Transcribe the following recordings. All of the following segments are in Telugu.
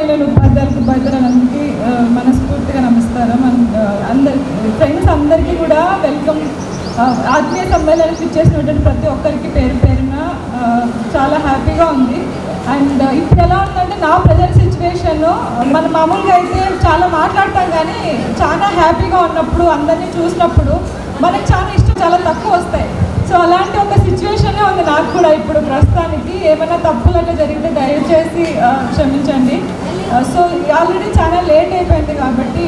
గౌరవనీయులను ఉపాధ్యాయులందరికీ మనస్ఫూర్తిగా నమస్కారం. అందరి ఫ్రెండ్స్ అందరికీ కూడా వెల్కమ్. ఆత్మీయ సమ్మేళనానికి ఇచ్చేసినటువంటి ప్రతి ఒక్కరికి పేరు పేరున చాలా హ్యాపీగా ఉంది. అండ్ ఇప్పుడు ఎలా ఉందంటే నా ప్రజెంట్ సిచ్యువేషన్ మనం మామూలుగా అయితే చాలా మాట్లాడతాం, కానీ చాలా హ్యాపీగా ఉన్నప్పుడు అందరినీ చూసినప్పుడు మనకు చాలా ఇష్టం చాలా తక్కువ వస్తాయి. సో అలాంటి ఒక సిచ్యువేషనే ఉంది నాకు కూడా ఇప్పుడు ప్రస్తుతానికి. ఏమైనా తప్పులు అట్లా జరిగితే దయచేసి క్షమించండి. సో ఆల్రెడీ చాలా లేట్ అయిపోయింది కాబట్టి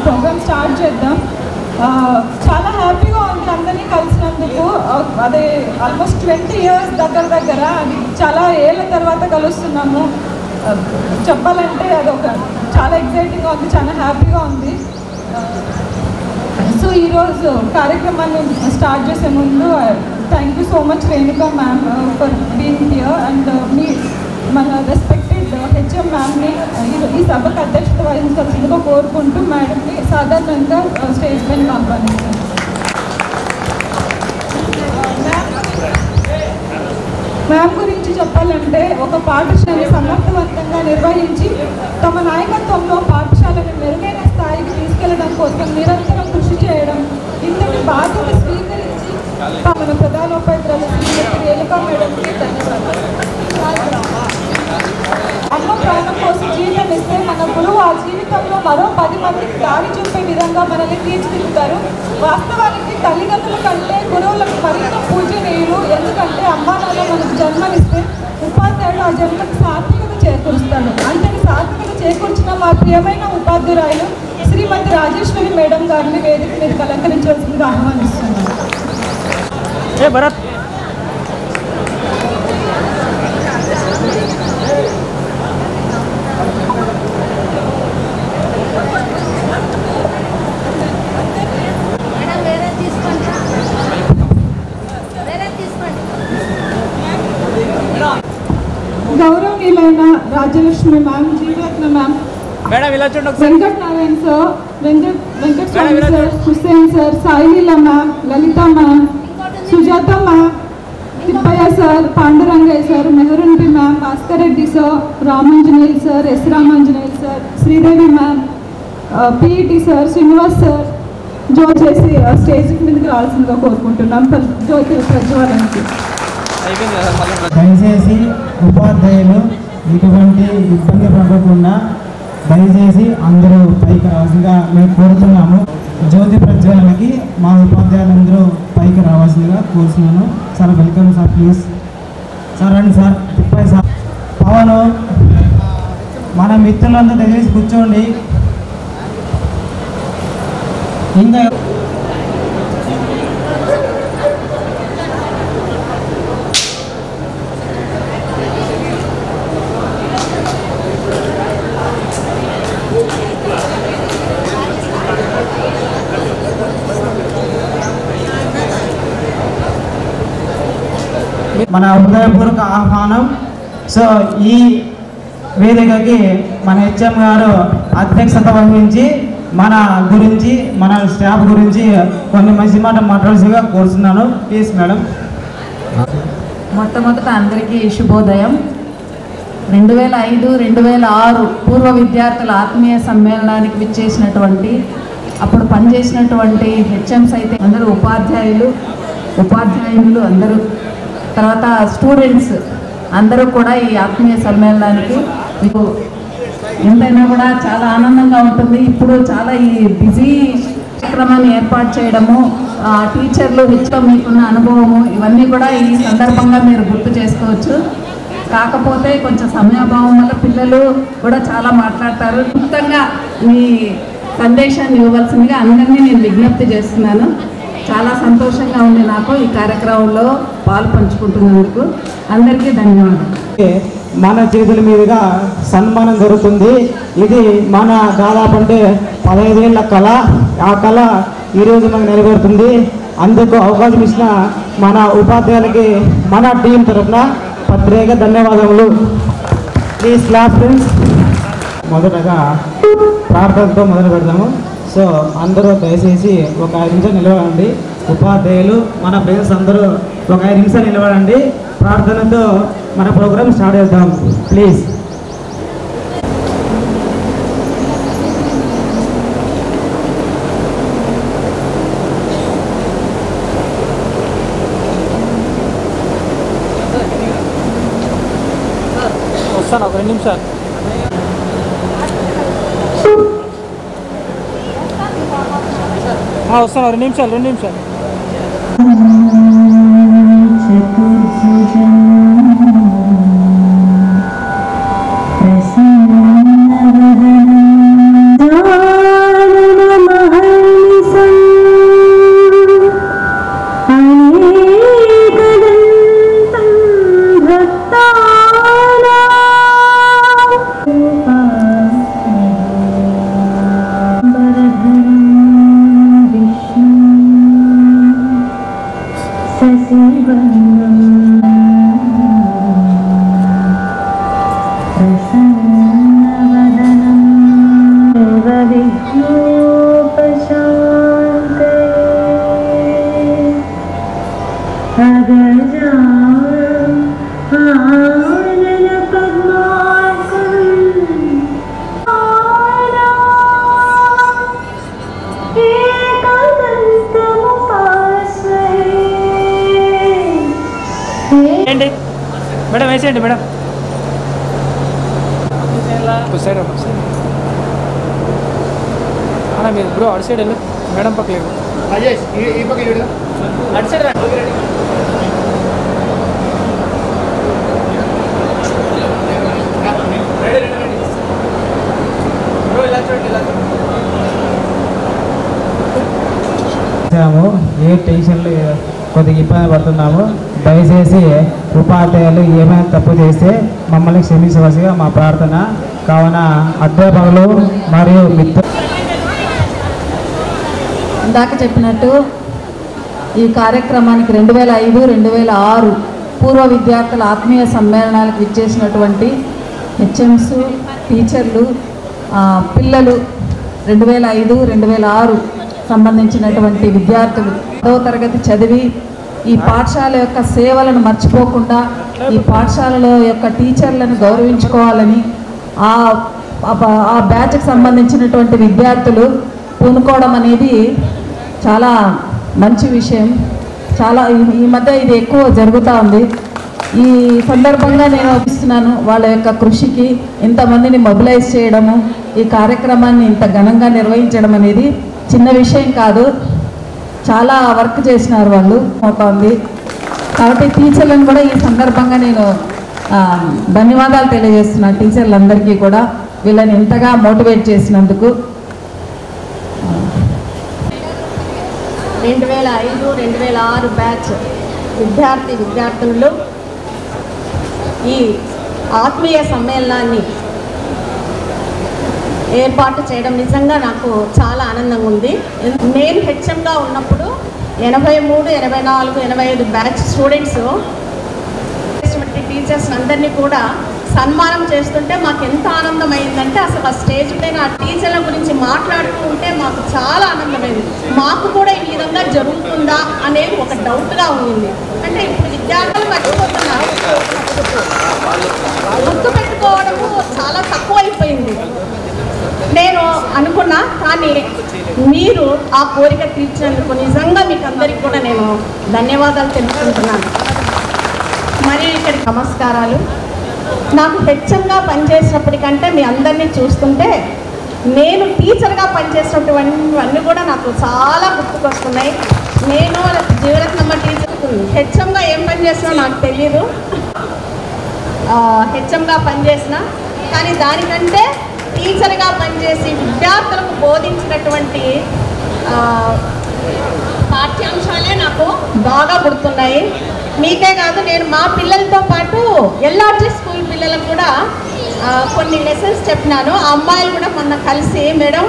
ప్రోగ్రామ్ స్టార్ట్ చేద్దాం. చాలా హ్యాపీగా ఉంది అందరినీ కలిసినందుకు. అదే ఆల్మోస్ట్ 20 years దగ్గర అది చాలా ఏళ్ళ తర్వాత కలుస్తున్నాము. చెప్పాలంటే అదొక చాలా ఎక్సైటింగ్గా ఉంది, చాలా హ్యాపీగా ఉంది. సో ఈరోజు కార్యక్రమాన్ని స్టార్ట్ చేసే ముందు thank you so much Renuka ma'am for being here. And మీ మన రెస్పెక్టెడ్ హెచ్ఎం మ్యామ్ని ఈ సభకు అధ్యక్షత వహించాల్సిందిగా కోరుకుంటూ మేడంని సాధారణంగా స్టేజ్ పైన ఆహ్వానిస్తాను. మ్యామ్ గురించి చెప్పాలంటే ఒక పాఠశాలని సమర్థవంతంగా నిర్వహించి తమ నాయకత్వంలో పాఠశాలను మెరుగైన స్థాయికి తీసుకెళ్లడం కోసం నిరంతరం కృషి చేయడం, ఇంతటి బాధ్యత స్వీకరించి మన ప్రధానోపాధ్యాయులు శ్రీమతి రేణుకా మేడంకి ధన్యవాదాలు. అమ్మ ప్రాణం కోసం జీవితం ఇస్తే మన గురువు ఆ జీవితంలో మరో 10 మందికి దారి చూపే విధంగా మనల్ని తీర్చిదిద్దుతారు. వాస్తవానికి తల్లిదండ్రుల కంటే గురువులకు మరింత పూజనీయులు. ఎందుకంటే అమ్మా నాన్న మనకు జన్మనిస్తే ఉపాధ్యాయుడు ఆ జన్మకు సార్థకత చేకూరుస్తాడు. అంతటి సార్థకత చేకూర్చిన మా ప్రియమైన ఉపాధ్యాయులు శ్రీమతి రాజేశ్వరి మేడం గారిని వేదిక మీద అలంకరించవలసిందిగా ఆహ్వానిస్తున్నాను. గౌరవనీయులైన Rajalakshmi ma'am, Jeevaratna ma'am, Venkat Narayana sir, Venkat Swamy sir, Hussain sir, Saileela ma'am, Lalitha ma'am, Sujatha ma'am, Thippaiah sir, Pandurangaiah sir, Meharunbi ma'am, Bhaskar Reddy sir, Ramanjaneyulu sir, S Ramanjaneyulu sir, Sridevi ma'am, PET sir, Srinivas sir చేసి స్టేజ్ మీదకి రావాల్సిందిగా కోరుకుంటున్నాం జ్యోతి ప్రజ్వలనకి. దయచేసి ఉపాధ్యాయులు ఇటువంటి ఇబ్బంది పడకుండా దయచేసి అందరూ పైకి రావాల్సిందిగా మేము కోరుతున్నాము. జ్యోతి ప్రజ్వలనకి మా ఉపాధ్యాయులందరూ పైకి రావాల్సిందిగా కోరుతున్నాను. Sir welcome sir, please sir రండి సార్. తిప్పయ్య సార్, పవన్, మన మిత్రులందరూ దయచేసి కూర్చోండి. ఇంకా మన హృదయపూర్వక ఆహ్వానం. సో ఈ వేదికకి మన హెచ్ఎం గారు అధ్యక్షత వహించి మన గురించి, మన స్టాఫ్ గురించి కొన్ని మంచి మాట మాట్లాడాల్సిందిగా కోరుతున్నాను. Please madam. మొట్టమొదట అందరికీ శుభోదయం. 2005-2006 పూర్వ విద్యార్థుల ఆత్మీయ సమ్మేళనానికి విచ్చేసినటువంటి, అప్పుడు పనిచేసినటువంటి హెచ్ఎంస్ అయితే అందరూ ఉపాధ్యాయులు అందరూ, తర్వాత స్టూడెంట్స్ అందరూ కూడా ఈ ఆత్మీయ సమ్మేళనానికి మీకు ఎంతైనా కూడా చాలా ఆనందంగా ఉంటుంది. ఇప్పుడు చాలా ఈ బిజీ కార్యక్రమాన్ని ఏర్పాటు చేయడము, టీచర్లు హెచ్లో మీకున్న అనుభవము, ఇవన్నీ కూడా ఈ సందర్భంగా మీరు గుర్తు చేసుకోవచ్చు. కాకపోతే కొంచెం సమయాభావం వల్ల పిల్లలు కూడా చాలా మాట్లాడతారు. క్లుప్తంగా మీ సందేశాన్ని ఇవ్వవలసిందిగా అందరినీ నేను విజ్ఞప్తి చేస్తున్నాను. చాలా సంతోషంగా ఉంది నాకు ఈ కార్యక్రమంలో పాలు పంచుకుంటున్నందుకు. అందరికీ ధన్యవాదాలు. మన చేతుల మీదుగా సన్మానం జరుగుతుంది. ఇది మన దాదాపు అంటే 15 ఏళ్ళ కళ. ఆ కళ ఈరోజు మనకు నెరవేరుతుంది. అందుకు అవకాశం ఇచ్చిన మన ఉపాధ్యాయులకి మన టీం తరఫున ప్రత్యేక ధన్యవాదములు. Please class friends. మొదటగా ప్రార్థనతో మొదలు పెడతాము. సో అందరూ దయచేసి ఒక 5 నిమిషాలు నిలబడండి. ఉపాధ్యాయులు మన ఫ్రెండ్స్ అందరూ ఒక 5 నిమిషాలు నిలబడండి. ప్రార్థనతో మన ప్రోగ్రామ్ స్టార్ట్ చేద్దాం ప్లీజ్. వస్తాను ఒక 2 నిమిషాలు. వస్తాను 2 నిమిషాలు. మేడం వేసేయండి మేడం. సైడ్ అన్న మీరు బ్రో అటు సైడ్ వెళ్ళు మేడం పక్క లేవు అటు సైడ్ ఏ టెన్షన్లు కొద్దిగా ఇబ్బంది పడుతున్నాము. దయచేసి ఉపాధ్యాయులు ఏమైనా తప్పు చేస్తే మమ్మల్ని క్షమించవలసిగా మా ప్రార్థన. కావున అధ్యాపకులు మరియు ఇందాక చెప్పినట్టు ఈ కార్యక్రమానికి 2005, 2006 పూర్వ విద్యార్థుల ఆత్మీయ సమ్మేళనాలకు విచ్చేసినటువంటి హెచ్ఎంస్, టీచర్లు, పిల్లలు 2005, 2006 సంబంధించినటువంటి విద్యార్థులు 10వ తరగతి చదివి ఈ పాఠశాల యొక్క సేవలను మర్చిపోకుండా ఈ పాఠశాలలో యొక్క టీచర్లను గౌరవించుకోవాలని ఆ బ్యాచ్కి సంబంధించినటువంటి విద్యార్థులు పూనుకోవడం అనేది చాలా మంచి విషయం. చాలా ఈ మధ్య ఇది ఎక్కువ జరుగుతూ ఉంది. ఈ సందర్భంగా నేను ఒప్పిస్తున్నాను వాళ్ళ యొక్క కృషికి ఇంతమందిని మొబిలైజ్ చేయడము, ఈ కార్యక్రమాన్ని ఇంత ఘనంగా నిర్వహించడం అనేది చిన్న విషయం కాదు. చాలా వర్క్ చేసినారు వాళ్ళు అవుతుంది. కాబట్టి టీచర్లను కూడా ఈ సందర్భంగా నేను ధన్యవాదాలు తెలియజేస్తున్నాను. టీచర్లందరికీ కూడా వీళ్ళని ఇంతగా మోటివేట్ చేసినందుకు. 2005, 2006 బ్యాచ్ విద్యార్థులు ఈ ఆత్మీయ సమ్మేళనాన్ని ఏర్పాటు చేయడం నిజంగా నాకు చాలా ఆనందంగా ఉంది. నేను హెచ్ఎంగా ఉన్నప్పుడు 83, 84, 85 బ్యాచ్ స్టూడెంట్స్ టీచర్స్ అందరినీ కూడా సన్మానం చేస్తుంటే మాకు ఎంత ఆనందమైందంటే అసలు ఆ స్టేజ్ పైన ఆ టీచర్ల గురించి మాట్లాడుతూ ఉంటే మాకు చాలా ఆనందమైంది. మాకు కూడా ఈ విధంగా జరుగుతుందా అనేది ఒక డౌట్గా ఉంది. అంటే ఇప్పుడు విద్యార్థులు మర్చిపోతున్నారు, గుర్తుపెట్టుకోవడము చాలా తక్కువ అయిపోయింది నేను అనుకున్నా. కానీ మీరు ఆ కోరిక తీర్చినందుకు నిజంగా మీకు అందరికీ కూడా నేను ధన్యవాదాలు తెలుపుకుంటున్నాను. మరియు ఇక్కడికి నమస్కారాలు. నాకు హెచ్ఎంగా పనిచేసినప్పటికంటే మీ అందరినీ చూస్తుంటే నేను టీచర్గా పనిచేసినటువంటివన్నీ కూడా నాకు చాలా గుర్తుకొస్తున్నాయి. నేను జీవరత్నమ్మ టీచర్ హెచ్ఎంగా ఏం పని చేసినా నాకు తెలియదు. హెచ్ఎంగా పనిచేసిన కానీ దానికంటే టీచర్గా పనిచేసి విద్యార్థులకు బోధించినటువంటి పాఠ్యాంశాలే నాకు బాగా గుర్తున్నాయి. మీకే కాదు, నేను మా పిల్లలతో పాటు ఎల్ఆర్జీ స్కూల్ పిల్లలకు కూడా కొన్ని లెసన్స్ చెప్పినాను. ఆ అమ్మాయిలు కూడా మొన్న కలిసి మేడం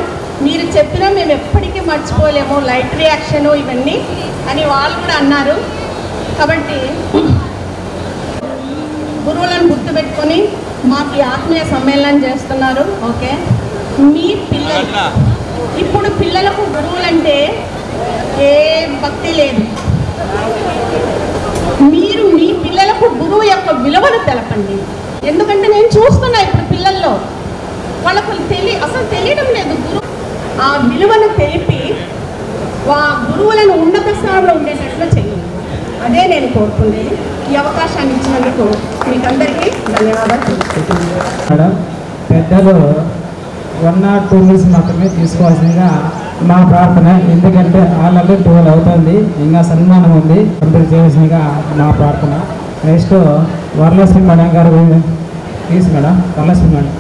మీరు చెప్పినా మేము ఎప్పటికీ మర్చిపోలేము, లైట్ రియాక్షను ఇవన్నీ అని వాళ్ళు కూడా అన్నారు. కాబట్టి గురువులను గుర్తుపెట్టుకొని మాకు ఆత్మీయ సమ్మేళనం చేస్తున్నారు. ఓకే, మీ పిల్లలు ఇప్పుడు పిల్లలకు గురువులంటే ఏ భక్తి లేదు. మీరు మీ పిల్లలకు గురువు యొక్క విలువను తెలపండి. ఎందుకంటే నేను చూస్తున్నా ఇప్పుడు పిల్లల్లో వాళ్ళకు అసలు తెలియడం లేదు. గురువు ఆ విలువను తెలిపి గురువులను ఉన్నత స్థానంలో ఉండేటట్లు చేయండి. అదే నేను కోరుకునేది. ఈ అవకాశాన్ని ఇచ్చినందుకు మీకు అందరికీ ధన్యవాదాలు. మేడం, పెద్దలు 1 or 2 minutes మాత్రమే తీసుకోవాల్సిందిగా మా ప్రార్థన. ఎందుకంటే ఆల్రెడీ 12 అవుతుంది, ఇంకా సన్మానం ఉంది, కంప్లీట్ చేయాల్సిందిగా మా ప్రార్థన. నెక్స్ట్ వరలక్ష్మి మేడం గారు ప్లీజ్ మేడం. వరలక్ష్మి మేడం.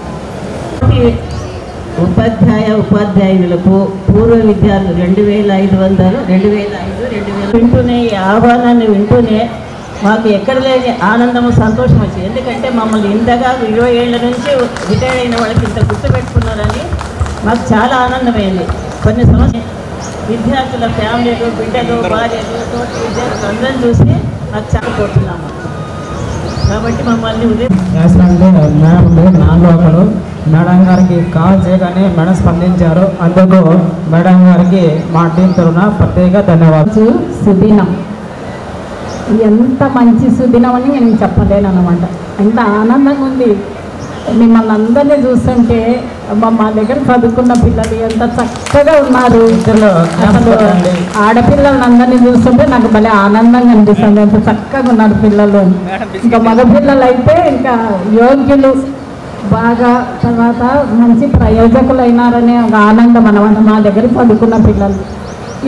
ఉపాధ్యాయులకు పూర్వ విద్యార్థులు 2005 వింటూనే ఈ ఆహ్వానాన్ని వింటూనే మాకు ఎక్కడ లేని ఆనందము సంతోషం వచ్చింది. ఎందుకంటే మమ్మల్ని ఇంతగా 20 ఏళ్ళ నుంచి రిటైర్ అయిన వాళ్ళకి ఇంత గుర్తుపెట్టుకున్నారని మాకు చాలా ఆనందమైంది. కొన్ని సంవత్సరాలు విద్యార్థుల ఫ్యామిలీలు, బిడ్డలు, భార్యలు, తోటి విద్యార్థులు అందరం చూసి మాకు చాలా కోరుతున్నాము. కాబట్టి మమ్మల్ని మేడం నాలుగు ఒకరు మేడం గారికి కాల్ చేయగానే మేడం స్పందించారు. అందుకు మేడం గారికి మా టీం తరఫున ప్రత్యేక ధన్యవాదాలు. సుదినం ఎంత మంచి సుదినం అని నేను చెప్పలేను అన్నమాట. ఎంత ఆనందంగా ఉంది. మిమ్మల్ని అందరినీ చూస్తుంటే మా దగ్గర చదువుకున్న పిల్లలు ఎంత చక్కగా ఉన్నారు. అసలు ఆడపిల్లలని అందరినీ చూస్తుంటే నాకు భలే ఆనందంగా అనిపిస్తుంది. ఎంత చక్కగా ఉన్నారు పిల్లలు. ఇంకా మగపిల్లలు అయితే ఇంకా యోగ్యులు, బాగా తర్వాత మంచి ప్రయోజకులు అయినారనే ఒక ఆనందం అన్నమాట మా దగ్గర చదువుకున్న పిల్లలు.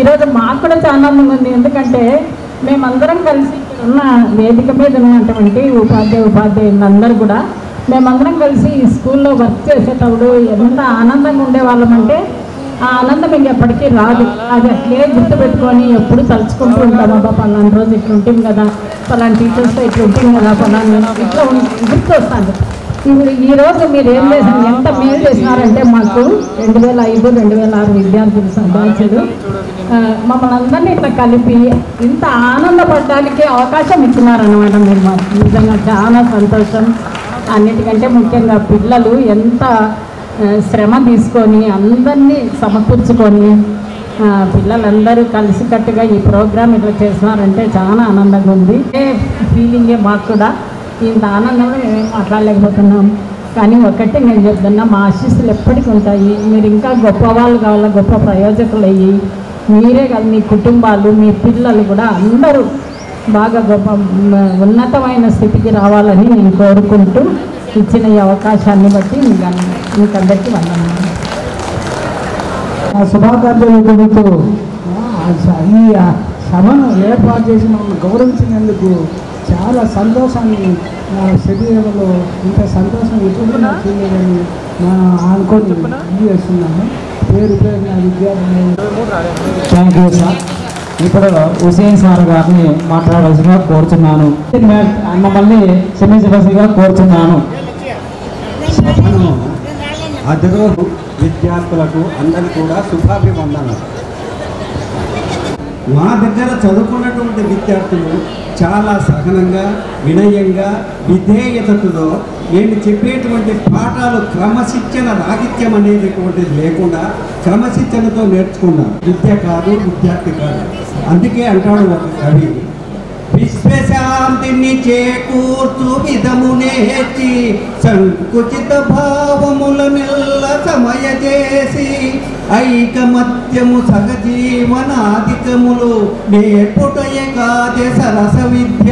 ఈరోజు మాకు కూడా చాలా ఆనందంగా ఉంది. ఎందుకంటే మేమందరం కలిసి ఉన్న వేదిక మీద ఉన్నటువంటి ఉపాధ్యాయులు అందరూ కూడా మేమందరం కలిసి ఈ స్కూల్లో వర్క్ చేసేటప్పుడు ఎంత ఆనందంగా ఉండేవాళ్ళమంటే ఆ ఆనందం ఇంకెప్పటికీ రాదు. అది అట్లే గుర్తుపెట్టుకొని ఎప్పుడు తలుచుకుంటూ ఉంటాం. అబ్బా పలానా రోజు ఇట్లా ఉంటుంది కదా, పలానా టీచర్స్తో ఇట్లా ఉంటుంది కదా, పలానా ఇట్లా గుర్తు వస్తుంది. ఇప్పుడు ఈరోజు మీరు ఏం చేశారు, ఎంత మేలు చేసినారంటే మాకు 2005-2006 విద్యార్థులు సంబంధించారు. మమ్మల్ని అందరినీ ఇట్లా కలిపి ఇంత ఆనందపడడానికి అవకాశం ఇచ్చినారన్నమాట. మీరు మాకు నిజంగా చాలా సంతోషం. అన్నిటికంటే ముఖ్యంగా పిల్లలు ఎంత శ్రమ తీసుకొని అందరినీ సమకూర్చుకొని పిల్లలందరూ కలిసికట్టుగా ఈ ప్రోగ్రామ్ ఇట్లా చేస్తున్నారంటే చాలా ఆనందంగా ఉంది. ఫీలింగే మాకు కూడా. ఇంత ఆనందంలో మేమేం మాట్లాడలేకపోతున్నాం. కానీ ఒకటి నేను చెప్తున్నా, మా ఆశీస్సులు ఎప్పటికీ ఉంటాయి. మీరు ఇంకా గొప్ప వాళ్ళు కావాలా, గొప్ప ప్రయోజకులు అయ్యి మీరే కాదు మీ కుటుంబాలు, మీ పిల్లలు కూడా అందరూ బాగా గొప్ప ఉన్నతమైన స్థితికి రావాలని నేను కోరుకుంటూ ఇచ్చిన ఈ అవకాశాన్ని బట్టి మీకందరికీ వందనాలు. శుభాకాంక్షలు తెలుపుతూ ఈ సభను ఏర్పాటు చేసి మమ్మల్ని గౌరవించినందుకు చాలా సంతోషాన్ని నా శరీరంలో ఇంత సంతోషం ఎప్పుడు నాకు తెలియదని అనుకొని చేస్తున్నాను. పేరు నా విద్యార్థులు. Thank you sir. ఇప్పుడు హుసేన్ సార్ గారిని మాట్లాడవలసిగా కోరుచున్నాను. మమ్మల్ని క్షమించవలసిగా కోరుచున్నాను. అదరు విద్యార్థులకు అందరికీ కూడా శుభాభివందనాలు. మా దగ్గర చదువుకున్నటువంటి విద్యార్థులు చాలా సహనంగా, వినయంగా, విధేయతతో నేను చెప్పేటువంటి పాఠాలు క్రమశిక్షణ రాహిత్యం అనేటువంటిది లేకుండా క్రమశిక్షణతో నేర్చుకున్నాను. విద్య కాదు, విద్యార్థి కాదు. అందుకే అంటాడు ఒక కవి, విశ్వశాంతిని చేకూర్చు విధము నేర్చి సంకుచిత భావముల మెల్ల సమయ చేసి ఐకమత్యము సహజీవనాధికములు నేర్పుటయే కాదే సరస విద్య.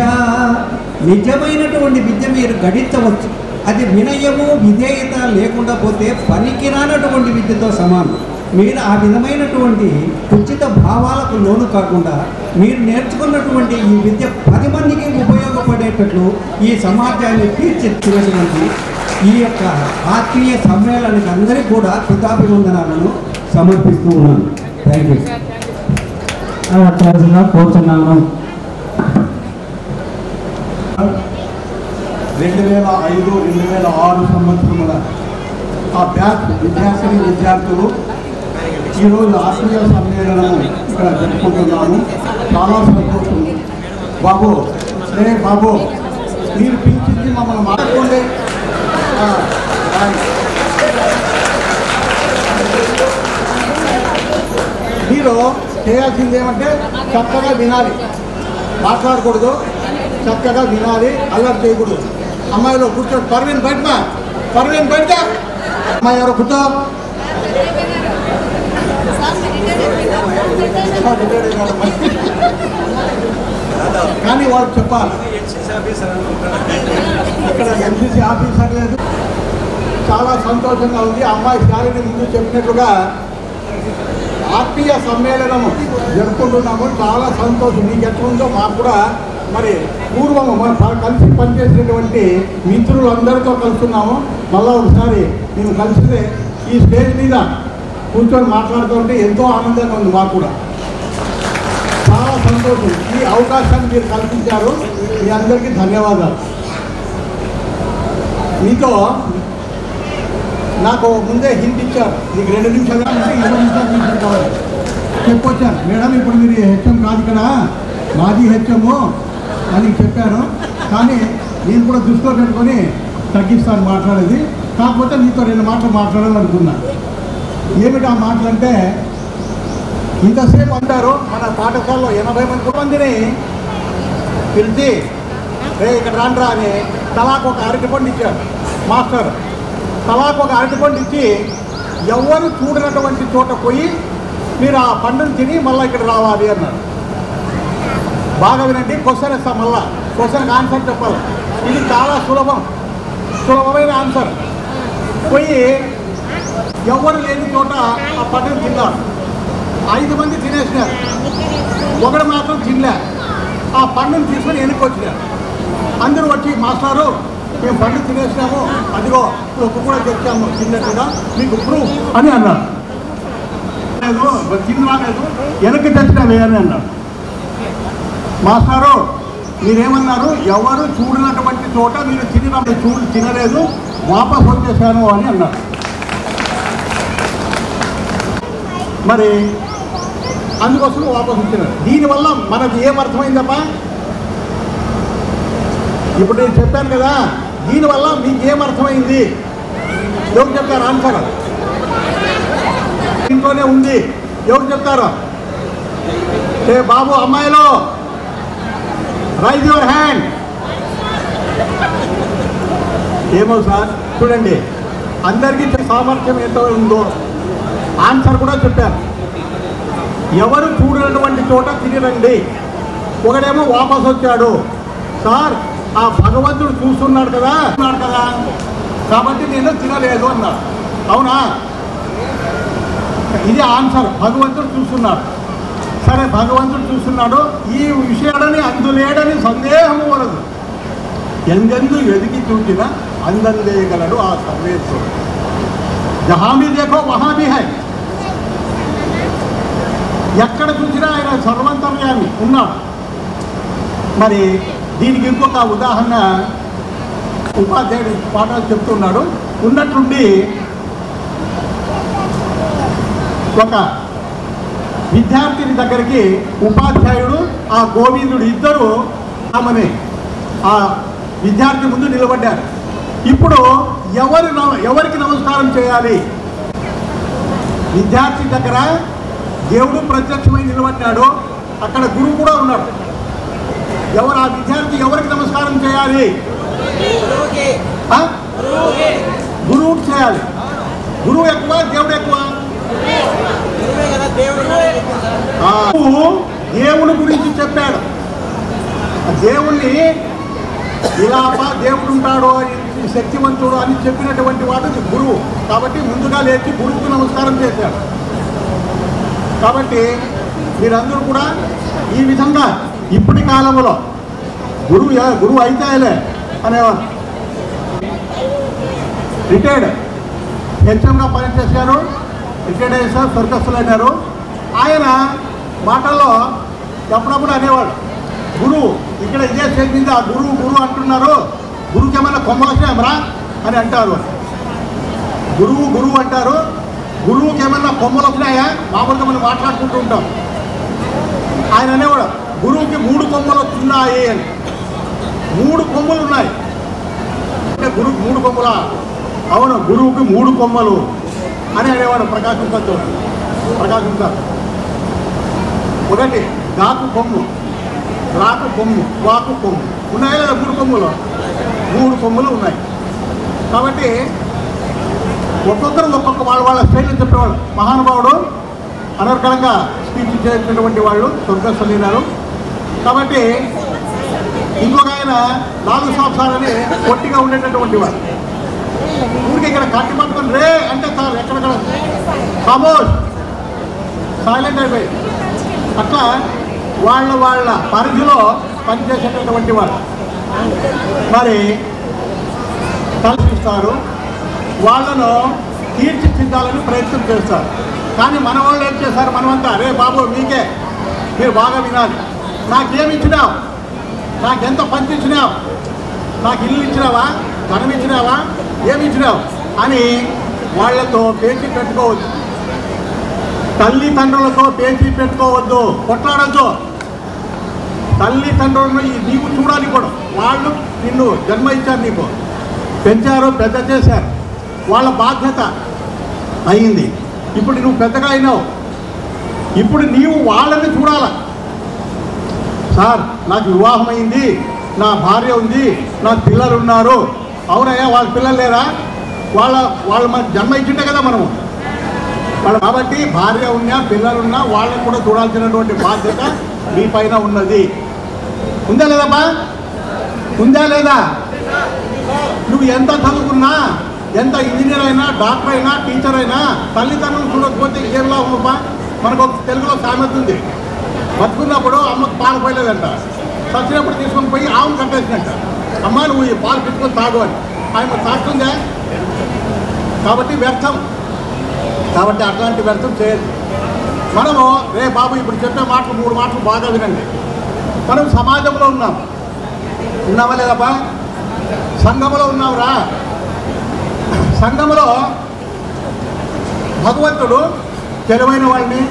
నిజమైనటువంటి విద్య మీరు గడించవచ్చు. అది వినయము, విధేయత లేకుండా పోతే పనికిరానటువంటి విద్యతో సమానం. మీరు ఆ విధమైనటువంటి ఉచిత భావాలకు లోను కాకుండా మీరు నేర్చుకున్నటువంటి ఈ విద్య 10 మందికి ఉపయోగపడేటట్లు ఈ సమాజాన్ని తీర్చిదిద్దినటువంటి ఈ యొక్క ఆత్మీయ సమ్మేళనానికి అందరికీ కూడా కృతాభివందనాలను సమర్పిస్తూ ఉన్నాను. Thank you. కోరుతున్నాను. 2005-2006 సంవత్సరముల ఆ బ్యాచ్ విద్యార్థులు ఈరోజు ఆత్మీయ సమ్మేళనము ఇక్కడ జరుపుకుంటున్నాము. చాలా సంతోషం. బాబు బాబు మీరు పిలిచింది మమ్మల్ని మాట్లాడుకోండి. మీరు చేయాల్సింది ఏమంటే చక్కగా వినాలి, మాట్లాడకూడదు, చక్కగా వినాలి, అల్లరి చేయకూడదు. అమ్మాయిలో కూర్చో. పర్వీన్ బయట, పర్వీన్ బయట. అమ్మాయి ఎవరు కూర్చో. కానీ వాడు చెప్పాలి. ఇక్కడ ఎంపీసీ ఆఫీసర్ లేదు. చాలా సంతోషంగా ఉంది. అమ్మాయి శాలిని ముందు చెప్పినట్లుగా ఆత్మీయ సమ్మేళనము జరుపుకుంటున్నాము. చాలా సంతోషం. మీకు ఎట్లుందో మాకు కూడా మరి పూర్వము కలిసి పనిచేసినటువంటి మిత్రులందరితో కలుస్తున్నాము. మళ్ళా ఒకసారి నేను కలిసి ఈ స్టేజ్ మీద కూర్చొని మాట్లాడుతుంటే ఎంతో ఆనందంగా ఉంది. మాకు కూడా చాలా సంతోషం. ఈ అవకాశాన్ని మీరు కల్పించారు. మీ అందరికీ ధన్యవాదాలు. మీతో నాకు ముందే హింట్ ఇచ్చారు. మీకు 2 నిమిషాలు అంటే 20 నిమిషాలు కావాలి చెప్పొచ్చాను. మేడం ఇప్పుడు మీరు హెచ్ఎం కాదు ఇక్కడ, మాజీ హెచ్ఎం అని చెప్పాను. కానీ నేను కూడా దృష్టిలో పెట్టుకొని తగ్గిస్తాను మాట్లాడేది. కాకపోతే మీతో 2 మాటలు మాట్లాడాలనుకున్నా. ఏమిటి ఆ మాటలు అంటే, ఇంతసేపు అంటారు మన పాఠశాలలో 80 మందిని పిలిచి ఇక్కడ రాండ్రా అని తలాకు ఒక అరటిపండు ఇచ్చారు మాస్టర్. తలాకు ఒక అరటిపండు ఇచ్చి ఎవరు చూడనటువంటి చోట పోయి మీరు ఆ పండును తిని మళ్ళీ ఇక్కడ రావాలి అన్నారు. బాగా వినండి. క్వశ్చన్ ఇస్తాం. మళ్ళా క్వశ్చన్కి ఆన్సర్ చెప్పాలి. ఇది చాలా సులభమైన ఆన్సర్. పోయి ఎవరు లేని చోట ఆ పండును తిన్నారు. 5 మంది తినేసినారు. ఒకడు మాత్రం తినలే. ఆ పండును తీసుకొని వెనక్కి వచ్చినారు. అందరూ వచ్చి మాస్టారు మేము పండు తినేసినాము, అదిగో ఒక్క కూడా తెచ్చాము తిన్నట్టుగా మీకు ప్రూఫ్ అని అన్నారు. లేదు తినలేదు, వెనక్కి తెచ్చినావే అని అన్నారు. మాస్టారు మీరేమన్నారు, ఎవరు చూడనటువంటి చోట మీరు తినలేదు, వాపస్ వచ్చేసాను అని అన్నారు. మరి అందుకోసం వాపస్ వచ్చినారు. దీనివల్ల మనకు ఏమర్థమైందమ్మా? ఇప్పుడు నేను చెప్పాను కదా, దీనివల్ల మీకు ఏమర్థమైంది? ఎవరు చెప్తారు ఆన్సర్? ఇంట్లోనే ఉంది. ఎవరు చెప్తారు? బాబు అమ్మాయిలో రైజ్ యువర్ హ్యాండ్. ఏమో సార్ చూడండి, అందరికీ సామర్థ్యం ఎంత ఉందో ఆన్సర్ కూడా చెప్పారు. ఎవరు చూడనటువంటి చోట తిరిగిరండి. ఒకడేమో వాపస్ వచ్చాడు. సార్ ఆ భగవంతుడు చూస్తున్నాడు కదా కాబట్టి నేను తినలేదు అన్నాడు. అవునా? ఇది ఆన్సర్. భగవంతుడు చూస్తున్నాడు. సరే భగవంతుడు చూస్తున్నాడు, ఈ విషయాలని అందులేడని సందేహము వలదు. ఎందెందు ఎదిగి చూచినా అందందేయగలడు ఆ సర్వేశ్వరుడు. జహామీ దేఖో వహామీ హై. ఎక్కడ చూసినా ఆయన సర్వంతర్యామి ఉన్నాడు. మరి దీనికి ఇంకొక ఉదాహరణ ఉపాధ్యాయుడు పాఠాలు చెప్తున్నాడు. ఉన్నట్టుండి ఒక విద్యార్థిని దగ్గరికి ఉపాధ్యాయుడు ఆ గోవిందుడు ఇద్దరు ఆమెని ఆ విద్యార్థి ముందు నిలబడ్డారు. ఇప్పుడు ఎవరికి నమస్కారం చేయాలి? విద్యార్థి దగ్గర దేవుడు ప్రత్యక్షమై నిలబడ్డాడు. అక్కడ గురువు కూడా ఉన్నాడు. ఎవరు ఆ విద్యార్థి ఎవరికి నమస్కారం చేయాలి? గురువుకి చేయాలి. గురువు ఎక్కువ, దేవుడు ఎక్కువ? దేవుని గురించి చెప్పాడు. దేవుణ్ణి ఇలా దేవుడు ఉంటాడు, శక్తివంతుడు అని చెప్పినటువంటి వాడు గురువు. కాబట్టి ముందుగా లేచి గురువుకు నమస్కారం చేశాడు. కాబట్టి మీరందరూ కూడా ఈ విధంగా ఇప్పటి కాలంలో గురువు అయితేలే అనేవారు. రిటైర్డ్ హెచ్ఎంగా పనిచేశారు, రిటైర్డ్ అయ్యారు, స్వర్గస్థులు అయినారు. ఆయన మాటల్లో ఎప్పుడప్పుడు అనేవాడు, గురువు ఇక్కడ ఇదే స్టేజ్ మీద గురువు అంటున్నారు, గురువుకి ఏమైనా కొమ్మలు వచ్చాయమరా అని అంటారు. గురువు అంటారు, గురువుకి ఏమన్నా కొమ్మలు వచ్చినాయా? మామూలుగా మనం మాట్లాడుకుంటూ ఉంటాం. ఆయన అనేవాడు, గురువుకి 3 కొమ్మలు వస్తున్నాయి అని. 3 కొమ్మలు ఉన్నాయి అంటే గురువుకి 3 కొమ్మలా? అవును, గురువుకి 3 కొమ్మలు అని అనేవాడు ప్రకాశం సార్. ఒకటి గాకు కొమ్ము, రాకు కొమ్ము, వాకు కొమ్ము ఉన్నాయి కదా 3 కొమ్ములు. 3 కొమ్ములు ఉన్నాయి. కాబట్టి ఒక్కొక్కరు ఒక్కొక్క వాళ్ళ స్టైల్లో చెప్పేవాళ్ళు. మహానుభావుడు అనర్గళంగా స్పీచ్ చేసినటువంటి వాళ్ళు స్వర్గస్థులైనారు. కాబట్టి ఇంకొక ఆయన 4 సంవత్సరాలు అని పొట్టిగా ఉండేటటువంటి వాడు. ఊరికి ఇక్కడ కట్టి పట్టుకొని రే అంటే చాలు ఎక్కడెక్కడ ఖమోష్ సైలెంట్ అయిపోయి. అట్లా వాళ్ళ పరిధిలో పనిచేసేటటువంటి వాడు. మరి కల్పిస్తారు, వాళ్ళను తీర్చిదిద్దాలని ప్రయత్నం చేస్తారు. కానీ మన వాళ్ళు ఏం చేస్తారు, మనమంతా రే బాబు మీకే, మీరు బాగా వినాలి, నాకేమి ఇచ్చినావు, నాకెంత పంచి ఇచ్చినావు, నాకు ఇల్లు ఇచ్చినావా, ధనం ఇచ్చినావా, ఏమి ఇచ్చినావు అని వాళ్ళతో పేచి పెట్టుకోవద్దు. తల్లిదండ్రులతో పేచి పెట్టుకోవద్దు, కొట్లాడద్దు. తల్లిదండ్రులను నీకు చూడాలి కూడా. వాళ్ళు నిన్ను జన్మ ఇచ్చారు, నీకు పెంచారు, పెద్ద చేశారు, వాళ్ళ బాధ్యత అయింది. ఇప్పుడు నువ్వు పెద్దగా అయినావు, ఇప్పుడు నీవు వాళ్ళని చూడాల. సార్ నాకు వివాహం అయింది, నా భార్య ఉంది, నాకు పిల్లలు ఉన్నారు. అవునయ్యా, వాళ్ళ పిల్లలు లేరా? వాళ్ళు మనకు జన్మ ఇచ్చింటే కదా మనము వాళ్ళు. కాబట్టి భార్య ఉన్నా పిల్లలున్నా వాళ్ళని కూడా చూడాల్సినటువంటి బాధ్యత మీ పైన ఉన్నది. ఉందా లేదమ్మా? ఉందా లేదా? నువ్వు ఎంత చదువుకున్నా, ఎంత ఇంజనీర్ అయినా, డాక్టర్ అయినా, టీచర్ అయినా తల్లిదండ్రులు చూడకపోతే ఏం లాభమమ్మా? మనకు ఒక తెలుగులో సామెత ఉంది, బతుకున్నప్పుడు అమ్మకు పాలు పోయలేదంట, చచ్చినప్పుడు తీసుకొని పోయి ఆవును కట్టేసినట్ట. అమ్మ నువ్వు ఈ పాలు పెట్టుకొని తాగు అని. ఆయన తాగుతుందా? కాబట్టి వ్యర్థం. కాబట్టి అట్లాంటి వ్యర్థం చేయదు. మనము రే బాబు ఇప్పుడు చెప్పే మాటలు 3 మాటలు బాగా వినండి. మనం సమాజంలో ఉన్నామా లేదబ్బా? సంఘంలో ఉన్నావురా. సంఘంలో భగవంతుడు తెలివైన వాళ్ళని,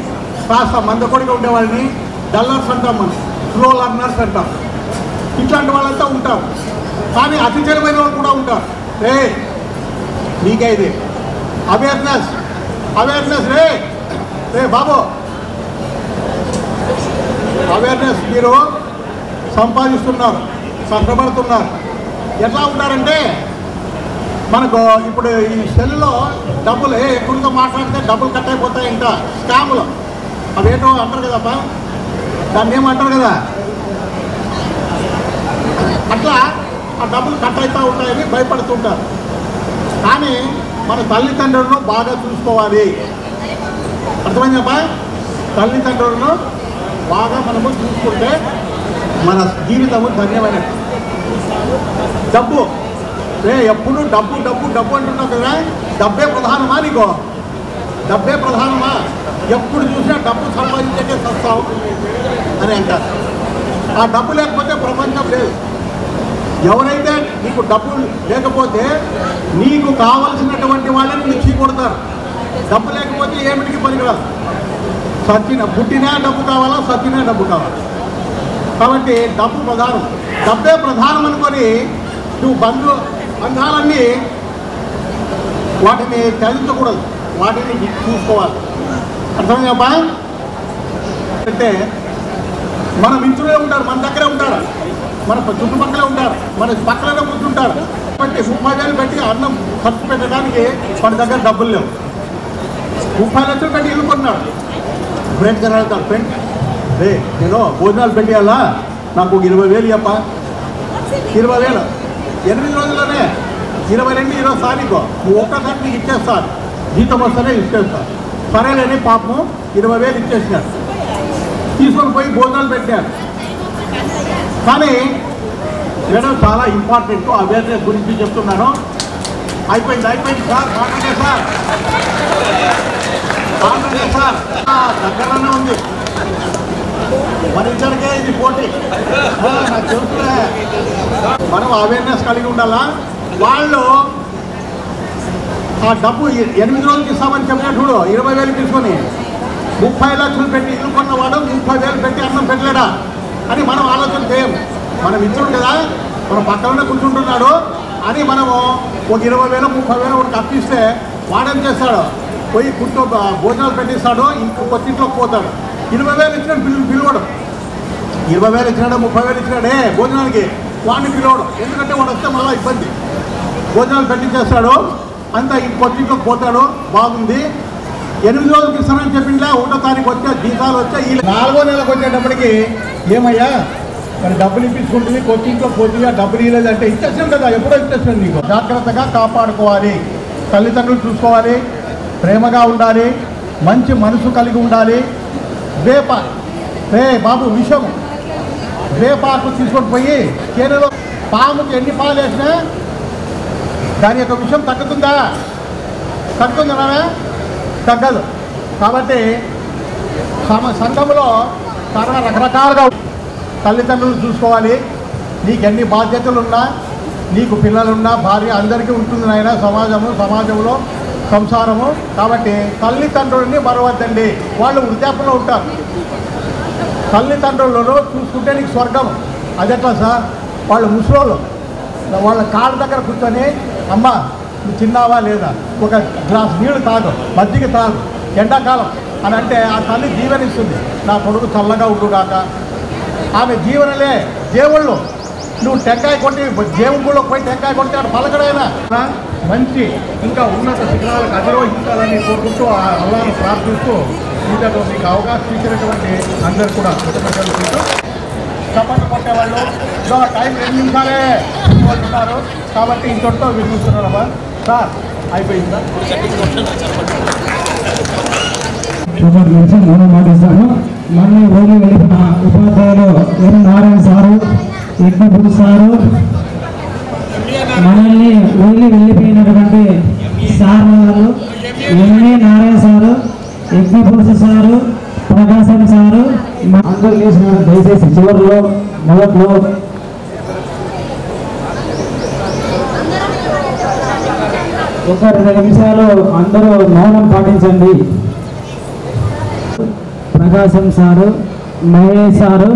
కాస్త మందకొడిగా ఉండేవాళ్ళని డల్లర్స్ అంటాం, మనం స్లో లర్నర్స్ అంటాం. ఇట్లాంటి వాళ్ళంతా ఉంటారు. కానీ అతి తెలివైన వాళ్ళు కూడా ఉంటారు. నీకే ఇది అవేర్నెస్ రే బాబు, అవేర్నెస్ మీరు సంపాదిస్తున్నారు, కష్టపడుతున్నారు. ఎట్లా ఉంటారంటే మనకు ఇప్పుడు ఈ సెల్లో డబ్బులు ఎక్కువగా మాట్లాడితే డబ్బులు కట్ అయిపోతాయి. ఇంకా స్కాములు అవేటో అంటారు కదప్పా, దాన్ని ఏమంటారు కదా, అట్లా ఆ డబ్బులు కట్ అవుతూ ఉంటాయని భయపడుతుంటారు. కానీ మన తల్లిదండ్రులను బాగా చూసుకోవాలి. అర్థమైందప్పా? తల్లిదండ్రులను బాగా మనము చూసుకుంటే మన జీవితము ధన్యమైనది. డబ్బు ఎప్పుడు డబ్బు డబ్బు డబ్బు అంటున్నావు కదా, డబ్బే ప్రధానమా నీకు? డబ్బే ప్రధానమా? ఎప్పుడు చూసినా డబ్బు సంపాదించే సస్తావు అని అంటారు. ఆ డబ్బు లేకపోతే ప్రపంచం లేదు. ఎవరైతే నీకు డబ్బు లేకపోతే నీకు కావలసినటువంటి వాళ్ళని నీకు చీకొడతారు. డబ్బు లేకపోతే ఏమిటికి పనికిరాదు. పుట్టినా డబ్బు కావాలా, సచ్చినా డబ్బు కావాలి. కాబట్టి డబ్బు ప్రధానం. డబ్బే ప్రధానం అనుకొని నువ్వు బంధాలన్నీ వాటిని త్యజించకూడదు, వాటిని చూసుకోవాలి. అర్థమైందబ్బా? అంటే మన మిత్రులే ఉంటారు, మన దగ్గరే ఉంటారు, మన చుట్టుపక్కలే ఉంటారు, మన పక్కలనే కూర్చుంటారు. కాబట్టి 30,000 పెట్టి అన్నం ఖర్చు పెట్టడానికి మన దగ్గర డబ్బులు లేవు. 30 లక్షలు పెట్టి ఇల్లు కొన్నాడు. ఫ్రెండ్స్ అని వెళ్తాడు, ఫ్రెండ్ నేను భోజనాలు పెట్టేయాలా, నాకు 20,000 చెప్ప. 20,000 8 రోజుల్లోనే 22 తారీఖు నువ్వు ఒక్కసారి నీకు ఇచ్చేస్తాను, జీతం వస్తేనే ఇచ్చేస్తాను. సరేలేని పాపం 20,000 ఇచ్చేసినాడు. తీసుకొని పోయి భోజనాలు పెట్టాను. కానీ మేడం చాలా ఇంపార్టెంట్ అవేర్నెస్ గురించి చెప్తున్నాను. అయిపోయింది సార్, సార్ దగ్గరలోనే ఉంది. మన ఇద్దరికే ఇది పోటీ. నాకు తెలుసులే, మనం అవేర్నెస్ కలిగి ఉండాలా. వాళ్ళు ఆ డబ్బు 8 రోజులకి ఇస్తామని చెప్పినప్పుడు 20,000 తీసుకొని 30 లక్షలు పెట్టి ఇల్లు కొన్నవాడు 30,000 పెట్టి అన్నం పెట్టలేడా అని మనం ఆలోచన చేయం. మనం ఇచ్చాడు కదా, మన పక్కనే కూర్చుంటున్నాడు అని మనము ఒక 20,000 30,000 ఒకటి అప్పిస్తే వాడేం చేస్తాడు, పోయి కుట్టు భోజనాలు పెట్టిస్తాడు, ఇంకో కొత్తింట్లోకి పోతాడు. 20,000 ఇచ్చినాడు పిలువడు, 20,000 ఇచ్చినాడు 30,000 ఇచ్చినాడే భోజనానికి, వాడిని పిలవడు. ఎందుకంటే వాడు వస్తే మళ్ళీ ఇబ్బంది. భోజనాలు పెట్టించేస్తాడు, అంతా కొత్తింట్లోకి పోతాడు. బాగుంది, 8 రోజులకి ఇస్తానని చెప్పిందా, 1వ తారీఖు వచ్చే జీతాలు వచ్చే ఈ 4వ నెలకు వచ్చేటప్పటికి ఏమయ్యా మరి డబ్బులు ఇప్పించుకుంటుంది, కోచింగ్లో పోతుంది, ఆ డబ్బులు ఇవ్వలేదంటే ఇచ్చేసాం కదా, ఎప్పుడో ఇచ్చేసాం నీకు. జాగ్రత్తగా కాపాడుకోవాలి, తల్లిదండ్రులు చూసుకోవాలి, ప్రేమగా ఉండాలి, మంచి మనసు కలిగి ఉండాలి. వేప బాబు విషం, వేపాకు తీసుకొని పోయి చేనులో పాముకి ఎన్ని పాలు వేసినా దాని యొక్క విషం తగ్గుతుందా? తగ్గుతుందా? తగ్గదు. కాబట్టి సంఘంలో చాలా రకరకాలుగా తల్లిదండ్రులు చూసుకోవాలి. నీకు ఎన్ని బాధ్యతలున్నా, నీకు పిల్లలున్నా, భార్య అందరికీ ఉంటుంది నాయన సమాజంలో సంసారము. కాబట్టి తల్లిదండ్రులని మరవద్దండి, వాళ్ళు వృద్ధాప్యంలో ఉంటారు. తల్లిదండ్రులను చూసుకుంటే నీకు స్వర్గం. అదెట్లా సార్? వాళ్ళు ముసలోళ్ళు, వాళ్ళ కాళ్ళ దగ్గర కూర్చొని అమ్మ నువ్వు తిన్నావా లేదా, ఒక గ్లాస్ నీళ్ళు తాగు, మజ్జిగ తాగు, ఎండాకాలం అని అంటే ఆ తల్లి జీవనిస్తుంది. నా కొడుకు చల్లగా ఉండుగాక. ఆమె జీవనలే దేవుళ్ళు. నువ్వు టెంకాయ కొట్టి దేవుళ్ళకి పోయి టెంకాయ కొట్టి ఆడు పలకడైనా మంచి ఇంకా ఉన్నత శిఖరాలకు అధిరోహించాలని కోరుకుంటూ అల్లాను ప్రార్థిస్తూ ఇంతలో మీకు అవకాశం ఇచ్చినటువంటి అందరు కూడా కృతజ్ఞతలు. చప్పట్లు కొట్టేవాళ్ళు టైం 2 నిమిషాలే ఉన్నారు కాబట్టి ఇంతటితో వినిపిస్తున్నారమ్మా. సార్ అయిపోయిందా? నుంచి మౌనం మాటిస్తాను. మళ్ళీ ఓడి వెళ్ళిన ఉపాధ్యాయులు ఎన్ నారాయణ సారు, యజ్ఞపురి సారు, మనల్ని ఓడి వెళ్ళిపోయినటువంటి సార్ గారు ఎంఏ నారాయణ సారు, యజ్ఞపురుష సారు, ప్రకాశం సారు అందరూ చేసిన దయచేసి చివరిలో మొదట్లో ఒక 2 నిమిషాలు అందరూ మౌనం పాటించండి. ప్రకాశం సారు, మహేష్ సారు,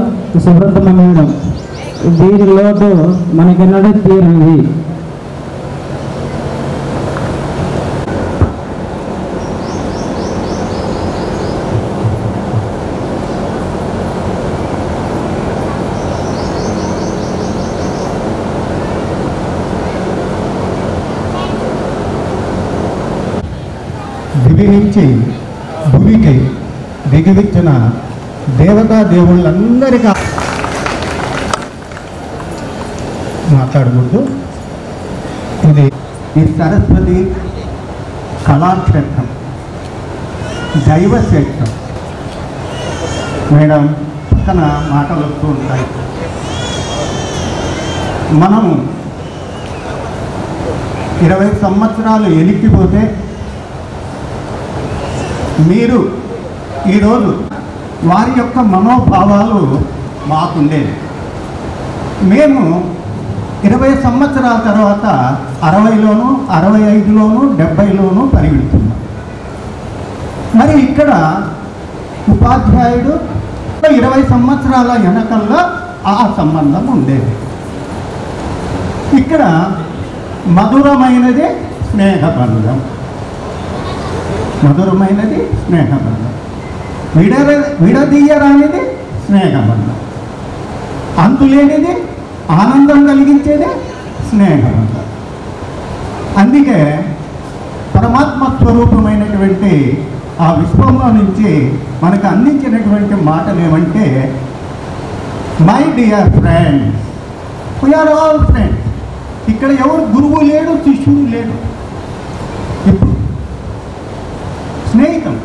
సుబ్రతమ్మ మేడం, వీరి లోటు మనకెన్నడూ తీరింది. దివి నుంచి భూమికి దిగివిచ్చిన దేవతా దేవుళ్ళందరికీ మాట్లాడకూడదు. ఇది ఈ సరస్వతి కళాక్షేత్రం, దైవక్షేత్రం. మేడం పక్కన మాటలు వస్తూ ఉంటాయి. మనము 20 సంవత్సరాలు ఎనిక్కిపోతే మీరు ఈరోజు వారి యొక్క మనోభావాలు మాకుండేవి. మేము 20 సంవత్సరాల తర్వాత 60లోను 65లోను 70లోను పరిగెడుతున్నాం. మరి ఇక్కడ ఉపాధ్యాయుడు 20 సంవత్సరాల వెనకల్లా ఆ సంబంధం ఉండేది. ఇక్కడ మధురమైనది స్నేహబంధం, మధురమైనది స్నేహబంధం, విడదీయరానిది స్నేహబంధం, అంతులేనిది ఆనందం కలిగించేది స్నేహబంధం. అందుకే పరమాత్మ స్వరూపమైనటువంటి ఆ విశ్వంలో నుంచి మనకు అందించినటువంటి మాటలు ఏమంటే, my dear friends, we are all friends. ఇక్కడ ఎవరు గురువు లేడు, శిష్యుడు లేడు. ఇప్పుడు స్నేహితం,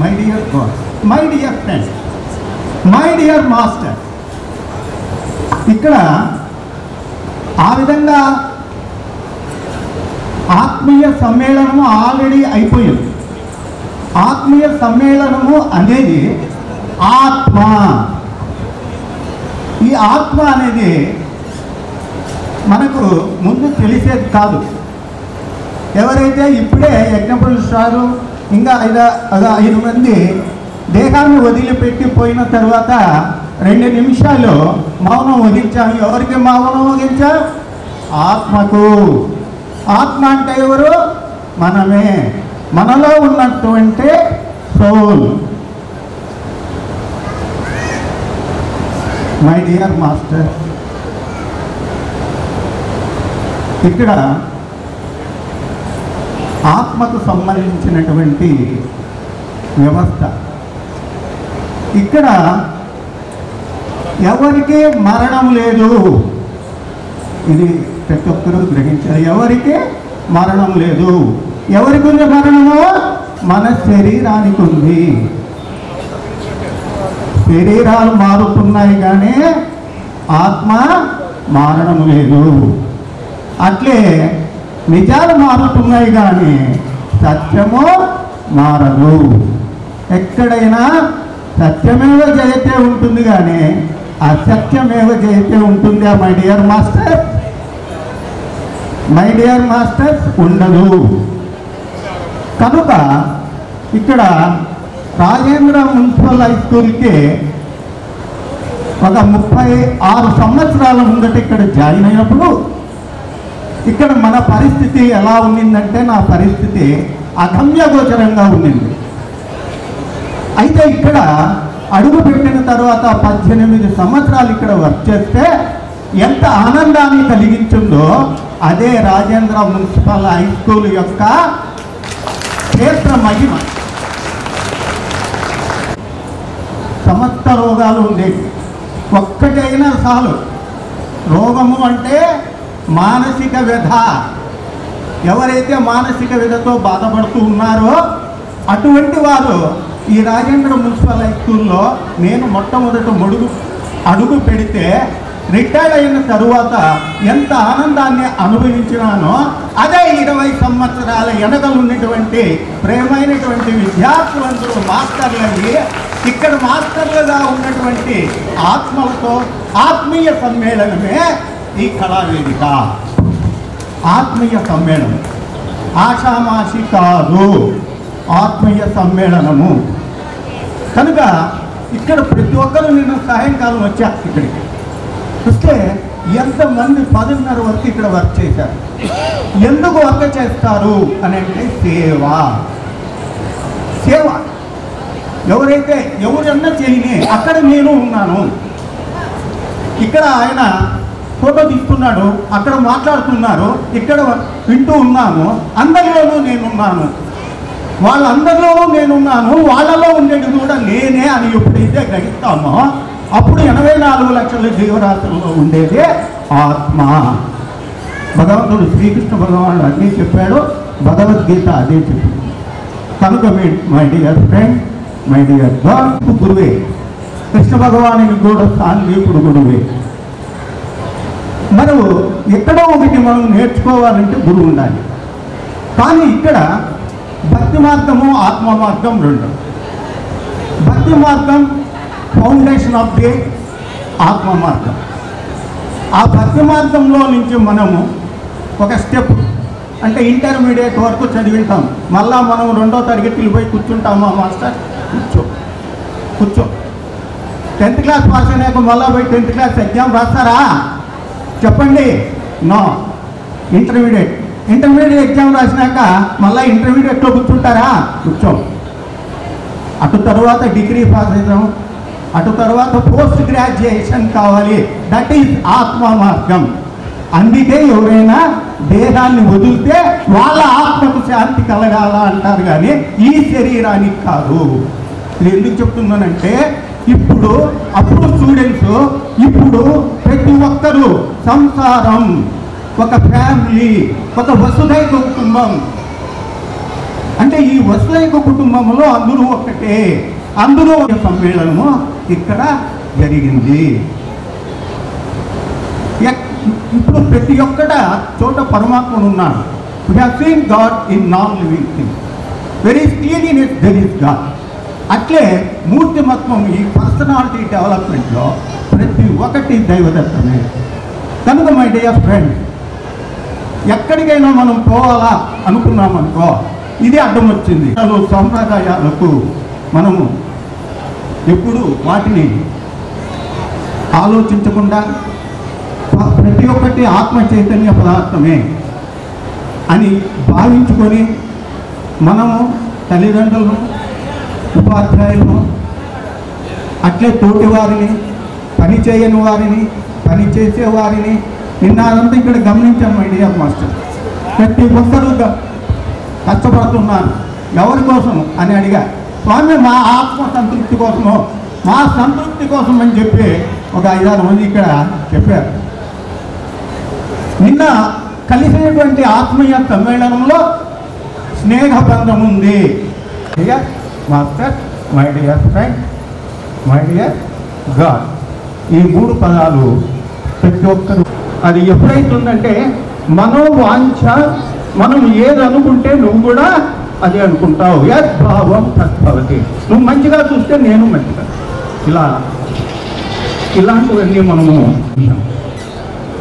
my dear God, my dear friends, my dear master. ఇక్కడ ఆ విధంగా ఆత్మీయ సమ్మేళనము ఆల్రెడీ అయిపోయింది. ఆత్మీయ సమ్మేళనము అనేది ఆత్మ. ఈ ఆత్మ అనేది మనకు ముందు తెలిసేది కాదు. ఎవరైతే ఇప్పుడే యజ్ఞపురుషులు సారు ఇంకా 5 మంది దేహాన్ని వదిలిపెట్టి పోయిన తర్వాత 2 నిమిషాలు మౌనం వహించాం. ఎవరికి మౌనం వహించాం? ఆత్మకు. ఆత్మ అంటే ఎవరు? మనమే. మనలో ఉన్నటువంటి సోల్. మై డియర్ మాస్టర్, ఇక్కడ ఆత్మకు సంబంధించినటువంటి వ్యవస్థ. ఇక్కడ ఎవరికి మరణం లేదు. ఇది ప్రతి ఒక్కరూ గ్రహించారు. ఎవరికి మరణం లేదు. ఎవరికి ఉంది మరణము? మన శరీరానికి ఉంది. శరీరాలు మారుతున్నాయి కానీ ఆత్మ మారడం లేదు. అట్లే నిజాలు మారుతున్నాయి కానీ సత్యము మారదు. ఎక్కడైనా సత్యమేవ జయతే ఉంటుంది కానీ అసత్యమేవ జయతే ఉంటుందా my dear masters? My dear masters ఉండదు. కనుక ఇక్కడ రాజేంద్ర మున్సిపల్ హై స్కూల్కి ఒక 36 సంవత్సరాల ముందట ఇక్కడ జాయిన్ అయినప్పుడు ఇక్కడ మన పరిస్థితి ఎలా ఉండిందంటే నా పరిస్థితి అగమ్యగోచరంగా ఉండింది. అయితే ఇక్కడ అడుగు పెట్టిన తర్వాత 18 సంవత్సరాలు ఇక్కడ వర్క్ చేస్తే ఎంత ఆనందాన్ని కలిగించిందో అదే రాజేంద్ర మున్సిపల్ హై స్కూల్ యొక్క క్షేత్ర మహిమ. సమస్త రోగాలు ఉండేవి. ఒక్కటైనా చాలు. రోగము అంటే మానసిక వ్యధ. ఎవరైతే మానసిక వ్యధతో బాధపడుతూ ఉన్నారో అటువంటి వారు ఈ రాజేంద్ర మున్సిపల్ హై స్కూల్లో నేను మొట్టమొదట అడుగు పెడితే రిటైర్డ్ అయిన తరువాత ఎంత ఆనందాన్ని అనుభవించినానో అదే 20 సంవత్సరాల వెనకలున్నటువంటి ప్రేమైనటువంటి విద్యార్థులందరూ మాస్టర్లయ్యి ఇక్కడ మాస్టర్లుగా ఉన్నటువంటి ఆత్మలతో ఆత్మీయ సమ్మేళనమే ఈ కళావేదిక. ఆత్మీయ సమ్మేళనం ఆషామాషి కాదు, ఆత్మీయ సమ్మేళనము. కనుక ఇక్కడ ప్రతి ఒక్కరు నిన్న సాయంకాలం వచ్చా ఇక్కడికి వస్తే ఎంతమంది 10:30 వరకు ఇక్కడ వర్క్ చేశారు. ఎందుకు వర్క్ చేస్తారు అని అంటే సేవ. సేవ ఎవరన్నా చేయని అక్కడ నేను ఉన్నాను. ఇక్కడ ఆయన ఫోటో తీస్తున్నాడు, అక్కడ మాట్లాడుతున్నారు, ఇక్కడ వింటూ ఉన్నాను. అందరిలోనూ నేనున్నాను, వాళ్ళందరిలోనూ నేనున్నాను. వాళ్ళలో ఉండేది కూడా నేనే అని ఎప్పుడైతే గ్రహిస్తామో అప్పుడు 84 లక్షల జీవరాశుల్లో ఉండేది ఆత్మ. భగవంతుడు శ్రీకృష్ణ భగవానుడు అదే చెప్పాడు, భగవద్గీత అదే చెప్పింది. కనుక my dear friend, my dear God, గురువే కృష్ణ భగవానునికి కూడా సాంఘికుడు గురువే. మనం ఎక్కడో ఒకటి మనం నేర్చుకోవాలంటే గురువు ఉండాలి. కానీ ఇక్కడ భక్తి మార్గము ఆత్మ మార్గం రెండు. భక్తి మార్గం ఫౌండేషన్ ఆఫ్ ది ఆత్మ మార్గం. ఆ భక్తి మార్గంలో నుంచి మనము ఒక స్టెప్ అంటే ఇంటర్మీడియట్ వరకు చదివింటాం. మళ్ళా మనం 2వ తరగతికి పోయి కూర్చుంటామా మాస్టర్? కూర్చో 10th క్లాస్ పాస్ అయినాక మళ్ళా పోయి 10th క్లాస్ ఎగ్జామ్ రాస్తారా? చెప్పండి. నో. ఇంటర్మీడియట్ ఎగ్జామ్ రాసినాక మళ్ళీ ఇంటర్మీడియట్లో కూర్చుంటారా? కూర్చోం. అటు తర్వాత డిగ్రీ పాస్ అవుతాం, అటు తర్వాత పోస్ట్ గ్రాడ్యుయేషన్ కావాలి. దట్ ఈజ్ ఆత్మ మార్గం. అందుకే ఎవరైనా దేహాన్ని వదిలితే వాళ్ళ ఆత్మకు శాంతి కలగాల అంటారు కానీ ఈ శరీరానికి కాదు. ఇది ఎందుకు చెప్తున్నానంటే అప్పుడు స్టూడెంట్స్ ఇప్పుడు ప్రతి ఒక్కరూ సంసారం, ఒక ఫ్యామిలీ, ఒక వసుదైక కుటుంబం. అంటే ఈ వసుదైక కుటుంబంలో అందరూ ఒక్కటే, అందరూ ఒక సమ్మేళనము ఇక్కడ జరిగింది. ఇప్పుడు ప్రతి ఒక్కట చోట పరమాత్మను ఉన్నాడు. We have seen God in non-living things. There is cleanliness, there is God. అట్లే మూర్తిమత్వం ఈ పర్సనాలిటీ డెవలప్మెంట్లో ప్రతి ఒక్కటి దైవదత్తమే. కనుక మై డియర్ ఫ్రెండ్, ఎక్కడికైనా మనం పోవాలా అనుకున్నామనుకో ఇది అడ్డం వచ్చింది. సంప్రదాయాలకు మనము ఎప్పుడు వాటిని ఆలోచించకుండా ప్రతి ఒక్కటి ఆత్మ చైతన్య పదార్థమే అని భావించుకొని మనము తల్లిదండ్రులను, ఉపాధ్యాయులను, అట్లే తోటి వారిని, పని చేయని వారిని, పని చేసేవారిని నిన్నంతా ఇక్కడ గమనించాను మై డియర్ మాస్టర్. ప్రతి ఒక్కరూ కష్టపడుతున్నాను ఎవరి కోసం అని అడిగా. స్వామి మా ఆత్మ సంతృప్తి కోసమో మా సంతృప్తి కోసం అని చెప్పి ఒక 5-6 మంది ఇక్కడ చెప్పారు. నిన్న కలిసినటువంటి ఆత్మీయ సమ్మేళనంలో స్నేహబంధం ఉంది. Dear master, my dear friend, my dear God, ఈ 3 పదాలు ప్రతి ఒక్కరు అది ఎప్పుడైతుందంటే మనోవాంఛ, మనం ఏది అనుకుంటే నువ్వు కూడా అది అనుకుంటావు. యద్భావం తద్భవతి. నువ్వు మంచిగా చూస్తే నేను మంచిగా, ఇలాంటివన్నీ మనము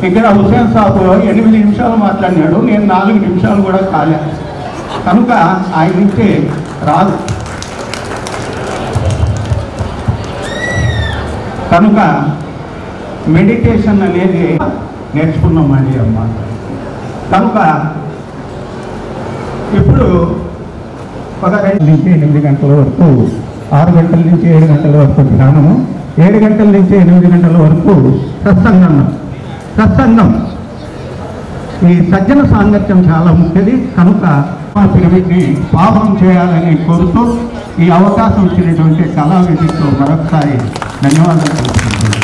ఇక్కడ హుసేన్ సాబు 8 నిమిషాలు మాట్లాడినాడు, నేను 4 నిమిషాలు కూడా కాలే, కనుక ఆయన నుంచి రాదు. కనుక మెడిటేషన్ అనేది నేర్చుకున్నామండి అమ్మ. కనుక ఇప్పుడు ఒక 2 నుంచి 8 గంటల వరకు, 6 గంటల నుంచి 7 గంటల వరకు ధ్యానము, 7 గంటల నుంచి 8 గంటల వరకు సత్సంగం. ఈ సజ్జన సాంగత్యం చాలా ముఖ్యది. కనుక మా పిరమిడ్ని పాపం చేయాలని కోరుతూ ఈ అవకాశం ఇచ్చినటువంటి కళా విధితో మరొకసారి ధన్యవాదాలు తెలుపుతున్నాను.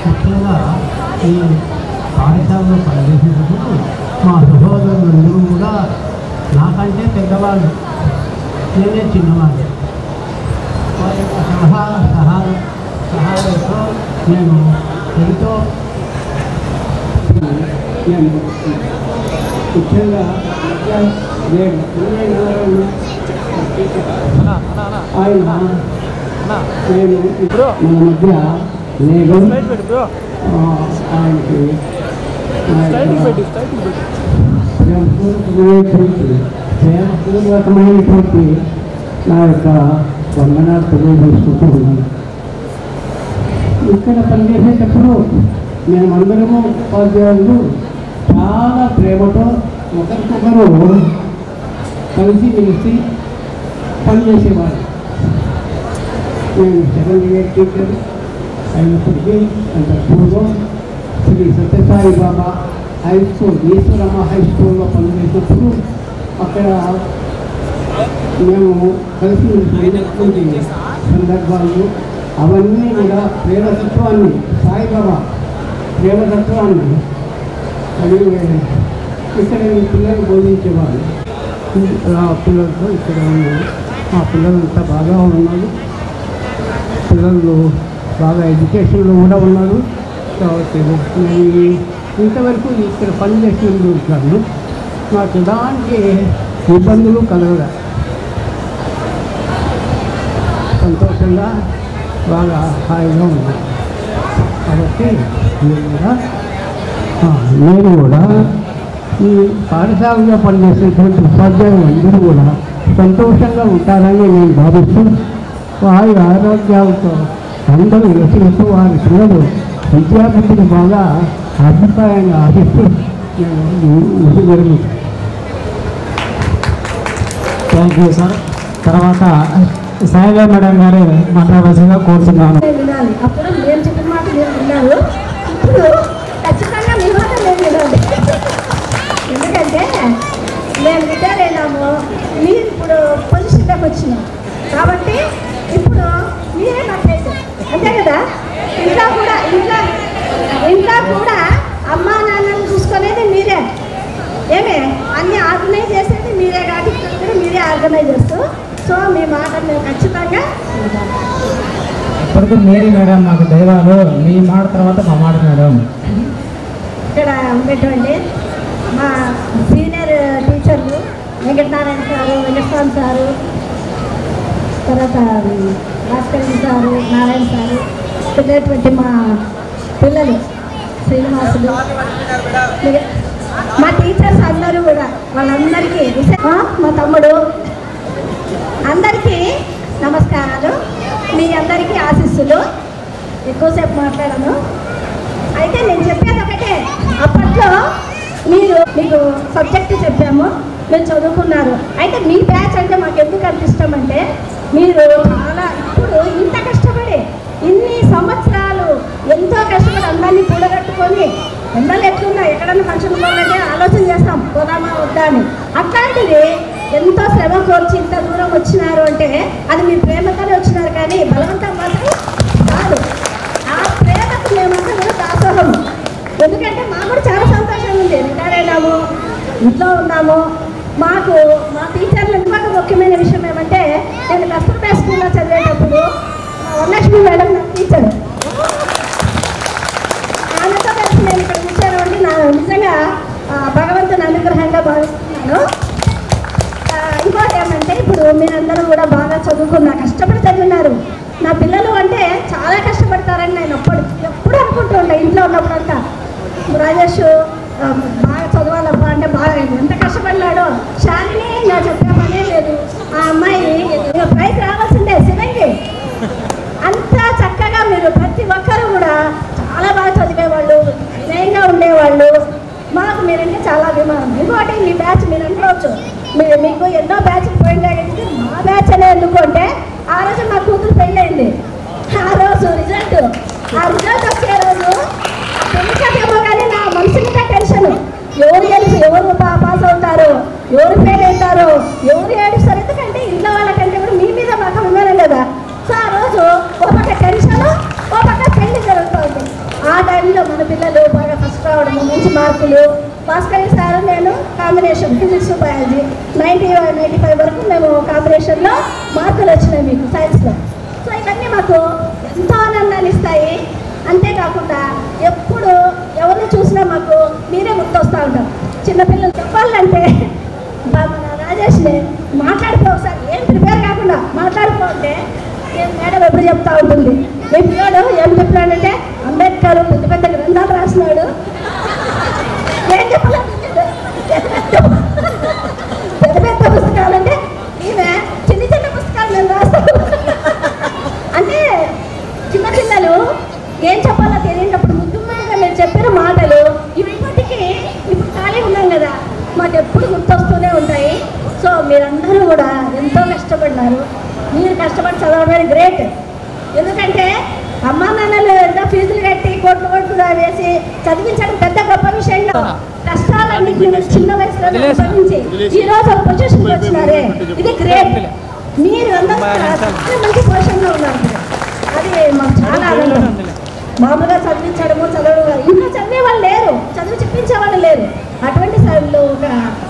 ముఖ్యంగా ఈ పాఠశాలలో పనిచేసేటప్పుడు మా సహోదరులందరూ కూడా నాకంటే పెద్దవాళ్ళు, నేనే చిన్నవాళ్ళు. వారి యొక్క సహాయంతో నేను ఎంతో ముఖ్యంగా ఆయన నేను మన మధ్య లేదు. ఆయనకి ప్రేమపూర్వకమైనటువంటి నా యొక్క వందనాలు తెలియజేసుకుంటూ ఉన్నాను. ఇక్కడ పనిచేసేటప్పుడు మేమందరము ఉపాధ్యాయులు చాలా ప్రేమతో ఒకరికొకరు కలిసి మెలిసి పనిచేసేవారు. నేను 7th grade టీచర్ అయినప్పటికీ అంత పూర్వం శ్రీ సత్యసాయి బాబా హై స్కూల్, ఈశ్వరమ్మ హై స్కూల్లో పనిచేసేటప్పుడు అక్కడ మేము కలిసి అయినటువంటి సందర్భాలు అవన్నీ కూడా ప్రేమతత్వాన్ని, సాయిబాబా ప్రేమతత్వాన్ని అది ఇక్కడ పిల్లలు బోధించేవారు. ఆ పిల్లలతో ఇక్కడ ఉన్నారు. మా పిల్లలంతా బాగా ఉన్నారు. పిల్లలు బాగా ఎడ్యుకేషన్లో కూడా ఉన్నారు. కాబట్టి నేను ఇంతవరకు ఇక్కడ పనిచేసి ఉంటాను. నాకు ఎలాంటి ఇబ్బందులు కలగదు. సంతోషంగా బాగా హాయిగా ఉన్నాను. కాబట్టి నేను కూడా ఈ పాఠశాలలో పనిచేసేటువంటి ఉపాధ్యాయులు అందరూ కూడా సంతోషంగా ఉంటారని నేను భావిస్తూ వారి ఆరోగ్యాలతో అందరూ రచిస్తూ వారి పిల్లలు విద్యార్థులకు బాగా అభిప్రాయంగా ఆశిస్తూ నేను ఇది జరుగుతాను. Thank you sir. తర్వాత సాయిగా మేడం గారు మాట్లాడవలసిందిగా కోరుతున్నాను. వినాలి, అప్పుడు నేను చెప్పిన మాట మీరు విన్నారు. ఇప్పుడు ఖచ్చితంగా మీ మాట నేను వినాలి. ఎందుకంటే మేము రిటైర్ అయినాము, మీరు ఇప్పుడు పొజిషన్లోకి వచ్చినాం కాబట్టి ఇప్పుడు మీరే మాట్లాడారు, అంతే కదా. ఇంట్లో కూడా అమ్మా నాన్నని చూసుకునేది మీరే, ఏమే అన్ని ఆర్గనైజ్ చేసేది మీరే కాబట్టి కూడా మీరే ఆర్గనైజ్ చేస్తూ. సో మీ మాట మేము ఖచ్చితంగా ఇప్పటికీ మేరీ మేడం మాకు దైవాలు, మీ మాట తర్వాత మా మాట మేడం. ఇక్కడ ఉండేటువంటి మా సీనియర్ టీచర్లు వెంకటనారాయణ సారు, వెంకటస్వామి సారు, తర్వాత భాస్కర్ సారు, నారాయణ సారు, ఉండేటువంటి మా పిల్లలు శ్రీనివాసులు, మా టీచర్స్ అందరూ కూడా వాళ్ళందరికీ, మా తమ్ముడు అందరికీ నమస్కారాలు. మీ అందరికీ ఆశీస్సులు. ఎక్కువసేపు మాట్లాడను. అయితే నేను చెప్పేది ఒకటే, అప్పట్లో మీకు సబ్జెక్టు చెప్పాము, మీరు చదువుకున్నారు. అయితే మీ బ్యాచ్ అంటే మాకు ఎందుకు అంత ఇష్టం అంటే మీరు చాలా ఇప్పుడు ఇంత కష్టపడి ఇన్ని సంవత్సరాలు ఎంతో కష్టపడి అందరినీ కూడగట్టుకొని ఎండలు ఎట్లున్నా ఎక్కడన్నా ఫంక్షన్ పోవాలంటే ఆలోచన చేస్తాం పోదామా వద్దా అని. అట్లాంటిది ఎంతో శ్రమ కోర్చి ఇంత దూరం వచ్చినారు అంటే అది మీ ప్రేమతోనే వచ్చినారు, కానీ బలవంతం మాత్రం కాదు. ఆ ప్రేమకు మేమంతా కూడా దాసోహము. ఎందుకంటే మాకు కూడా చాలా సంతోషంగా ఉంది. రిటైర్ అయినాము, ఇంట్లో ఉన్నాము. మాకు మా టీచర్లు ఇంకొక ముఖ్యమైన విషయం ఏమంటే, నేను కస్తూర్బా స్కూల్లో చదివేటప్పుడు వరలక్ష్మి మేడం నా టీచర్. ఆమెతో కలిసి నేను ఇక్కడ కూర్చోను అంటే నా నిజంగా భగవంతుని అనుగ్రహంగా భావిస్తున్నాను. ఇంకోటి ఏమంటే, ఇప్పుడు మీరందరూ కూడా బాగా చదువుకున్నా, కష్టపడి చదివినారు. నా పిల్లలు అంటే చాలా కష్టపడతారని నేను ఎప్పుడు అనుకుంటూ ఉంటాను. ఇంట్లో ఉన్నప్పుడంతా రాజేష్ బాగా చదవాలబ్బా అంటే బాగా ఎంత కష్టపడినాడో. శాలిని నా చెప్పే పనే లేదు. ఆ అమ్మాయి ప్రైజ్ రావాల్సిందే శివంగి. అంత చక్కగా మీరు ప్రతి ఒక్కరు కూడా చాలా బాగా చదివేవాళ్ళు, స్నేహంగా ఉండేవాళ్ళు. మాకు మీరంటే చాలా అభిమానం. ఇంకోటి మీ బ్యాచ్ మీరు అనుకోవచ్చు, మీకు ఎన్నో బ్యాచ్లు పోయిందే, మా బ్యాచ్ అనే ఎందుకంటే ఆ రోజు మా కూతురు పెళ్ళయింది. ఆ రోజు రిజల్ట్ వచ్చే రోజు పెళ్ళికేమో కానీ నా మనసునిగా టెన్షన్. ఎవరు గెలిచి ఎవరు పాస్ అవుతారు, ఎవరు ఫెయిల్ అవుతారు, ఎవరు ఏడుస్తారు. ఎందుకంటే ఇంట్లో వాళ్ళకంటే కూడా మీ మీద మాకు అభిమానం కదా. సో ఆ రోజు ఒక పక్క టెన్షన్, ఒక పక్క పెళ్లి జరుగుతుంది. ఆ టైంలో మన పిల్లలు బాగా ఫస్ట్ రావడము, మంచి మార్కులు. భాస్కర్ సార్ నేను కాంబినేషన్ ఫిజిక్స్ బయాలజీ 95 వరకు మేము కాంబినేషన్లో మార్కులు వచ్చినాయి మీకు సైన్స్లో. సో ఇవన్నీ మాకు ఎంతో ఆనందాన్ని ఇస్తాయి. అంతేకాకుండా ఎప్పుడు ఎవరిని చూసినా మాకు మీరే గుర్తొస్తూ ఉంటాం. చిన్నపిల్లలు చెప్పాలంటే మన రాజేష్ని మాట్లాడుకో, ఒకసారి ఏం ప్రిపేర్ కాకుండా మాట్లాడుకోంటే నేను మేడం ఎప్పుడు చెప్తా ఉంటుంది. మీ పిల్లడు ఏం చెప్పినాడంటే అంబేద్కర్ పెద్ద పెద్ద గ్రంథాలు రాసినాడు. ఏం చెప్పాలి, పెద్ద పెద్ద పుస్తకాలు అంటే ఈమె చిన్న చిన్న పుస్తకాలు నేను రాస్తాను అంటే చిన్నపిల్లలు ఏం చెప్పాలో తెలియనప్పుడు ముఖ్యంగా మీరు చెప్పిన మాటలు ఇప్పటికీ ఇప్పుడు ఖాళీ ఉన్నాం కదా, మాకు ఎప్పుడు గుర్తొస్తూనే ఉంటాయి. సో మీరందరూ కూడా ఎంతో కష్టపడినారు. మీరు కష్టపడి చదవడం గ్రేట్. ఎందుకంటే అమ్మా నాన్నలు ఎంతో ఫీజులు కట్టి కోట్లు వేసి చదివించడం పెద్ద గొప్ప విషయం కాదు. కష్టాలన్నీ చిన్న వయసులో అనుభవించి ఈ రోజు ఒక పొజిషన్కి వచ్చినారే, ఇది గ్రేట్. మీరు అందరూ మంచి పొజిషన్లో ఉన్నారు. అది మాకు చాలా ఆనందం. మామూలుగా చదివించడము చదవడం ఇంకా చదివే వాళ్ళు లేరు, చదువు చెప్పించే వాళ్ళు లేరు. అటువంటి స్థాయిలో ఒక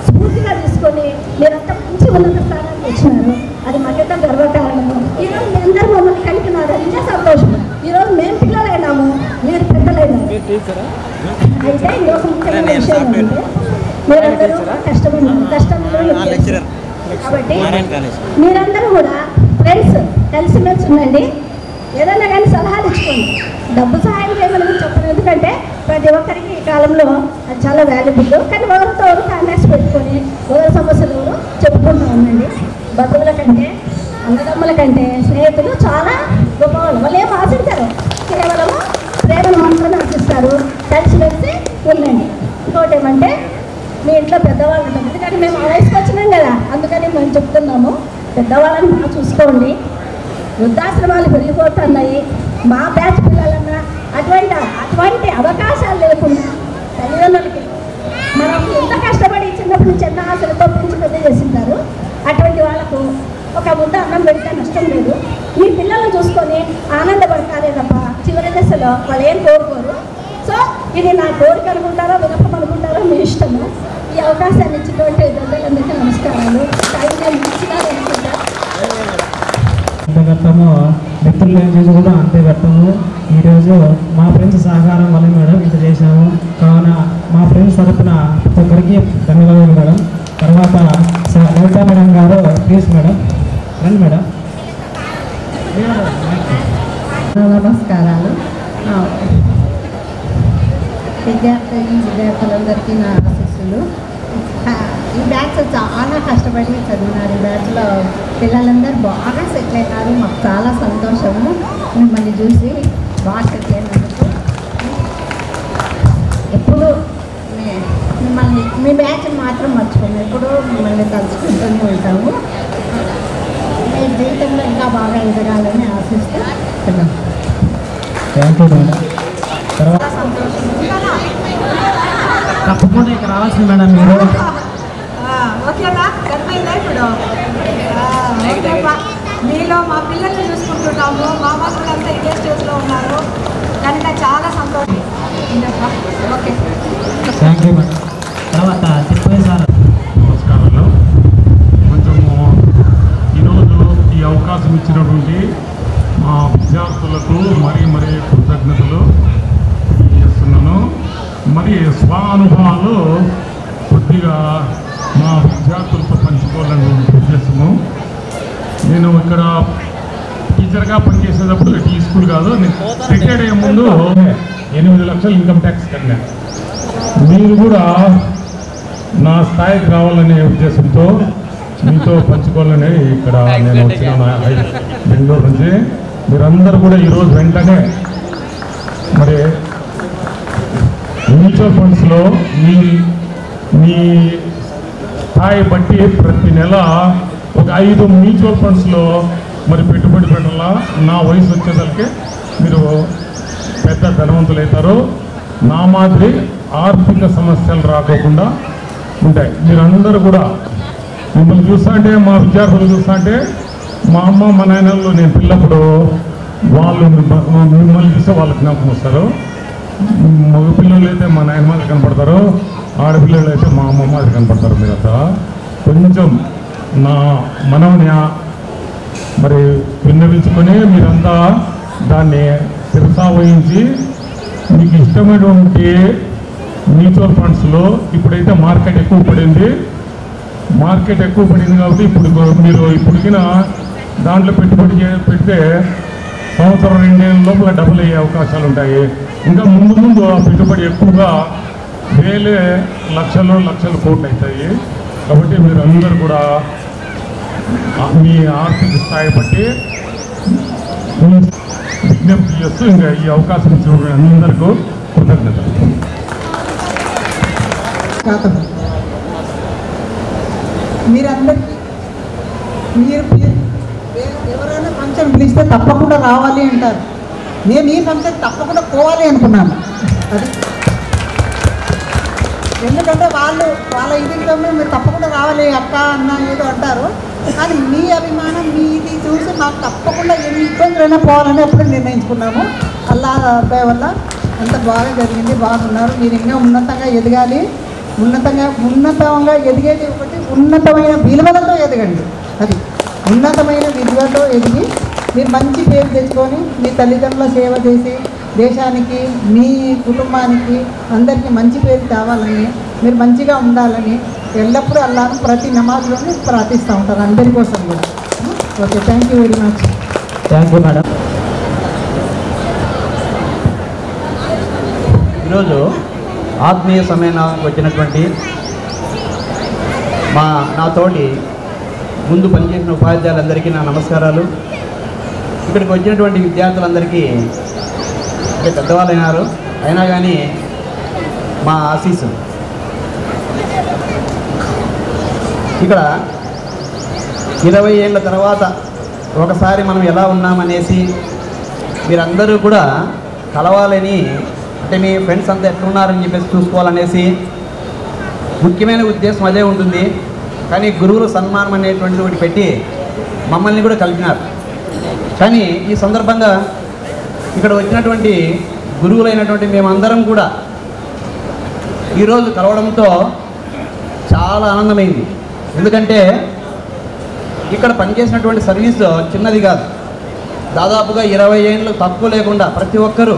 స్ఫూర్తిగా తీసుకొని మీరంతా మంచి ఉన్నత స్థానానికి వచ్చినారు. అది మాకెంత గర్వకారణము. ఈరోజు మీరందరూ మమ్మల్ని కలిపినారు, నిజ సంతోషం. ఈరోజు మేము పిల్లలైనాము, మీరు పెద్దలైనారు. అయితే ఇంకొక ముఖ్యమైన విషయం ఏంటంటే మీరందరూ కష్టంలో కాబట్టి మీరందరూ కూడా ఫ్రెండ్స్ కలిసిమెలిసి ఉండండి. ఏదైనా కానీ సలహాలు ఇచ్చుకోండి. డబ్బు సహాయం చేయమని చెప్పను, ఎందుకంటే ప్రతి ఒక్కరికి ఈ కాలంలో అది చాలా వాల్యుబుల్. కానీ ఎవరితో ఎవరు కాంటాక్ట్స్ పెట్టుకొని ఎవరి సమస్యలు ఎవరు చెప్పుకుంటూ ఉండండి. బంధువుల కంటే, అన్నదమ్ముల కంటే స్నేహితులు చాలా గొప్పవాళ్ళు. వాళ్ళు ఏం ఆశించారు, కేవలము ప్రేమను మాత్రమే ఆశిస్తారు. కలిసిమెలిసి ఉండండి. ఇంకోటి ఏమంటే మీ ఇంట్లో పెద్దవాళ్ళు ఉంటారు, ఎందుకంటే మేము ఆ వయసుకు వచ్చినాం కదా, అందుకని మేము చెప్తున్నాము. పెద్దవాళ్ళని బాగా చూసుకోండి. వృద్ధాశ్రమాలు పెరిగిపోతున్నాయి. మా బ్యాచ్ పిల్లలన్నా అటువంటి అవకాశాలు లేకుండా తల్లిదండ్రులకి మనం ఎంత కష్టపడి చిన్నప్పటి నుంచి ఎన్నో ఆశలతో పెంచి పెద్ద చేసింటారు. అటువంటి వాళ్ళకు ఒక ముద్ద అన్నం పెడితే నష్టం లేదు. మీ పిల్లలను చూసుకొని ఆనందపడతారే తప్ప చివరి దశలో వాళ్ళు ఏం కోరుకోరు. సో ఇది నా కోరిక అనుకుంటారో వినపం అనుకుంటారో మీ ఇష్టము. ఈ అవకాశాన్ని ఇచ్చినటువంటి పెద్దలందరికీ నమస్కారాలు. ఎంత కట్టమో మిత్రులు ఏం చేసి కూడా అంతే కట్టము. ఈరోజు మా ఫ్రెండ్స్ సహకారం వల్ల మేడం ఇంత చేశాము. కావున మా ఫ్రెండ్స్ తరఫున ప్రతి ఒక్కరికి ధన్యవాదాలు మేడం. తర్వాత లలితా మేడం గారు ప్లీజ్ మేడం రండి మేడం. నమస్కారాలు. విద్యార్థులందరికీ నా ఆశీస్సులు. ఈ బ్యాచ్ చాలా కష్టపడి చదివినారు. ఈ బ్యాచ్లో పిల్లలందరూ బాగా సెటిల్ అయినారు. మాకు చాలా సంతోషము మిమ్మల్ని చూసి బాగా సెటిల్ అయినందుకు. ఎప్పుడు మిమ్మల్ని మీ బ్యాచ్ మాత్రం మర్చిపోము, ఎప్పుడూ మిమ్మల్ని తలుచుకుంటూనే ఉంటాము. మీ జీవితంలో ఇంకా బాగా ఎదగాలని ఆశిస్తూ థ్యాంక్ యూ మేడం. తర్వాత తప్పకుండా ఇక్కడ రావాల్సింది మేడం మీరు. ఓకేనా? వచ్చిందా ఇప్పుడు ఓకేపా. మీలో మా పిల్లల్ని చూసుకుంటున్నాము, మా అమ్మ కూడా అంతా ఇదే స్టేజ్లో ఉన్నారు కనుక చాలా సంతోషం. Okay thank you madam. తర్వాత చెప్పే సార్ నమస్కారాలు. కొంచెము ఈరోజు ఈ అవకాశం ఇచ్చినటువంటి మా విద్యార్థులకు మరీ కృతజ్ఞతలు చేస్తున్నాను. మరి స్వానుభవాలు కొద్దిగా మా విద్యార్థులతో పంచుకోవాలని ఉద్దేశము. నేను ఇక్కడ టీచర్గా పనిచేసేటప్పుడు ఈ స్కూల్ కాదు, నేను రిటైర్డ్ అయ్యే ముందు 8 లక్షలు ఇన్కమ్ ట్యాక్స్ కట్టినా. మీరు కూడా నా స్థాయికి రావాలనే ఉద్దేశంతో మీతో పంచుకోవాలని ఇక్కడ నేను వచ్చిన బెంగళూరు నుంచి. మీరందరూ కూడా ఈరోజు వెంటనే మరి మ్యూచువల్ ఫండ్స్లో మీ స్థాయి బట్టి ప్రతి నెల ఒక 5 మ్యూచువల్ ఫండ్స్లో మరి పెట్టుబడి పెట్టాలా. నా వయసు వచ్చేసరికి మీరు పెద్ద ధనవంతులు అవుతారు. నా మాదిరి ఆర్థిక సమస్యలు రాకోకుండా ఉంటాయి. మీరందరూ కూడా మిమ్మల్ని చూస్తుంటే, మా విద్యార్థులు చూస్తుంటే, మా అమ్మ మా నాయనలు నేను పిల్లప్పుడు వాళ్ళు మిమ్మల్ని చూస్తే వాళ్ళకి జ్ఞాపకం వస్తారు. మగపిల్లలు అయితే మా నాయనమ్మది కనపడతారు, ఆడపిల్లలు అయితే మా అమ్మమ్మ అది కనపడతారు. మీరంతా కొంచెం నా మనవని మరి విన్నవించుకొని మీరంతా దాన్ని శిరసావహించి మీకు ఇష్టమైనటువంటి మ్యూచువల్ ఫండ్స్లో ఇప్పుడైతే మార్కెట్ ఎక్కువ పడింది కాబట్టి ఇప్పుడు మీరు ఇప్పటికిన దాంట్లో పెట్టుబడి పెడితే సంవత్సరం 2 ఏళ్ళ లోపల డబుల్ అయ్యే అవకాశాలు ఉంటాయి. ఇంకా ముందు ఆ పెట్టుబడి ఎక్కువగా వేలే లక్షలు కోట్లు అవుతాయి. కాబట్టి మీరు అందరూ కూడా మీ ఆర్థిక స్థాయి బట్టి విజ్ఞప్తి చేస్తూ ఇంకా ఈ అవకాశం ఇచ్చిన అందరికీ కృతజ్ఞతలు. మీరందరికీ మీరు ఎవరైనా ఫంక్షన్ పిలిస్తే తప్పకుండా రావాలి అంటారు. నేను ఈ ఫంక్షన్ తప్పకుండా పోవాలి అనుకున్నాను. అది ఎందుకంటే వాళ్ళ ఇంటికి మీరు తప్పకుండా రావాలి అక్క అన్న ఏదో అంటారు. కానీ మీ అభిమానం మీది చూసి మాకు తప్పకుండా ఎన్ని ఇబ్బందులైనా పోవాలని అప్పుడు నిర్ణయించుకున్నాము. అల్లా అబ్బాయి వల్ల అంత బాగా జరిగింది, బాగున్నారు. మీరు ఇంకా ఉన్నతంగా ఎదగాలి. ఉన్నతంగా ఎదిగేది ఒకటి, ఉన్నతమైన విలువలతో ఎదగండి. అది ఉన్నతమైన విలువలతో ఎదిగి మీరు మంచి పేరు తెచ్చుకొని మీ తల్లిదండ్రుల సేవ చేసి దేశానికి మీ కుటుంబానికి అందరికీ మంచి పేరు కావాలని, మీరు మంచిగా ఉండాలని ఎల్లప్పుడూ అల్లాను ప్రతి నమాజ్లోనే ప్రార్థిస్తూ ఉంటారు అందరి కోసం కూడా. Okay, thank you very much. Thank you madam. ఈరోజు ఆత్మీయ సమ్మేళనానికి వచ్చినటువంటి నాతోటి ముందు పనిచేసిన ఉపాధ్యాయులందరికీ నా నమస్కారాలు. ఇక్కడికి వచ్చినటువంటి విద్యార్థులందరికీ అంటే పెద్దవాళ్ళు అయినా కానీ మా ఆశీస్సు. ఇక్కడ 20 ఏళ్ళ తర్వాత ఒకసారి మనం ఎలా ఉన్నామనేసి మీరందరూ కూడా కలవాలని, అంటే మీ ఫ్రెండ్స్ అంతా ఎట్లున్నారని చెప్పేసి చూసుకోవాలనేసి ముఖ్యమైన ఉద్దేశం అదే ఉంటుంది. కానీ గురువుల సన్మానం అనేటువంటిది ఒకటి పెట్టి మమ్మల్ని కూడా కలిపినారు. కానీ ఈ సందర్భంగా ఇక్కడ వచ్చినటువంటి గురువులైనటువంటి మేమందరం కూడా ఈరోజు కలవడంతో చాలా ఆనందమైంది. ఎందుకంటే ఇక్కడ పనిచేసినటువంటి సర్వీస్ చిన్నది కాదు. దాదాపుగా 20 ఏళ్ళు తక్కువ లేకుండా ప్రతి ఒక్కరూ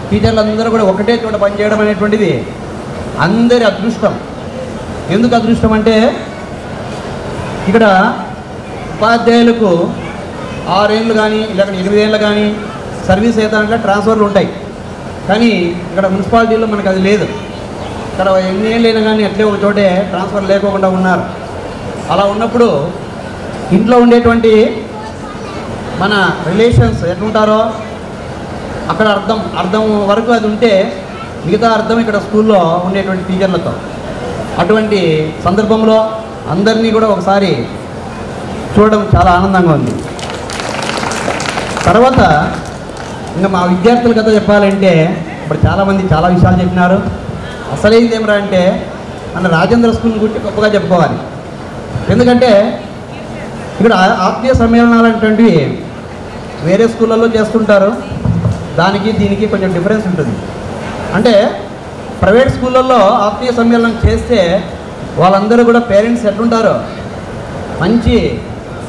టీచర్లు అందరూ కూడా ఒకటే చోట పనిచేయడం అనేటువంటిది అందరి అదృష్టం. ఎందుకు అదృష్టం అంటే ఇక్కడ ఉపాధ్యాయులకు 6 ఏళ్ళు కానీ లేకపోతే 8 ఏళ్ళు కానీ సర్వీస్ అయితే ట్రాన్స్ఫర్లు ఉంటాయి. కానీ ఇక్కడ మున్సిపాలిటీలో మనకు అది లేదు. ఇక్కడ ఎన్ని ఏళ్ళు అయినా కానీ అట్లే ఒక చోటే ట్రాన్స్ఫర్ లేకోకుండా ఉన్నారు. అలా ఉన్నప్పుడు ఇంట్లో ఉండేటువంటి మన రిలేషన్స్ ఎట్లుంటారో అక్కడ అర్థం వరకు అది ఉంటే మిగతా అర్థం ఇక్కడ స్కూల్లో ఉండేటువంటి టీచర్లతో. అటువంటి సందర్భంలో అందరినీ కూడా ఒకసారి చూడడం చాలా ఆనందంగా ఉంది. తర్వాత ఇంకా మా విద్యార్థుల కథ చెప్పాలంటే ఇప్పుడు చాలామంది చాలా విషయాలు చెప్పినారు. అసలైంది ఏమరా అంటే మన రాజేంద్ర స్కూల్ గురించి గొప్పగా చెప్పుకోవాలి. ఎందుకంటే ఇక్కడ ఆత్మీయ సమ్మేళనాలు అనేటువంటివి వేరే స్కూళ్ళల్లో చేస్తుంటారు, దానికి దీనికి కొంచెం డిఫరెన్స్ ఉంటుంది. అంటే ప్రైవేట్ స్కూళ్ళల్లో ఆత్మీయ సమ్మేళనం చేస్తే వాళ్ళందరూ కూడా పేరెంట్స్ ఎట్లుంటారో మంచి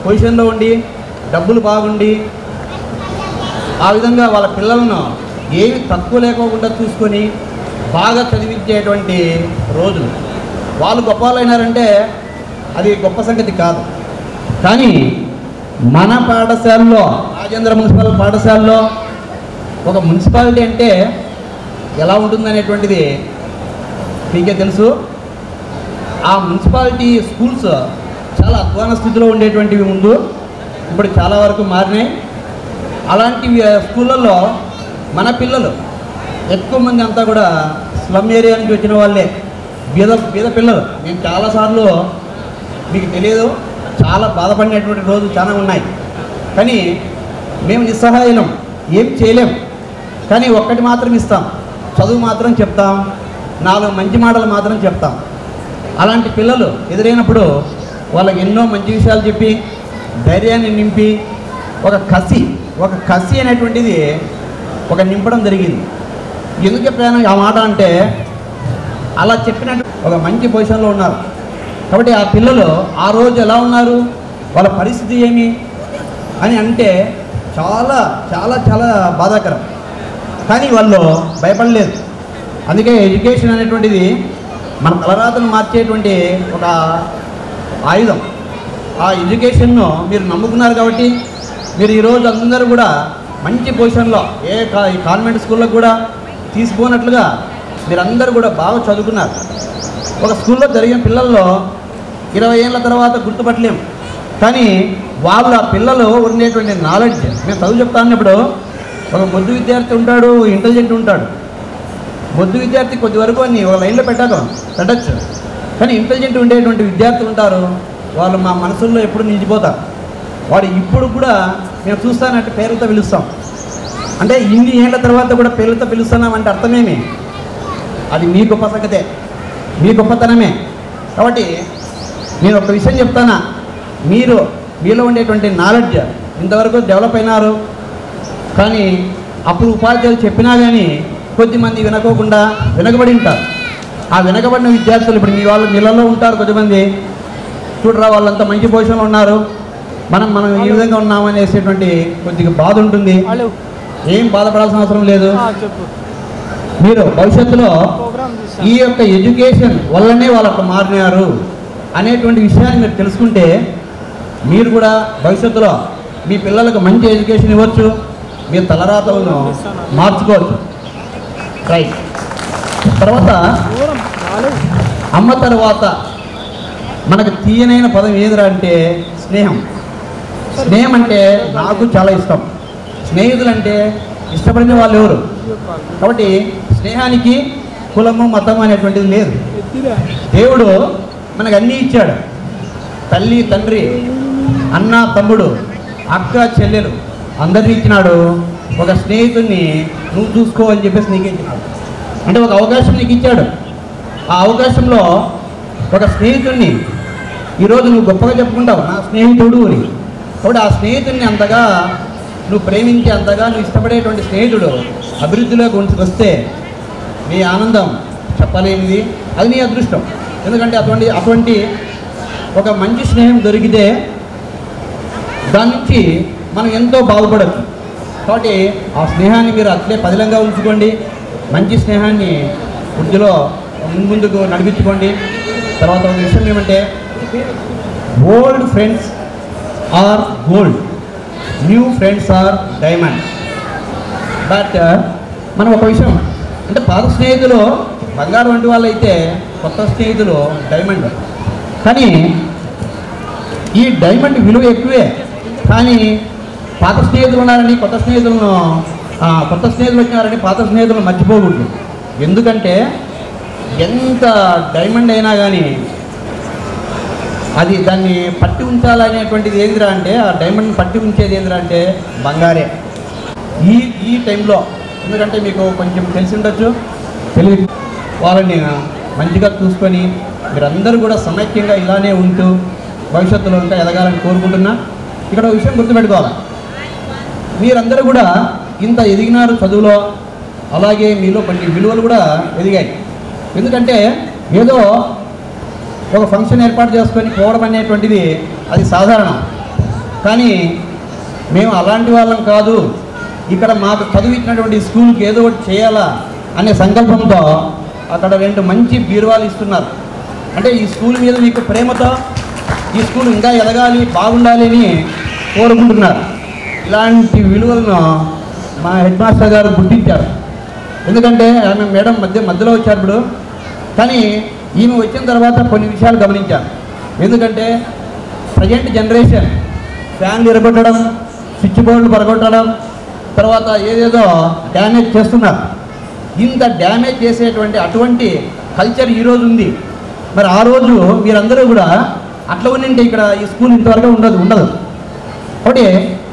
పొజిషన్లో ఉండి డబ్బులు బాగుండి ఆ విధంగా వాళ్ళ పిల్లలను ఏమి తక్కువ లేకోకుండా చూసుకొని బాగా చదివించేటువంటి రోజులు. వాళ్ళు గొప్ప వాళ్ళైనారంటే అది గొప్ప సంగతి కాదు. కానీ మన పాఠశాలలో, రాజేంద్ర మున్సిపల్ పాఠశాలలో ఒక మున్సిపాలిటీ అంటే ఎలా ఉంటుందనేటువంటిది మీకే తెలుసు. ఆ మున్సిపాలిటీ స్కూల్స్ చాలా అధ్వాన స్థితిలో ఉండేటువంటివి ముందు, ఇప్పుడు చాలా వరకు మారినాయి. అలాంటి స్కూళ్ళల్లో మన పిల్లలు ఎక్కువ మంది అంతా కూడా స్లమ్ ఏరియా నుంచి వచ్చిన వాళ్ళే, బీద పిల్లలు. నేను చాలాసార్లు మీకు తెలియదు, చాలా బాధపడినటువంటి రోజులు చాలా ఉన్నాయి. కానీ మేము నిస్సహాయం, ఏం చేయలేం. కానీ ఒక్కటి మాత్రం ఇస్తాం, చదువు మాత్రం చెప్తాం, 4 మంచి మాటలు మాత్రం చెప్తాం. అలాంటి పిల్లలు ఎదురైనప్పుడు వాళ్ళకి ఎన్నో మంచి విషయాలు చెప్పి ధైర్యాన్ని నింపి ఒక కసి అనేటువంటిది ఒక నింపడం జరిగింది. ఎందుకు చెప్పాను ఆ మాట అంటే, అలా చెప్పినట్టు ఒక మంచి పొజిషన్లో ఉన్నారు. కాబట్టి ఆ పిల్లలు ఆ రోజు ఎలా ఉన్నారు, వాళ్ళ పరిస్థితి ఏమి అని అంటే చాలా చాలా చాలా బాధాకరం. కానీ వాళ్ళు భయపడలేదు. అందుకే ఎడ్యుకేషన్ అనేటువంటిది మన తలరాతను మార్చేటువంటి ఒక ఆయుధం. ఆ ఎడ్యుకేషన్ను మీరు నమ్ముకున్నారు కాబట్టి మీరు ఈరోజు అందరూ కూడా మంచి పొజిషన్లో ఈ కాన్వెంట్ స్కూళ్ళకు కూడా తీసిపోనట్లుగా మీరందరూ కూడా బాగా చదువుకున్నారు. ఒక స్కూల్లో జరిగిన పిల్లల్లో 20 ఏళ్ళ తర్వాత గుర్తుపట్టలేము. కానీ వాళ్ళ పిల్లలు ఉండేటువంటి నాలెడ్జ్, నేను చదువు చెప్తా అన్నప్పుడు ఒక మొద్దు విద్యార్థి ఉంటాడు, ఇంటెలిజెంట్ ఉంటాడు. మొద్దు విద్యార్థి కొద్ది వరకు అని ఒక లైన్లో పెట్టచ్చు. కానీ ఇంటెలిజెంట్ ఉండేటువంటి విద్యార్థులు ఉంటారు, వాళ్ళు మా మనసుల్లో ఎప్పుడు నిలిచిపోతారు. వాడు ఇప్పుడు కూడా మేము చూస్తానంటే పేర్లతో పిలుస్తాం. అంటే ఇన్ని ఏళ్ళ తర్వాత కూడా పేర్లతో పిలుస్తున్నామంటే అర్థమేమి? అది మీ గొప్ప సంగతే, మీ గొప్పతనమే. కాబట్టి నేను ఒక విషయం చెప్తానా, మీలో ఉండేటువంటి నాలెడ్జ్ ఇంతవరకు డెవలప్ అయినారు. కానీ అప్పుడు ఉపాధ్యాయులు చెప్పినా కానీ కొద్దిమంది వెనకబడి ఉంటారు. ఆ వెనకబడిన విద్యార్థులు ఇప్పుడు మీళ్ళలో ఉంటారు. కొద్దిమంది చూడరా వాళ్ళంతా మంచి పొజిషన్లో ఉన్నారు, మనం ఈ విధంగా ఉన్నామనేసేటువంటి కొద్దిగా బాధ ఉంటుంది. ఏం బాధపడాల్సిన అవసరం లేదు. మీరు భవిష్యత్తులో ఈ యొక్క ఎడ్యుకేషన్ వల్లనే వాళ్ళు మారినారు అనేటువంటి విషయాన్ని మీరు తెలుసుకుంటే మీరు కూడా భవిష్యత్తులో మీ పిల్లలకు మంచి ఎడ్యుకేషన్ ఇవ్వచ్చు, మీ తలరాతలను మార్చుకోవచ్చు. రైట్. తర్వాత అమ్మ తర్వాత మనకు తీయనైన పదం ఏదిరా అంటే స్నేహం. స్నేహం అంటే నాకు చాలా ఇష్టం. స్నేహితులు అంటే ఇష్టపడిన వాళ్ళు ఎవరు? కాబట్టి స్నేహానికి కులము మతము అనేటువంటిది లేదు. దేవుడు మనకు అన్నీ ఇచ్చాడు. తల్లి తండ్రి, అన్న తమ్ముడు, అక్క చెల్లెలు అందరినీ ఇచ్చినాడు. ఒక స్నేహితుడిని నువ్వు చూసుకో అని చెప్పేసి నీకు ఇచ్చినాడు. అంటే ఒక అవకాశం నీకు ఇచ్చాడు. ఆ అవకాశంలో ఒక స్నేహితుడిని ఈరోజు నువ్వు గొప్పగా చెప్పుకుంటావు, నా స్నేహితుడు అని. కాబట్టి ఆ స్నేహితుడిని అంతగా నువ్వు ప్రేమించి, అంతగా నువ్వు ఇష్టపడేటువంటి స్నేహితుడు అభివృద్ధిలోకి వస్తే నీ ఆనందం చెప్పలేనిది. అది నీ అదృష్టం. ఎందుకంటే అటువంటి ఒక మంచి స్నేహం దొరికితే దాని నుంచి మనం ఎంతో బాగుపడచ్చు. కాబట్టి ఆ స్నేహాన్ని మీరు అట్లే పదిలంగా ఉంచుకోండి. మంచి స్నేహాన్ని వృద్ధిలో ముందుకు నడిపించుకోండి. తర్వాత ఒక విషయం ఏమంటే, old friends are gold, new friends are diamond. But మనం ఒక విషయం అంటే, పాత స్నేహితులు బంగారు వంటి వాళ్ళు అయితే కొత్త స్నేహితులు డైమండ్. కానీ ఈ డైమండ్ విలువ ఎక్కువే. కానీ పాత స్నేహితులు ఉన్నారని కొత్త స్నేహితులు వచ్చినారని పాత స్నేహితులను మర్చిపోకూడదు. ఎందుకంటే ఎంత డైమండ్ అయినా కానీ అది దాన్ని పట్టి ఉంచాలనేటువంటిది ఏందిరా అంటే, ఆ డైమండ్ పట్టి ఉంచేది ఏందిరా అంటే బంగారే. ఈ టైంలో ఎందుకంటే మీకు కొంచెం తెలిసి ఉండొచ్చు, తెలియదు, వాళ్ళని మంచిగా చూసుకొని మీరందరూ కూడా సమైక్యంగా ఇలానే ఉంటూ భవిష్యత్తులో ఇంకా ఎదగాలని కోరుకుంటున్నా. ఇక్కడ ఒక విషయం గుర్తుపెట్టుకోవాలి, మీరందరూ కూడా ఇంత ఎదిగినారు చదువులో, అలాగే మీలో కొన్ని విలువలు కూడా ఎదిగాయి. ఎందుకంటే ఏదో ఒక ఫంక్షన్ ఏర్పాటు చేసుకొని పోవడం అనేటువంటిది అది సాధారణం. కానీ మేము అలాంటి వాళ్ళం కాదు, ఇక్కడ మాకు చదివించినటువంటి స్కూల్కి ఏదో ఒకటి చేయాలా అనే సంకల్పంతో అక్కడ 2 మంచి బీరువాలు ఇస్తున్నారు. అంటే ఈ స్కూల్ మీద మీకు ప్రేమతో ఈ స్కూల్ ఇంకా ఎదగాలి, బాగుండాలి అని కోరుకుంటున్నారు. ఇలాంటి విలువలను మా హెడ్ మాస్టర్ గారు గుర్తించారు. ఎందుకంటే ఆమె మేడం మధ్యలో వచ్చారు ఇప్పుడు, కానీ ఈమె వచ్చిన తర్వాత కొన్ని విషయాలు గమనించాను. ఎందుకంటే ప్రజెంట్ జనరేషన్ ఫ్యాన్లు ఎరగొట్టడం, స్విచ్ బోర్డులు పరగొట్టడం, తర్వాత ఏదేదో డ్యామేజ్ చేస్తున్నారు. ఇంత డ్యామేజ్ చేసేటువంటి అటువంటి కల్చర్ ఈరోజు ఉంది. మరి ఆ రోజు మీరందరూ కూడా అట్లా ఉండింటే ఇక్కడ ఈ స్కూల్ ఇంతవరకు ఉండదు. కాబట్టి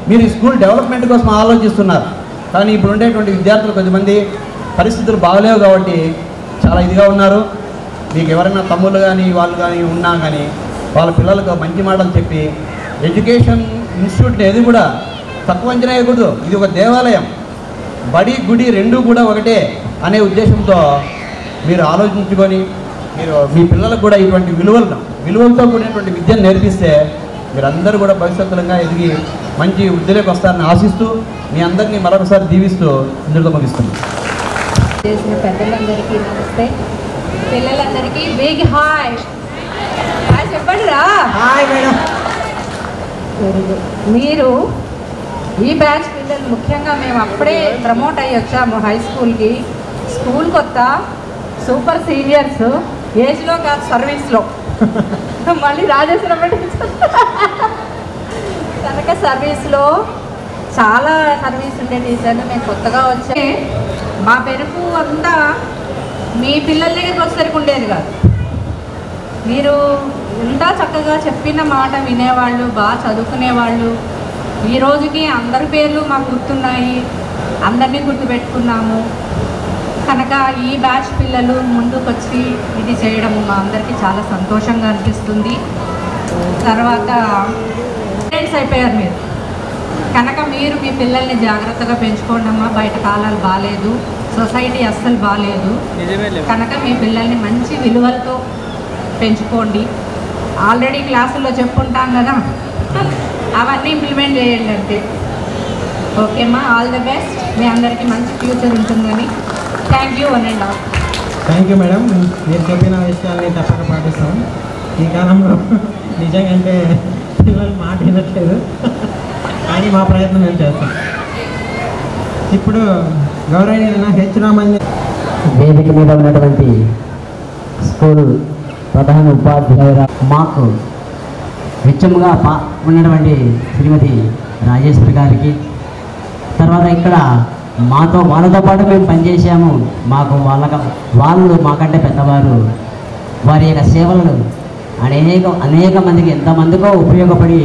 మీరు ఈ స్కూల్ డెవలప్మెంట్ కోసం ఆలోచిస్తున్నారు. కానీ ఇప్పుడు ఉండేటువంటి విద్యార్థులు కొద్దిమంది పరిస్థితులు బాగలేవు కాబట్టి చాలా ఇదిగా ఉన్నారు. మీకు ఎవరైనా తమ్ముళ్ళు కానీ వాళ్ళు కానీ ఉన్నా కానీ వాళ్ళ పిల్లలకు మంచి మాటలు చెప్పి ఎడ్యుకేషన్ ఇన్స్టిట్యూట్ని ఏది కూడా తక్కువ అంచనా వేయకూడదు. ఇది ఒక దేవాలయం, బడి గుడి రెండూ కూడా ఒకటే అనే ఉద్దేశంతో మీరు ఆలోచించుకొని మీరు మీ పిల్లలకు కూడా ఇటువంటి విలువలతో కూడినటువంటి విద్యను నేర్పిస్తే మీరందరూ కూడా భవిష్యత్తులంగా ఎదిగి మంచి వృద్ధిలోకి వస్తారని ఆశిస్తూ మీ అందరినీ మరొకసారి దీవిస్తూ ఇందులో ముగిస్తున్నాం. చేసిన పెద్దలందరికీ నమస్తే, పిల్లలందరికీ బిగ్ హాయ్. హాయ్ చెప్పండి రా. Hi madam. మీరు ఈ బ్యాచ్ పిల్లలు ముఖ్యంగా మేము అప్పుడే ప్రమోట్ అయ్యి వచ్చాము హై స్కూల్కి. స్కూల్ కొత్త, సూపర్ సీనియర్స్, ఏజ్లో కాదు సర్వీస్లో. మళ్ళీ రాజేశ్వరం కనుక సర్వీస్లో చాలా సర్వీస్ ఉండే టీచర్లు మేము కొత్తగా వచ్చే మా పెరుపు అంతా మీ పిల్లల దగ్గరికి వచ్చేసరికి ఉండేది కాదు. మీరు ఇంత చక్కగా చెప్పిన మాట వినేవాళ్ళు, బాగా చదువుకునేవాళ్ళు. ఈ రోజుకి అందరి పేర్లు మాకు గుర్తున్నాయి, అందరినీ గుర్తుపెట్టుకున్నాము. కనుక ఈ బ్యాచ్ పిల్లలు ముందుకొచ్చి ఇది చేయడము మా అందరికీ చాలా సంతోషంగా అనిపిస్తుంది. తర్వాత పేరెంట్స్ అయిపోయారు మీరు, కనుక మీరు మీ పిల్లల్ని జాగ్రత్తగా పెంచుకోండి అమ్మా. బయట కాలాలు బాగాలేదు, సొసైటీ అస్సలు బాగాలేదు. కనుక మీ పిల్లల్ని మంచి విలువలతో పెంచుకోండి. ఆల్రెడీ క్లాసుల్లో చెప్పుకుంటాం కదా, అవన్నీ ఇంప్లిమెంట్ చేయండి అంటే. ఓకేమ్మా, ఆల్ ది బెస్ట్. మీ అందరికీ మంచి ఫ్యూచర్ ఉంటుందని. Thank you one and all. Thank you madam. మీరు చెప్పిన విషయాన్ని తప్పక పాటిస్తాం. ఈ కాలంలో నిజంగా అంటే పిల్లలు మాట వినట్లేదు, కానీ మా ప్రయత్నం మేము చేస్తాం. ఇప్పుడు గౌరవనీయులైన హెచ్ రామన్ వేదిక మీద ఉన్నటువంటి స్కూల్ ప్రధాన ఉపాధ్యాయుల మాకు నిత్యముగా ఉన్నటువంటి శ్రీమతి రాజేశ్వరి గారికి, తర్వాత ఇక్కడ వాళ్ళతో పాటు మేము పనిచేసాము. వాళ్ళు మాకంటే పెద్దవారు, వారి యొక్క సేవలను అనేక మందికి ఎంతమందికో ఉపయోగపడి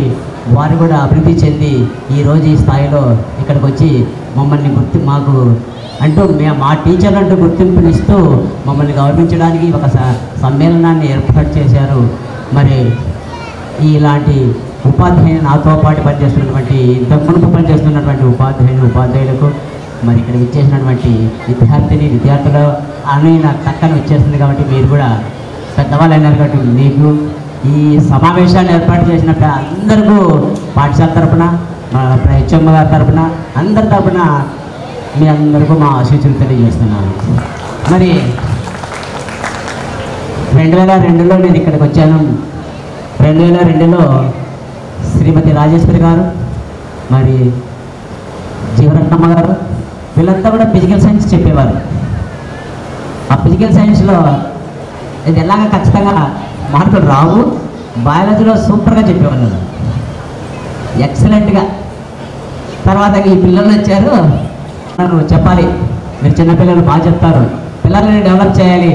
వారు కూడా అభివృద్ధి చెంది ఈరోజు ఈ స్థాయిలో ఇక్కడికి వచ్చి మమ్మల్ని మాకు అంటూ మా టీచర్లు అంటూ గుర్తింపునిస్తూ మమ్మల్ని గౌరవించడానికి ఒక సమ్మేళనాన్ని ఏర్పాటు చేశారు. మరి ఇలాంటి ఉపాధ్యాయులు నాతో పాటు పనిచేస్తున్నటువంటి ఇంతకు మునుపు పనిచేస్తున్నటువంటి ఉపాధ్యాయులకు మరి ఇక్కడ విచ్చేసినటువంటి విద్యార్థులు అని నాకు చక్కని వచ్చేస్తుంది. కాబట్టి మీరు కూడా పెద్దవాళ్ళు అయినారు కాబట్టి మీకు ఈ సమావేశాన్ని ఏర్పాటు చేసిన అందరికీ పాఠశాల తరఫున, హెచ్ఎం గారి తరఫున, అందరి తరఫున మీ అందరికీ మా ఆశీస్సులు తెలియజేస్తున్నాను. మరి 2002లో నేను ఇక్కడికి వచ్చాను. 2002లో శ్రీమతి రాజేశ్వరి గారు, మరి జీవరత్నమ్మ గారు, వీళ్ళంతా కూడా ఫిజికల్ సైన్స్ చెప్పేవారు. ఆ ఫిజికల్ సైన్స్లో ఇది ఎలాగ ఖచ్చితంగా మార్కులు రావు, బయాలజీలో సూపర్గా చెప్పేవాళ్ళు, ఎక్సలెంట్గా. తర్వాత ఈ పిల్లలు వచ్చారు, చెప్పాలి మీరు చిన్నపిల్లలు బాగా చెప్తారు, పిల్లల్ని డెవలప్ చేయాలి,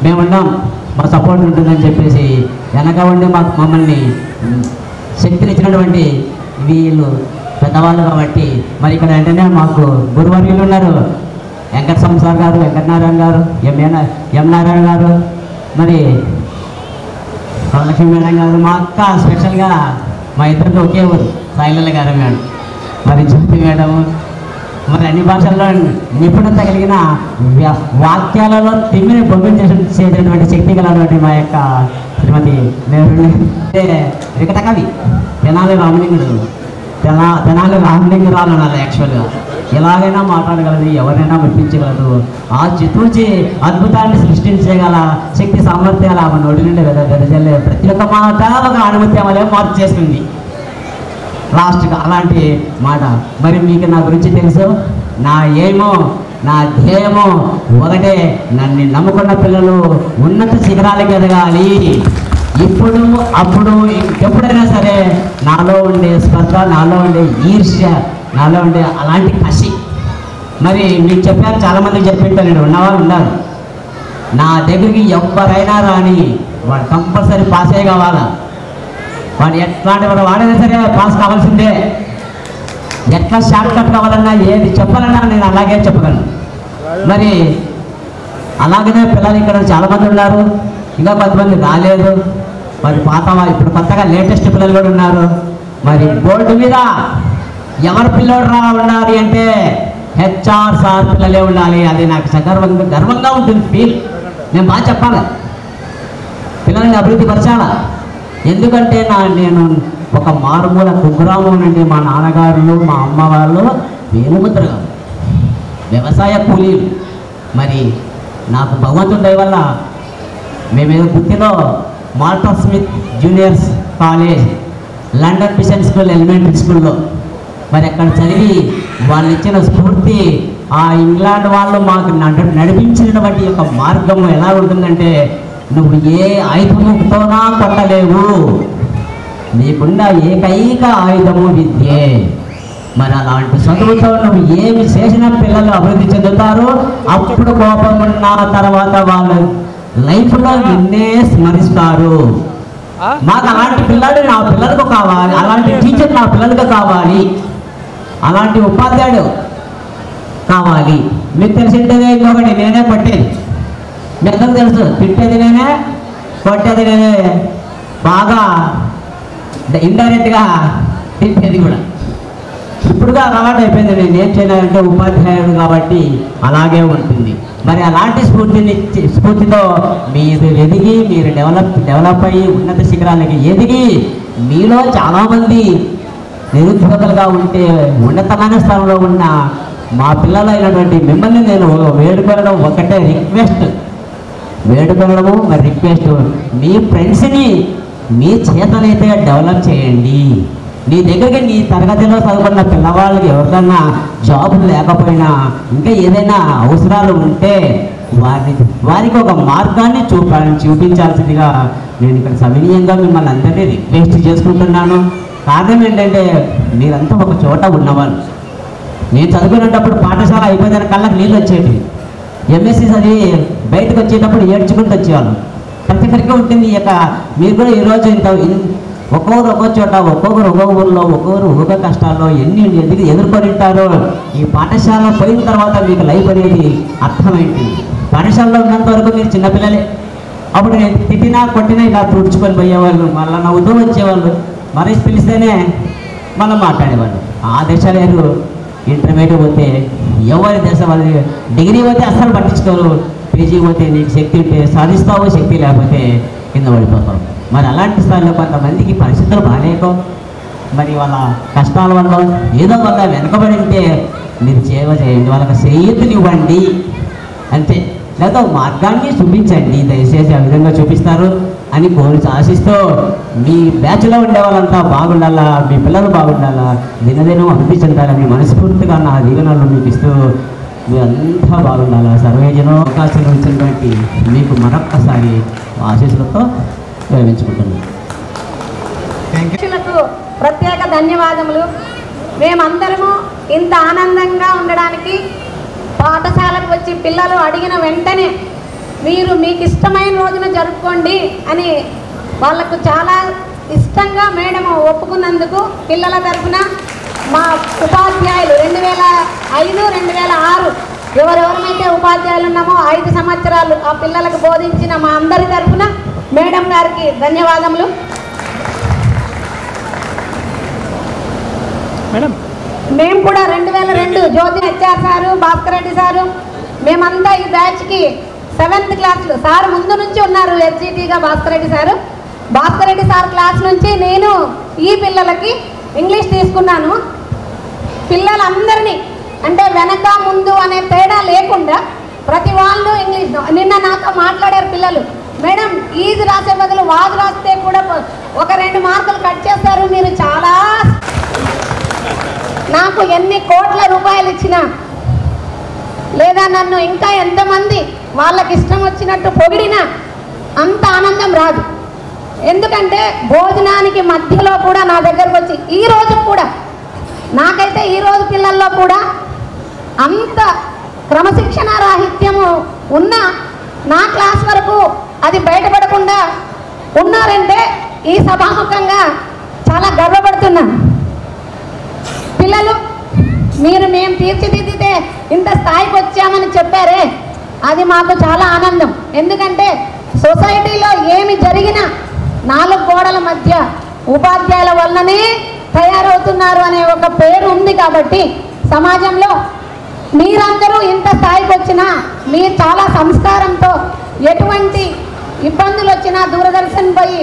మేమున్నాం, మా సపోర్ట్ ఉంటుందని చెప్పేసి వెనక ఉండి మమ్మల్ని శక్తిని ఇచ్చినటువంటి వీళ్ళు పెద్దవాళ్ళు. కాబట్టి మరి ఇక్కడ వెంటనే మాకు గురువర్యులు ఉన్నారు, వెంకట సంసార్ గారు, వెంకటనారాయణ గారు, ఎం నారాయణ గారు, మరి వరలక్ష్మి మేడం గారు, మా అక్క స్పెషల్గా మా ఇద్దరికి ఒకే ఊరు సాయిలల్ల గారు మేడం, మరి జ్యోతి మేడం, మరి అన్ని భాషల్లో నిపుణత కలిగిన వాక్యాలలో తిమ్మిని బొమ్మించేటటువంటి శక్తి కలిగినటువంటి మా యొక్క శ్రీమతి వికట కవి తెనాలి రామలింగుడు, తెనాలి రామలింగురాలు అన్నారు. యాక్చువల్గా ఎలాగైనా మాట్లాడగలదు, ఎవరైనా మెప్పించగలదు. ఆ చిత్తూచి అద్భుతాన్ని సృష్టించగల శక్తి సామర్థ్యాలు ఆమె నోటి నుండి వెదజల్లే ప్రతి ఒక్క మాట ఒక అనుమతి వలె మార్పు చేస్తుంది లాస్ట్గా. అలాంటి మాట. మరి మీకు నా గురించి తెలుసు, నా ఏమో నా ధ్యేయమో ఒకటే, నన్ను నమ్ముకున్న పిల్లలు ఉన్నత శిఖరాలకు ఎదగాలి. ఇప్పుడు అప్పుడు ఎప్పుడైనా సరే నాలో ఉండే స్పర్ధ, నాలో ఉండే ఈర్ష్య, నాలో ఉండే అలాంటి కసి. మరి మీకు చెప్పారు, చాలామందికి చెప్పింటారు, నేను ఉన్నవాళ్ళు ఉన్నారు. నా దగ్గరికి ఎవరైనా రాని వాడు కంపల్సరీ పాసే కావాలా. వాడు ఎట్లాంటి వాడైనా సరే పాస్ కావాల్సిందే. ఎట్లా షార్ట్ కట్ కావాలన్నా, ఏది చెప్పాలన్నా నేను అలాగే చెప్పగలను. మరి అలాగనే పిల్లలు ఇక్కడ చాలామంది ఉన్నారు, ఇంకా కొంతమంది రాలేదు. మరి పాత ఇప్పుడు కొత్తగా లేటెస్ట్ పిల్లలు కూడా ఉన్నారు. మరి బోర్డు మీద ఎవరు పిల్లోడు ఉండాలి అంటే హెచ్ఆర్ సార్ పిల్లలే ఉండాలి. అది నాకు గర్వంగా ఉంటుంది ఫీల్. నేను బాగా చెప్పాలి, పిల్లల్ని అభివృద్ధి పరచాలా. ఎందుకంటే నేను ఒక మారుమూల కుగ్రామం నుండి మా నాన్నగారులు, మా అమ్మ వాళ్ళు వేలుముద్ర కాదు, వ్యవసాయ కూలీలు. మరి నాకు భగవంతుడి దయ వల్ల మేమేదో గుర్తిలో Martha Smith juniors college, London mission school elementary స్కూల్లో మరి అక్కడ చదివి వాళ్ళు ఇచ్చిన స్ఫూర్తి, ఆ ఇంగ్లాండ్ వాళ్ళు మాకు నడిపించినటువంటి యొక్క మార్గం ఎలా ఉంటుందంటే, నువ్వు ఏ ఆయుధముతోనా కొట్టలేవు, నీకున్న ఏకైక ఆయుధము విద్యే. మరి అలాంటి చదువుతో నువ్వు ఏమి చేసిన పిల్లలు అభివృద్ధి చెందుతారు. అప్పుడు కోపం ఉన్న తర్వాత వాళ్ళు లైఫ్లో నిన్నే స్మరిస్తారు. మాకు అలాంటి పిల్లలు నా పిల్లలకు కావాలి, అలాంటి టీచర్ నా పిల్లలకు కావాలి, అలాంటి ఉపాధ్యాయుడు కావాలి. మీకు తెలిసిందే ఇంకొకటి, నేనే కొట్టేది. మీ అందరూ తెలుసు, తిట్టేది నేనే, కొట్టేది నేనే, బాగా ఇండైరెక్ట్గా తిట్టేది కూడా. ఇప్పుడుగా అలవాటు అయిపోయింది. నేను ఏం చేయాలంటే ఉపాధ్యాయుడు కాబట్టి అలాగే ఉంటుంది. మరి అలాంటి స్ఫూర్తితో మీరు ఎదిగి, మీరు డెవలప్ అయ్యి ఉన్నత శిఖరాలకి ఎదిగి, మీలో చాలామంది నిరుద్యోగులుగా ఉంటే ఉన్నతమైన స్థానంలో ఉన్న మా పిల్లలు అయినటువంటి మిమ్మల్ని నేను వేడుకోవడం ఒకటే రిక్వెస్ట్, వేడుకోవడము మరి రిక్వెస్ట్, మీ ఫ్రెండ్స్ని మీ చేతనైతే డెవలప్ చేయండి. నీ దగ్గరికి నీ తరగతిలో చదువుకున్న పిల్లవాళ్ళకి ఎవరికన్నా జాబులు లేకపోయినా, ఇంకా ఏదైనా అవసరాలు ఉంటే వారికి ఒక మార్గాన్ని చూపించాల్సిందిగా నేను ఇక్కడ సవినీయంగా మిమ్మల్ని అందరినీ రిక్వెస్ట్ చేసుకుంటున్నాను. కారణం ఏంటంటే, మీరంతా ఒక చోట ఉన్నవాళ్ళు. నేను చదువుకునేటప్పుడు పాఠశాల అయిపోయిన కళ్ళకి నీళ్ళు వచ్చేవి. ఎంఎస్సీ చదివి బయటకు వచ్చేటప్పుడు ఏడ్చుకుంటూ వచ్చేవాళ్ళు. ప్రతి ఒక్కరికి ఉంటుంది. మీరు కూడా ఈరోజు ఒక్కొక్కరు ఒక్కో చోట, ఒక్కొక్కరు ఒక్కొక్క ఊళ్ళో, ఒక్కొక్కరు ఒక్కొక్క కష్టాల్లో ఎన్ని ఎదుర్కొని ఉంటారో. ఈ పాఠశాల పోయిన తర్వాత మీకు లైఫ్ అనేది అర్థమైంది. పాఠశాలలో ఉన్నంత వరకు మీరు చిన్నపిల్లలే. అప్పుడు నేను తిట్టినా కొట్టినా ఇలా తుడుచుకొని పోయేవాళ్ళు, మళ్ళీ నవ్వుతూ వచ్చేవాళ్ళు. మరి పిలిస్తేనే మనం మాట్లాడేవాళ్ళు. ఆ దశ లేదు. ఇంటర్మీడియట్ పోతే ఎవరి దశ వాళ్ళది. డిగ్రీ పోతే అస్సలు పట్టించుకోరు. పీజీ పోతే నీకు శక్తి ఉంటే సాధిస్తావు, శక్తి లేకపోతే కింద పడిపోతావు. మరి అలాంటి స్థాయిలో కొంతమందికి పరిస్థితులు బాగాలేకో, మరి వాళ్ళ కష్టాల వల్ల ఏదో వల్ల వెనకబడి ఉంటే మీరు సేవ చేయండి, వాళ్ళకి చేయూతనివ్వండి అంతే. లేదా మార్గాన్ని చూపించండి, దయచేసి ఆ విధంగా చూపిస్తారు అని ఆశిస్తూ, మీ బ్యాచ్లో ఉండే వాళ్ళంతా బాగుండాలా, మీ పిల్లలు బాగుండాలా, దినదినం అభివృద్ధి చెందాలని మనస్ఫూర్తిగా నా దీవెనలు మీకు ఇస్తూ మీరంతా బాగుండాలా. సర్వేజనం అవకాశం ఇచ్చినటువంటి మీకు మరొక్కసారి ఆశీస్సులతో వివరించుకుంటున్నాను. ప్రత్యేక ధన్యవాదములు. మేమందరము ఇంత ఆనందంగా ఉండడానికి, పాఠశాలకు వచ్చి పిల్లలు అడిగిన వెంటనే మీరు మీకు ఇష్టమైన రోజున జరుపుకోండి అని వాళ్ళకు చాలా ఇష్టంగా మేడం ఒప్పుకున్నందుకు పిల్లల తరఫున మా ఉపాధ్యాయులు 2005, 2006 ఎవరెవరమైతే ఉపాధ్యాయులు ఉన్నామో 5 సంవత్సరాలు ఆ పిల్లలకు బోధించిన మా అందరి తరఫున మేడం గారికి ధన్యవాదములు. మేడం మేము కూడా 2002 Jyothi HR sir, Bhaskar Reddy sir, మేమంతా ఈ బ్యాచ్కి 7th క్లాస్లో సార్ ముందు నుంచి ఉన్నారు. హెచ్జిటీగా Bhaskar Reddy sir. Bhaskar Reddy sir class నుంచి నేను ఈ పిల్లలకి ఇంగ్లీష్ తీసుకున్నాను. పిల్లలందరినీ అంటే వెనక ముందు అనే తేడా లేకుండా ప్రతి వాళ్ళు ఇంగ్లీష్. నిన్న నాతో మాట్లాడారు పిల్లలు, మేడం ఈజ్ రాసే బదులు వాజ్ రాస్తే కూడా ఒక 2 మార్కులు కట్ చేస్తారు, మీరు చాలా నాకు ఎన్ని కోట్ల రూపాయలు ఇచ్చినా లేదా నన్ను ఇంకా ఎంతమంది వాళ్ళకి ఇష్టం వచ్చినట్టు పొగిడినా అంత ఆనందం రాదు. ఎందుకంటే భోజనానికి మధ్యలో కూడా నా దగ్గరకు వచ్చి ఈ రోజు కూడా నాకైతే ఈ రోజు పిల్లల్లో కూడా అంత క్రమశిక్షణ రాహిత్యము ఉన్న నా క్లాస్ వరకు అది బయటపడకుండా ఉన్నారంటే ఈ సభాముఖంగా చాలా గర్వపడుతున్నాను. పిల్లలు మేము తీర్చిదిద్దితే ఇంత స్థాయికి వచ్చామని చెప్పారే, అది మాకు చాలా ఆనందం. ఎందుకంటే సొసైటీలో ఏమి జరిగినా 4 గోడల మధ్య ఉపాధ్యాయుల వల్లనే తయారవుతున్నారు అనే ఒక పేరు ఉంది. కాబట్టి సమాజంలో మీరందరూ ఇంత స్థాయికి వచ్చినా మీరు చాలా సంస్కారంతో ఎటువంటి ఇబ్బందులు వచ్చినా దూరదర్శన్ పోయి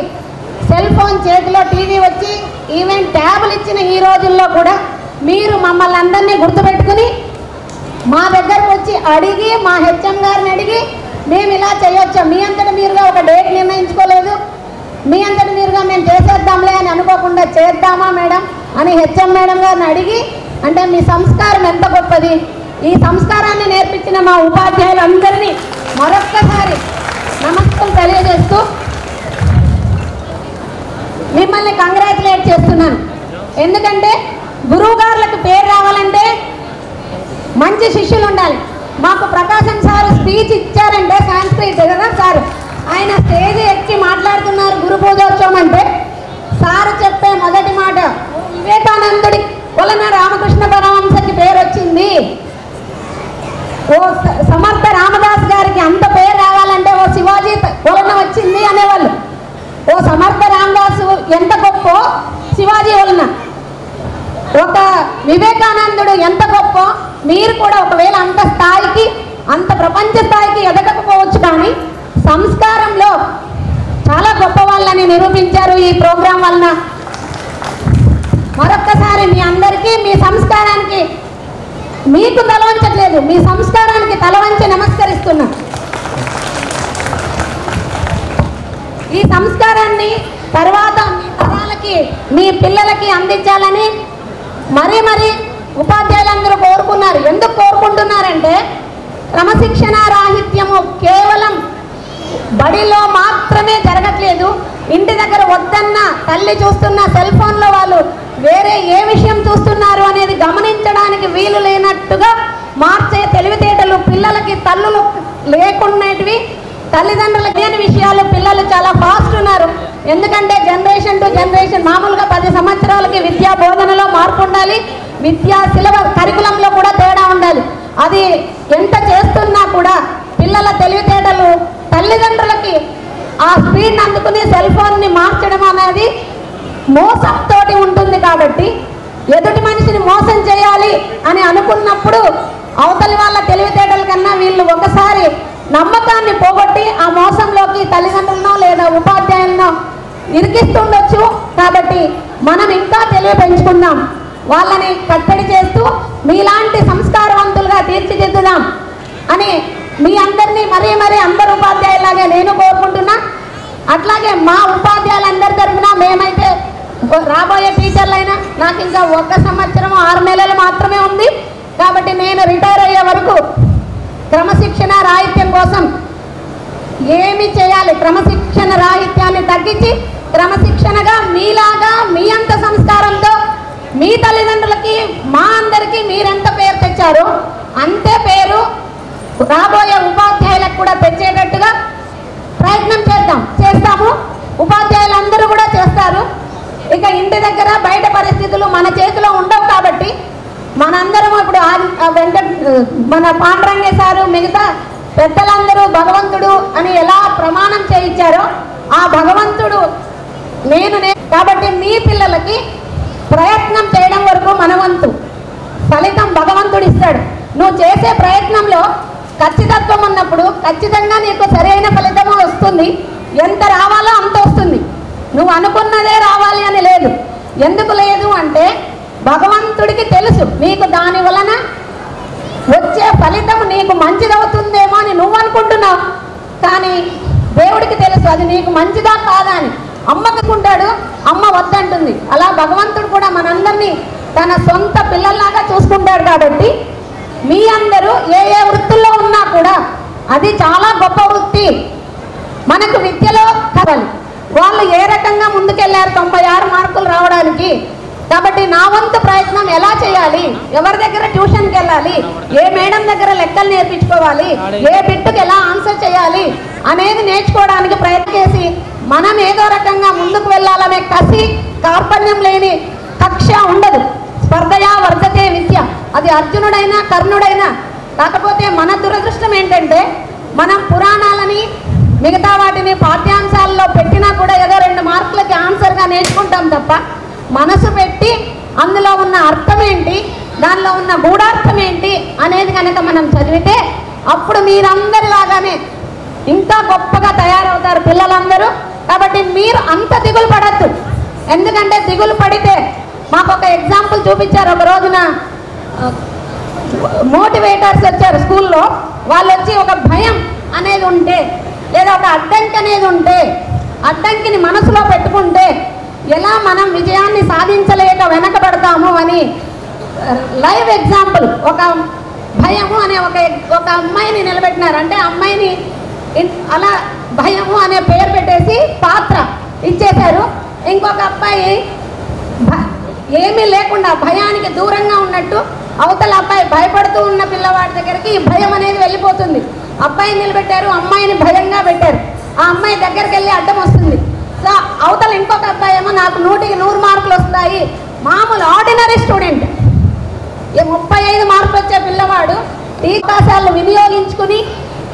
సెల్ ఫోన్ చేతిలో టీవీ వచ్చి ఈవెన్ ట్యాబులు ఇచ్చిన ఈ రోజుల్లో కూడా మీరు మమ్మల్ని అందరినీ గుర్తుపెట్టుకుని మా దగ్గరకు వచ్చి అడిగి మా హెచ్ఎం గారిని అడిగి మేము ఇలా చేయొచ్చా, మీ అంతటి మీరుగా ఒక డేట్ నిర్ణయించుకోలేదు, మీ అంతటి మీరుగా మేము చేసేద్దాంలే అని అనుకోకుండా చేద్దామా మేడం అని హెచ్ఎం మేడం గారిని అడిగి, అంటే మీ సంస్కారం ఎంత గొప్పది. ఈ సంస్కారాన్ని నేర్పించిన మా ఉపాధ్యాయులందరినీ మరొక్కసారి నమస్కారం తెలియజేస్తూ మిమ్మల్ని కంగ్రాచులేట్ చేస్తున్నాను. ఎందుకంటే గురువుగారులకు పేరు రావాలంటే మంచి శిష్యులు ఉండాలి. మాకు ప్రకాశం సార్ స్పీచ్ ఇచ్చారంటే సాంస్క్రిట్ కదా సార్, ఆయన స్టేజ్ ఎక్కి మాట్లాడుతున్నారు గురు పూజోత్సవం అంటే సార్ చెప్పే మొదటి మాట వివేకానందుడి వలన రామకృష్ణ పరమహంసకి పేరు వచ్చింది, ఓ సమర్థ రామదాస్ గారికి అంత పేరు రావాలంటే ఓ శివాజీ వలన వచ్చింది అనేవాళ్ళు. ఓ సమర్థ రామదాసు ఎంత గొప్ప, శివాజీ వలన ఒక వివేకానందుడు ఎంత గొప్ప, మీరు కూడా ఒకవేళ అంత స్థాయికి అంత ప్రపంచ స్థాయికి ఎదగకపోవచ్చు, కానీ సంస్కారంలో చాలా గొప్ప వాళ్ళని నిరూపించారు ఈ ప్రోగ్రాం వలన. మరొక్కసారి మీ అందరికీ మీ సంస్కారానికి మీకు తలవంచట్లేదు, మీ సంస్కారానికి తలవంచి నమస్కరిస్తున్నా. ఈ సంస్కారాన్ని తర్వాత మీ తరాలకి మీ పిల్లలకి అందించాలని మరీ ఉపాధ్యాయులందరూ కోరుకున్నారు. ఎందుకు కోరుకుంటున్నారంటే క్రమశిక్షణ రాహిత్యము కేవలం బడిలో మాత్రమే జరగట్లేదు, ఇంటి దగ్గర వద్దన్న తల్లి చూస్తున్న సెల్ ఫోన్లో వాళ్ళు వేరే ఏ విషయం చూస్తున్నారు అనేది గమనించడానికి వీలు లేనట్టుగా మార్చే తెలివితేటలు పిల్లలకి తల్లులు లేకున్నటివి, తల్లిదండ్రులకు లేని విషయాలు పిల్లలు చాలా ఫాస్ట్ ఉన్నారు. ఎందుకంటే జనరేషన్ టు జనరేషన్ మామూలుగా 10 సంవత్సరాలకి విద్యా బోధనలో మార్పు ఉండాలి, విద్యా సిలబస్ కరికులంలో కూడా తేడా ఉండాలి. అది ఎంత చేస్తున్నా కూడా పిల్లల తెలివితేటలు తల్లిదండ్రులకి ఆ స్పీడ్ని అందుకుని సెల్ ఫోన్ని మార్చడం అనేది మోసంతో ఉంటుంది. కాబట్టి ఎదుటి మనిషిని మోసం చేయాలి అని అనుకున్నప్పుడు అవతలి వాళ్ళ తెలివితేటల కన్నా వీళ్ళు ఒకసారి నమ్మకాన్ని పోగొట్టి ఆ మోసంలోకి తల్లిదండ్రులను లేదా ఉపాధ్యాయులను ఇరికిస్తుండొచ్చు. కాబట్టి మనం ఇంకా తెలివి పెంచుకుందాం, వాళ్ళని కట్టడి చేస్తూ మీలాంటి సంస్కారవంతులుగా తీర్చిదిద్దుదాం అని మీ అందరినీ మరీ అందరు ఉపాధ్యాయులాగే నేను కోరుకుంటున్నా. అట్లాగే మా ఉపాధ్యాయులందరి తరఫున మేమైతే రాబోయే టీచర్లైనా నాకు ఇంకా 1 సంవత్సరం 6 నెలలు మాత్రమే ఉంది. కాబట్టి నేను రిటైర్ అయ్యే వరకు క్రమశిక్షణ రాహిత్యం కోసం ఏమి చేయాలి, క్రమశిక్షణ రాహిత్యాన్ని తగ్గించి క్రమశిక్షణగా మీలాగా మీ అంత సంస్కారంతో మీ తల్లిదండ్రులకి మా అందరికీ మీరెంత పేరు తెచ్చారో అంతే పేరు రాబోయే ఉపాధ్యాయులకు కూడా తెచ్చేటట్టుగా ప్రయత్నం చేస్తాము. ఉపాధ్యాయులందరూ కూడా చేస్తారు. ఇక ఇంటి దగ్గర బయట పరిస్థితులు మన చేతిలో ఉండవు. కాబట్టి మనందరం ఇప్పుడు మన పాండురంగే సారు మిగతా పెద్దలందరూ భగవంతుడు అని ఎలా ప్రమాణం చేయించారో ఆ భగవంతుడు కాబట్టి మీ పిల్లలకి ప్రయత్నం చేయడం వరకు మన వంతు, ఫలితం భగవంతుడు ఇస్తాడు. నువ్వు చేసే ప్రయత్నంలో ఖచ్చితత్వం ఉన్నప్పుడు ఖచ్చితంగా నీకు సరైన ఫలితము వస్తుంది. ఎంత రావాలో అంత వస్తుంది. నువ్వు అనుకున్నదే రావాలి అని లేదు. ఎందుకు లేదు అంటే భగవంతుడికి తెలుసు నీకు దాని వలన వచ్చే ఫలితం నీకు మంచిదవుతుందేమో అని నువ్వు అనుకుంటున్నావు, కానీ దేవుడికి తెలుసు అది నీకు మంచిదా కాదా అని. అమ్మకుంటాడు, అమ్మ వద్దంటుంది. అలా భగవంతుడు కూడా మనందరినీ తన సొంత పిల్లల్లాగా చూసుకుంటాడు. కాబట్టి మీ అందరూ ఏ ఏ వృత్తుల్లో ఉన్నా కూడా అది చాలా గొప్ప వృత్తి. మనకు విద్యలో కావాలి, వాళ్ళు ఏ రకంగా ముందుకెళ్ళారు 96 మార్కులు రావడానికి. కాబట్టి నా వంతు ప్రయత్నం ఎలా చేయాలి, ఎవరి దగ్గర ట్యూషన్కి వెళ్ళాలి, ఏ మేడం దగ్గర లెక్కలు నేర్పించుకోవాలి, ఏ బిట్టుకు ఎలా ఆన్సర్ చేయాలి అనేది నేర్చుకోవడానికి ప్రయత్నం చేసి మనం ఏదో రకంగా ముందుకు వెళ్ళాలనే కసి కార్పణ్యం లేని కక్ష ఉండదు. స్పర్ధయా వర్ధతే విద్య, అది అర్జునుడైనా కర్ణుడైనా. కాకపోతే మన దురదృష్టం ఏంటంటే మనం పురాణాలని మిగతా వాటిని పాఠ్యాంశాల్లో పెట్టినా కూడా ఏదో 2 మార్కులకి ఆన్సర్గా నేర్చుకుంటాం తప్ప మనసు పెట్టి అందులో ఉన్న అర్థం ఏంటి, దానిలో ఉన్న గూఢార్థం ఏంటి అనేది కనుక మనం చదివితే అప్పుడు మీరందరిలాగానే ఇంకా గొప్పగా తయారవుతారు పిల్లలందరూ. కాబట్టి మీరు అంత దిగులు పడద్దు. ఎందుకంటే దిగులు పడితే మాకు ఒక ఎగ్జాంపుల్ చూపించారు. ఒక రోజున మోటివేటర్స్ వచ్చారు స్కూల్లో. వాళ్ళు వచ్చి ఒక భయం అనేది ఉంటే లేదా ఒక అడ్డంకి అనేది ఉంటే అడ్డంకిని మనసులో పెట్టుకుంటే ఎలా మనం విజయాన్ని సాధించలేక వెనకబడతాము అని లైవ్ ఎగ్జాంపుల్ ఒక భయము అనే ఒక అమ్మాయిని నిలబెట్టినారు. అంటే అమ్మాయిని అలా భయము అనే పేరు పెట్టేసి పాత్ర ఇచ్చేశారు. ఇంకొక అబ్బాయి ఏమీ లేకుండా భయానికి దూరంగా ఉన్నట్టు అవతల అబ్బాయి భయపడుతూ ఉన్న పిల్లవాడి దగ్గరికి ఈ భయం అనేది వెళ్ళిపోతుంది. అబ్బాయిని నిలబెట్టారు, అమ్మాయిని భయంగా పెట్టారు. ఆ అమ్మాయి దగ్గరికి వెళ్ళి అడ్డం వస్తుంది. సో అవతల ఇంకొక అబ్బాయి ఏమో నాకు 100కి 100 మార్కులు వస్తాయి, మామూలు ఆర్డినరీ స్టూడెంట్, 35 మార్కులు వచ్చే పిల్లవాడు ఈ అవకాశాలను వినియోగించుకుని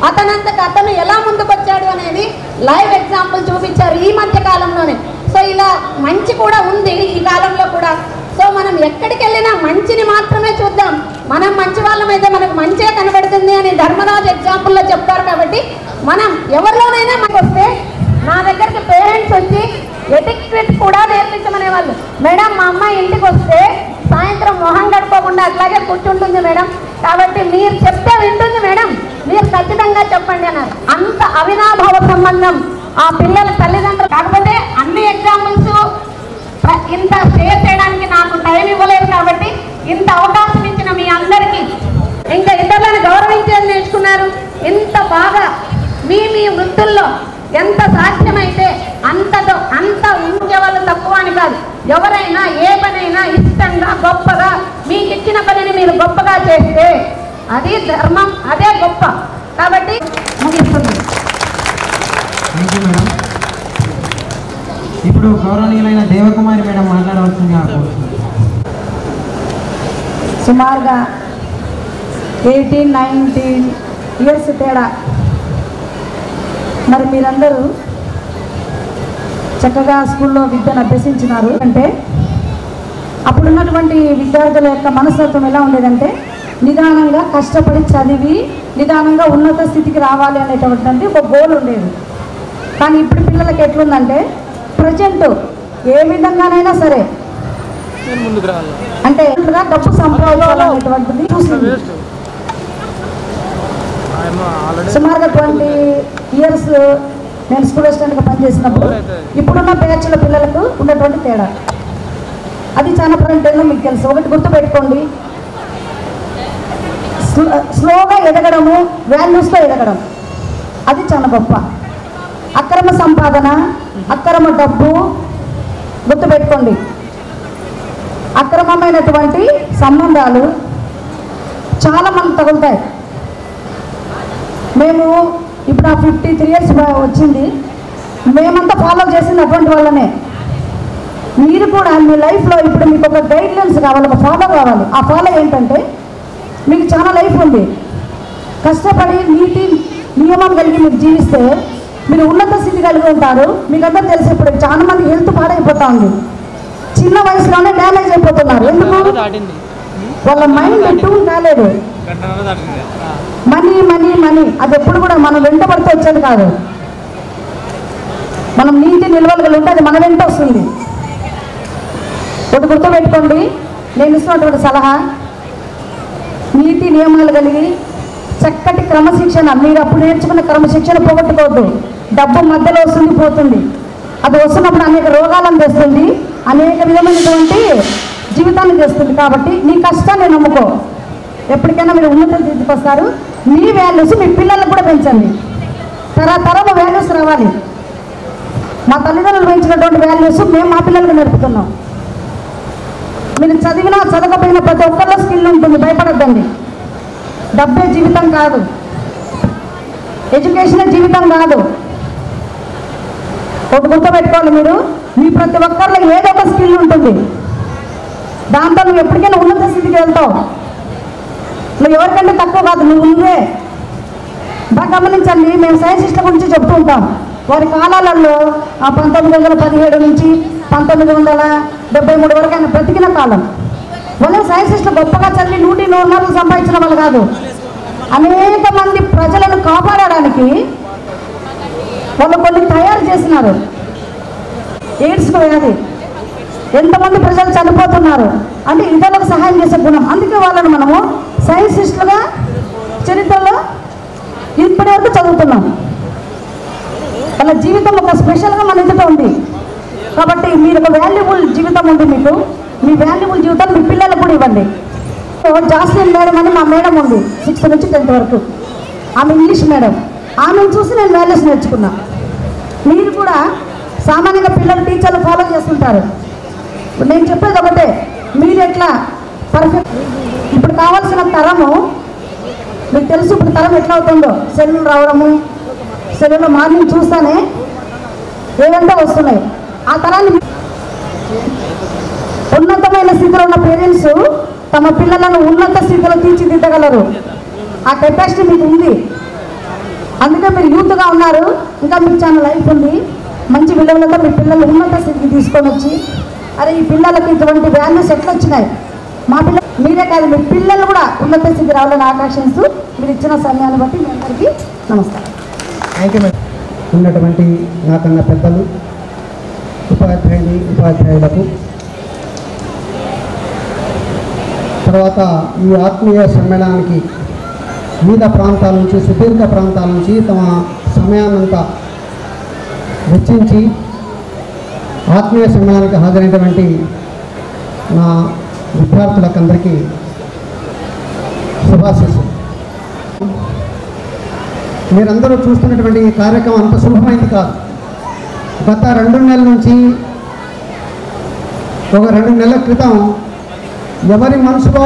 అతనంతకు అతను ఎలా ముందుకు వచ్చాడు అనేది లైవ్ ఎగ్జాంపుల్ చూపించారు ఈ మధ్య కాలంలోనే. సో ఇలా మంచి కూడా ఉంది ఈ కాలంలో కూడా. సో మనం ఎక్కడికి వెళ్ళినా మంచిని మాత్రమే చూద్దాం. మనం మంచి వాళ్ళమైతే మనకు మంచే కనబడుతుంది అని ధర్మరాజు ఎగ్జాంపుల్లో చెప్తారు. కాబట్టి మనం ఎవరిలోనైనా మనకు వస్తే నా దగ్గరికి పేరెంట్స్ వచ్చి ఎటిక్వెట్ కూడా నేర్పించమనే వాళ్ళు. మేడం మా అమ్మాయి ఇంటికి వస్తే సాయంత్రం మొహం గడుపుకోకుండా అట్లాగే కూర్చుంటుంది మేడం, కాబట్టి మీరు చెప్తే వింటుంది మేడం, మీరు ఖచ్చితంగా చెప్పండి అన్నారు. అంత అవినాభావ సంబంధం ఆ పిల్లల తల్లిదండ్రులు. కాకపోతే అన్ని ఎగ్జాంపుల్స్ ఇంత షేర్ చేయడానికి నాకు టైం ఇవ్వలేదు. కాబట్టి ఇంత అవకాశం ఇచ్చిన మీ అందరికీ, ఇంకా ఇతరులను గౌరవించేది నేర్చుకున్నారు. ఇంత బాగా మీ వృత్తుల్లో ఎంత సాధ్యమైతే అంత ఉండే వాళ్ళు తక్కువ అని కాదు. ఎవరైనా ఏ పనైనా ఇష్టంగా గొప్పగా మీకు ఇచ్చిన పనిని మీరు గొప్పగా చేస్తే అది ధర్మం, అదే గొప్ప. కాబట్టి ముగిస్తుంది. ఇప్పుడు గౌరవనీయులైన దేవకుమారి మేడం మాట్లాడవలసిందిగా కోరుతున్నాను. సుమారుగా 18-19 ఇయర్స్ తేడా. మరి మీరందరూ చక్కగా స్కూల్లో విద్యను అభ్యసించినారు. అంటే అప్పుడున్నటువంటి విద్యార్థుల యొక్క మనస్తత్వం ఎలా ఉండేదంటే నిదానంగా కష్టపడి చదివి నిదానంగా ఉన్నత స్థితికి రావాలి అనేటటువంటి ఒక గోల్ ఉండేది. కానీ ఇప్పుడు పిల్లలకి ఎట్లుందంటే ప్రజెంట్ ఏ విధంగానైనా సరే అంటే డబ్బు సంపాదించాలనేటువంటిది చూసింది. సుమారుగా 20 ఇయర్స్ నేను స్కూల్ అసిస్టెంట్గా పనిచేసినప్పుడు ఇప్పుడున్న బ్యాచ్ల పిల్లలకు ఉన్నటువంటి తేడా అది చాలా పరంటేలో మీకు తెలుసు. ఒకటి గుర్తుపెట్టుకోండి, స్లోగా ఎదగడము, వాల్యూస్లో ఎదగడం అది చాలా గొప్ప. అక్రమ సంపాదన, అక్రమ డబ్బు గుర్తుపెట్టుకోండి. అక్రమమైనటువంటి సంబంధాలు చాలా మనకు తగులుతాయి. మేము ఇప్పుడు ఆ 53 ఇయర్స్ వచ్చింది, మేమంతా ఫాలో చేసింది అటువంటి వాళ్ళనే. మీరు కూడా మీ లైఫ్లో ఇప్పుడు మీకు ఒక గైడ్లైన్స్ కావాలి, ఒక ఫాలో కావాలి. ఆ ఫాలో ఏంటంటే మీకు చాలా లైఫ్ ఉంది, కష్టపడి నీతి నియమం కలిగి మీరు జీవిస్తే మీరు ఉన్నత స్థితి కలిగి ఉంటారు. మీకు అందరూ తెలిసి ఇప్పుడు చాలా మంది హెల్త్ పాడైపోతా ఉంది, చిన్న వయసులోనే డ్యామేజ్ అయిపోతున్నారు. ఎందుకు? వాళ్ళ మైండ్ ట్యూన్ కాలేదు. మనీ మనీ మనీ అది ఎప్పుడు కూడా మనం వెంట పడితే వచ్చేది కాదు. మనం నీతి నిల్వలు ఉంటే అది మన వెంట వస్తుంది. ఒకటి గుర్తుపెట్టుకోండి, నేను ఇస్తున్నటువంటి సలహా, నీతి నియమాలు కలిగి చక్కటి క్రమశిక్షణ, మీరు అప్పుడు నేర్చుకున్న క్రమశిక్షణ పోగొట్టుకోవద్దు. డబ్బు మధ్యలో వస్తుంది పోతుంది, అది వస్తున్నప్పుడు అనేక రోగాలను తెస్తుంది, అనేక విధమైనటువంటి జీవితాన్ని తెస్తుంది. కాబట్టి నీ కష్టాన్ని నమ్ముకో, ఎప్పటికైనా మీరు ఉన్నత స్థితికి వస్తారు. మీ వాల్యూస్ మీ పిల్లలకు కూడా పెంచండి. తరతరం వాల్యూస్ రావాలి. మా తల్లిదండ్రులు పెంచినటువంటి వాల్యూస్ మేము మా పిల్లలకు నేర్పుతున్నాం. మీరు చదివినా చదవకపోయినా ప్రతి ఒక్కరిలో స్కిల్ ఉంటుంది, భయపడద్దండి. డబ్బే జీవితం కాదు, ఎడ్యుకేషనే జీవితం కాదు. ఒకటి గుర్తుపెట్టుకోవాలి, మీరు మీ ప్రతి ఒక్కరిలో ఏదో ఒక స్కిల్ ఉంటుంది, దాంతో నువ్వు ఎప్పటికైనా ఉన్నత స్థితికి వెళ్తావు. నువ్వు ఎవరికంటే తక్కువ కాదు, నువ్వే. బాగా గమనించండి, మేము సైంటిస్టుల గురించి చెప్తూ ఉంటాం. వారి కాలాలలో 1917 నుంచి 1973 వరకు ఆయన బ్రతికిన కాలం. వాళ్ళు సైంటిస్టులు గొప్పగా చదివి 100 మార్కులు సంపాదించిన వాళ్ళు కాదు. అనేక మంది ప్రజలను కాపాడడానికి వాళ్ళు కొన్ని తయారు చేసినారు. ఎయిడ్స్ వ్యాధి, ఎంతమంది ప్రజలు చనిపోతున్నారు అంటే ఇతరులకు సహాయం చేసే గుణం. అందుకే వాళ్ళని మనము సైంటిస్టులుగా చరిత్రలో ఇప్పటి వరకు చదువుతున్నాం. వాళ్ళ జీవితం ఒక స్పెషల్గా మన ఎదుట ఉంది. కాబట్టి మీరు ఒక వాల్యుబుల్ జీవితం ఉంది మీకు. మీ వాల్యుబుల్ జీవితాన్ని మీ పిల్లలకు కూడా ఇవ్వండి. జాస్మిన్ మేడం అని మా మేడం ఉంది 6th నుంచి 10th వరకు. ఆమె ఇంగ్లీష్ మేడం. ఆమెను చూసి నేను వాల్యూస్ నేర్చుకున్నా. మీరు కూడా సామాన్యంగా పిల్లలు టీచర్లు ఫాలో చేస్తుంటారు. నేను చెప్పేది ఒకటే, మీరు ఎట్లా పర్ఫెక్ట్. ఇప్పుడు కావాల్సిన తరము మీకు తెలుసు. ఇప్పుడు తరం ఎట్లా అవుతుందో, సెల్లులు రావడము, సెల్లులో మార్నింగ్ చూస్తానే ఏమంటే వస్తున్నాయి. ఆ తరాన్ని ఉన్నతమైన స్థితిలో ఉన్న పేరెంట్స్ తమ పిల్లలను ఉన్నత స్థితిలో తీర్చిదిద్దగలరు. ఆ కెపాసిటీ మీకు ఉంది. అందుకే మీరు యూత్గా ఉన్నారు, ఇంకా మీకు చాలా లైఫ్ ఉంది. మంచి విలువలతో మీ పిల్లలు ఉన్నత స్థితికి తీసుకొని వచ్చి, అరే ఈ పిల్లలకి ఇటువంటి వాల్యూస్ ఎట్లా వచ్చినాయి, మా పిల్లలు మీరే కాదు మీ పిల్లలు కూడా ఉన్నత స్థితికి రావాలని ఆకాంక్షిస్తూ మీరు ఇచ్చిన సమయాన్ని బట్టి మీ అందరికీ నమస్కారం. ఉన్నటువంటి నాకన్నా పెద్దలు, ఉపాధ్యాయులకు, తర్వాత ఈ ఆత్మీయ సమ్మేళనానికి వివిధ ప్రాంతాల నుంచి, సుదీర్ఘ ప్రాంతాల నుంచి తమ సమయాన్నంతా వెచ్చించి ఆత్మీయ సమ్మేళనానికి హాజరైనటువంటి నా విద్యార్థులకందరికీ శుభాశీస్సులు. మీరందరూ చూస్తున్నటువంటి ఈ కార్యక్రమం అంత సులభమైంది కాదు. గత 2 నెలల నుంచి, ఒక 2 నెలల క్రితం ఎవరి మనసులో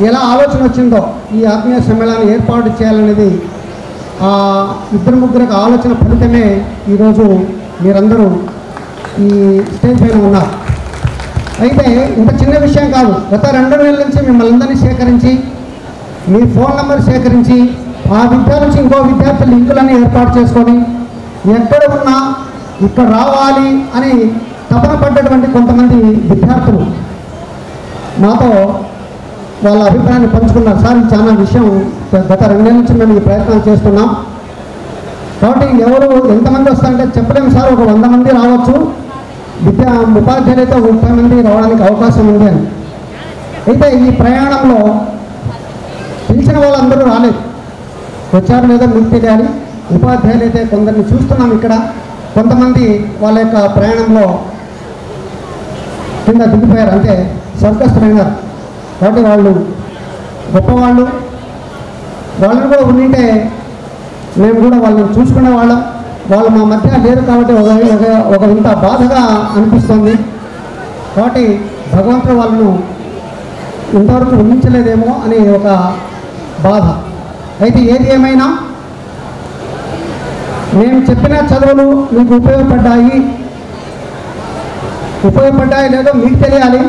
ఎలా ఆలోచన వచ్చిందో ఈ ఆత్మీయ సమ్మేళనాన్ని ఏర్పాటు చేయాలనేది ఆ 2-3 ఆలోచన ఫలితమే ఈరోజు మీరందరూ ఈ స్టేజ్ పైన ఉన్నారు. అయితే ఇంత చిన్న విషయం కాదు. గత 2 నెలల నుంచి మిమ్మల్ని అందరినీ సేకరించి, మీ ఫోన్ నెంబర్ సేకరించి, ఆ విద్యార్థి నుంచి ఇంకో విద్యార్థుల లింకులన్నీ ఏర్పాటు చేసుకొని, ఎక్కడ ఉన్నా ఇక్కడ రావాలి అని తపన పడ్డటువంటి కొంతమంది విద్యార్థులు మాతో వాళ్ళ అభిప్రాయాన్ని పంచుకున్నారు. సార్ ఇది చాలా విషయం, గత 2 నెలల నుంచి మేము ఈ ప్రయత్నాలు చేస్తున్నాం, కాబట్టి ఎవరు ఎంతమంది వస్తారంటే చెప్పలేము సార్, ఒక 100 మంది రావచ్చు, ఉపాధ్యాయులైతే 30 మంది రావడానికి అవకాశం ఉంది అని. అయితే ఈ ప్రయాణంలో పిలిచిన వాళ్ళందరూ రాలేదు, వచ్చారు లేదో మీకు తెలియాలి. ఉపాధ్యాయులు అయితే కొందరిని చూస్తున్నాం ఇక్కడ, కొంతమంది వాళ్ళ యొక్క ప్రయాణంలో కింద దిగిపోయారు, అంటే స్వర్గస్థులైనారు. కాబట్టి వాళ్ళు గొప్పవాళ్ళు. వాళ్ళని కూడా ఉండింటే మేము కూడా వాళ్ళని చూసుకునే వాళ్ళం. వాళ్ళు మా మధ్య లేరు కాబట్టి ఒక ఇంత బాధగా అనిపిస్తుంది. కాబట్టి భగవంతుడు వాళ్ళను ఇంతవరకు ఊహించలేదేమో అని ఒక బాధ. అయితే ఏది ఏమైనా మేము చెప్పిన చదువులు మీకు ఉపయోగపడ్డాయి లేదో మీకు తెలియాలి.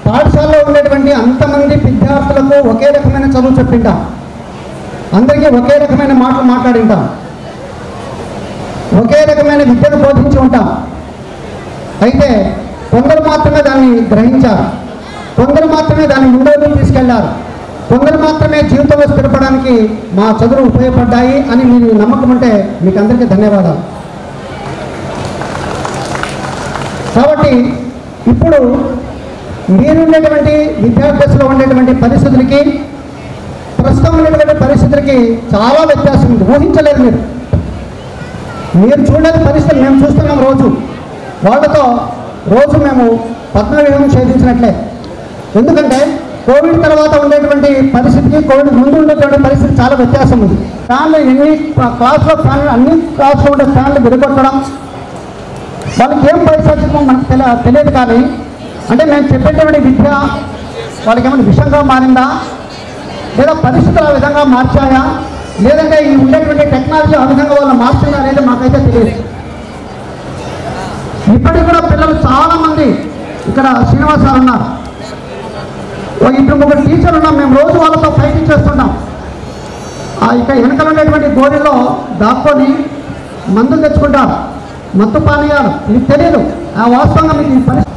పాఠశాలలో ఉండేటువంటి అంతమంది విద్యార్థులకు ఒకే రకమైన చదువు చెప్పింటాం. అందరికీ ఒకే రకమైన మాటలు మాట్లాడి ఉంటాం, ఒకే రకమైన విద్యను బోధించి ఉంటాం. అయితే కొందరు మాత్రమే దాన్ని గ్రహించారు, కొందరు మాత్రమే దాన్ని ముందుకు తీసుకెళ్లారు, కొందరు మాత్రమే జీవితంలో స్థిరపడడానికి మా చదువులు ఉపయోగపడ్డాయి అని మీరు నమ్మకం ఉంటే మీకు అందరికీ ధన్యవాదాలు. కాబట్టి ఇప్పుడు మీరుండేటువంటి విద్యాభ్యాసంలో ఉండేటువంటి పరిస్థితులకి ప్రస్తుతం ఉండేటువంటి పరిస్థితులకి చాలా వ్యత్యాసం ఉంది. ఊహించలేదు మీరు చూడలేని పరిస్థితులు మేము చూస్తున్నాం. వాళ్ళతో రోజు మేము పద్మవ్యూహం ఛేదించినట్లే. ఎందుకంటే కోవిడ్ తర్వాత ఉండేటువంటి పరిస్థితికి కోవిడ్ ముందు ఉండేటువంటి పరిస్థితి చాలా వ్యత్యాసం ఉంది. ఫ్యాన్లు ఎన్ని క్లాసులో ఫ్యాన్లు అన్ని క్లాసులో ఉండే ఫ్యాన్లు విడగొట్టడం, వాళ్ళకి ఏం పరిస్థితులు మనకు తెలియదు. కానీ అంటే మేము చెప్పేటువంటి విద్య వాళ్ళకి ఏమైనా విషయంగా మారిందా, లేదా పరిస్థితులు ఆ విధంగా మార్చాయా, లేదంటే ఈ ఉండేటువంటి టెక్నాలజీ ఆ విధంగా వాళ్ళు మార్చిందా అనేది మాకైతే తెలియదు. ఇప్పటికి కూడా పిల్లలు చాలామంది ఇక్కడ శ్రీనివాస్ సార్ ఉన్నారు, ఇద్దరు ముగ్గురు టీచర్ ఉన్నాం. మేము రోజు వాళ్ళతో ఫైటింగ్ చేస్తున్నాం. ఇక వెనకలు ఉండేటువంటి గోడలో దాక్కొని మందులు తెచ్చుకుంటారు, మత్తు పానీయాలు. మీకు తెలియదు వాస్తవంగా మీకు ఈ పరిస్థితి.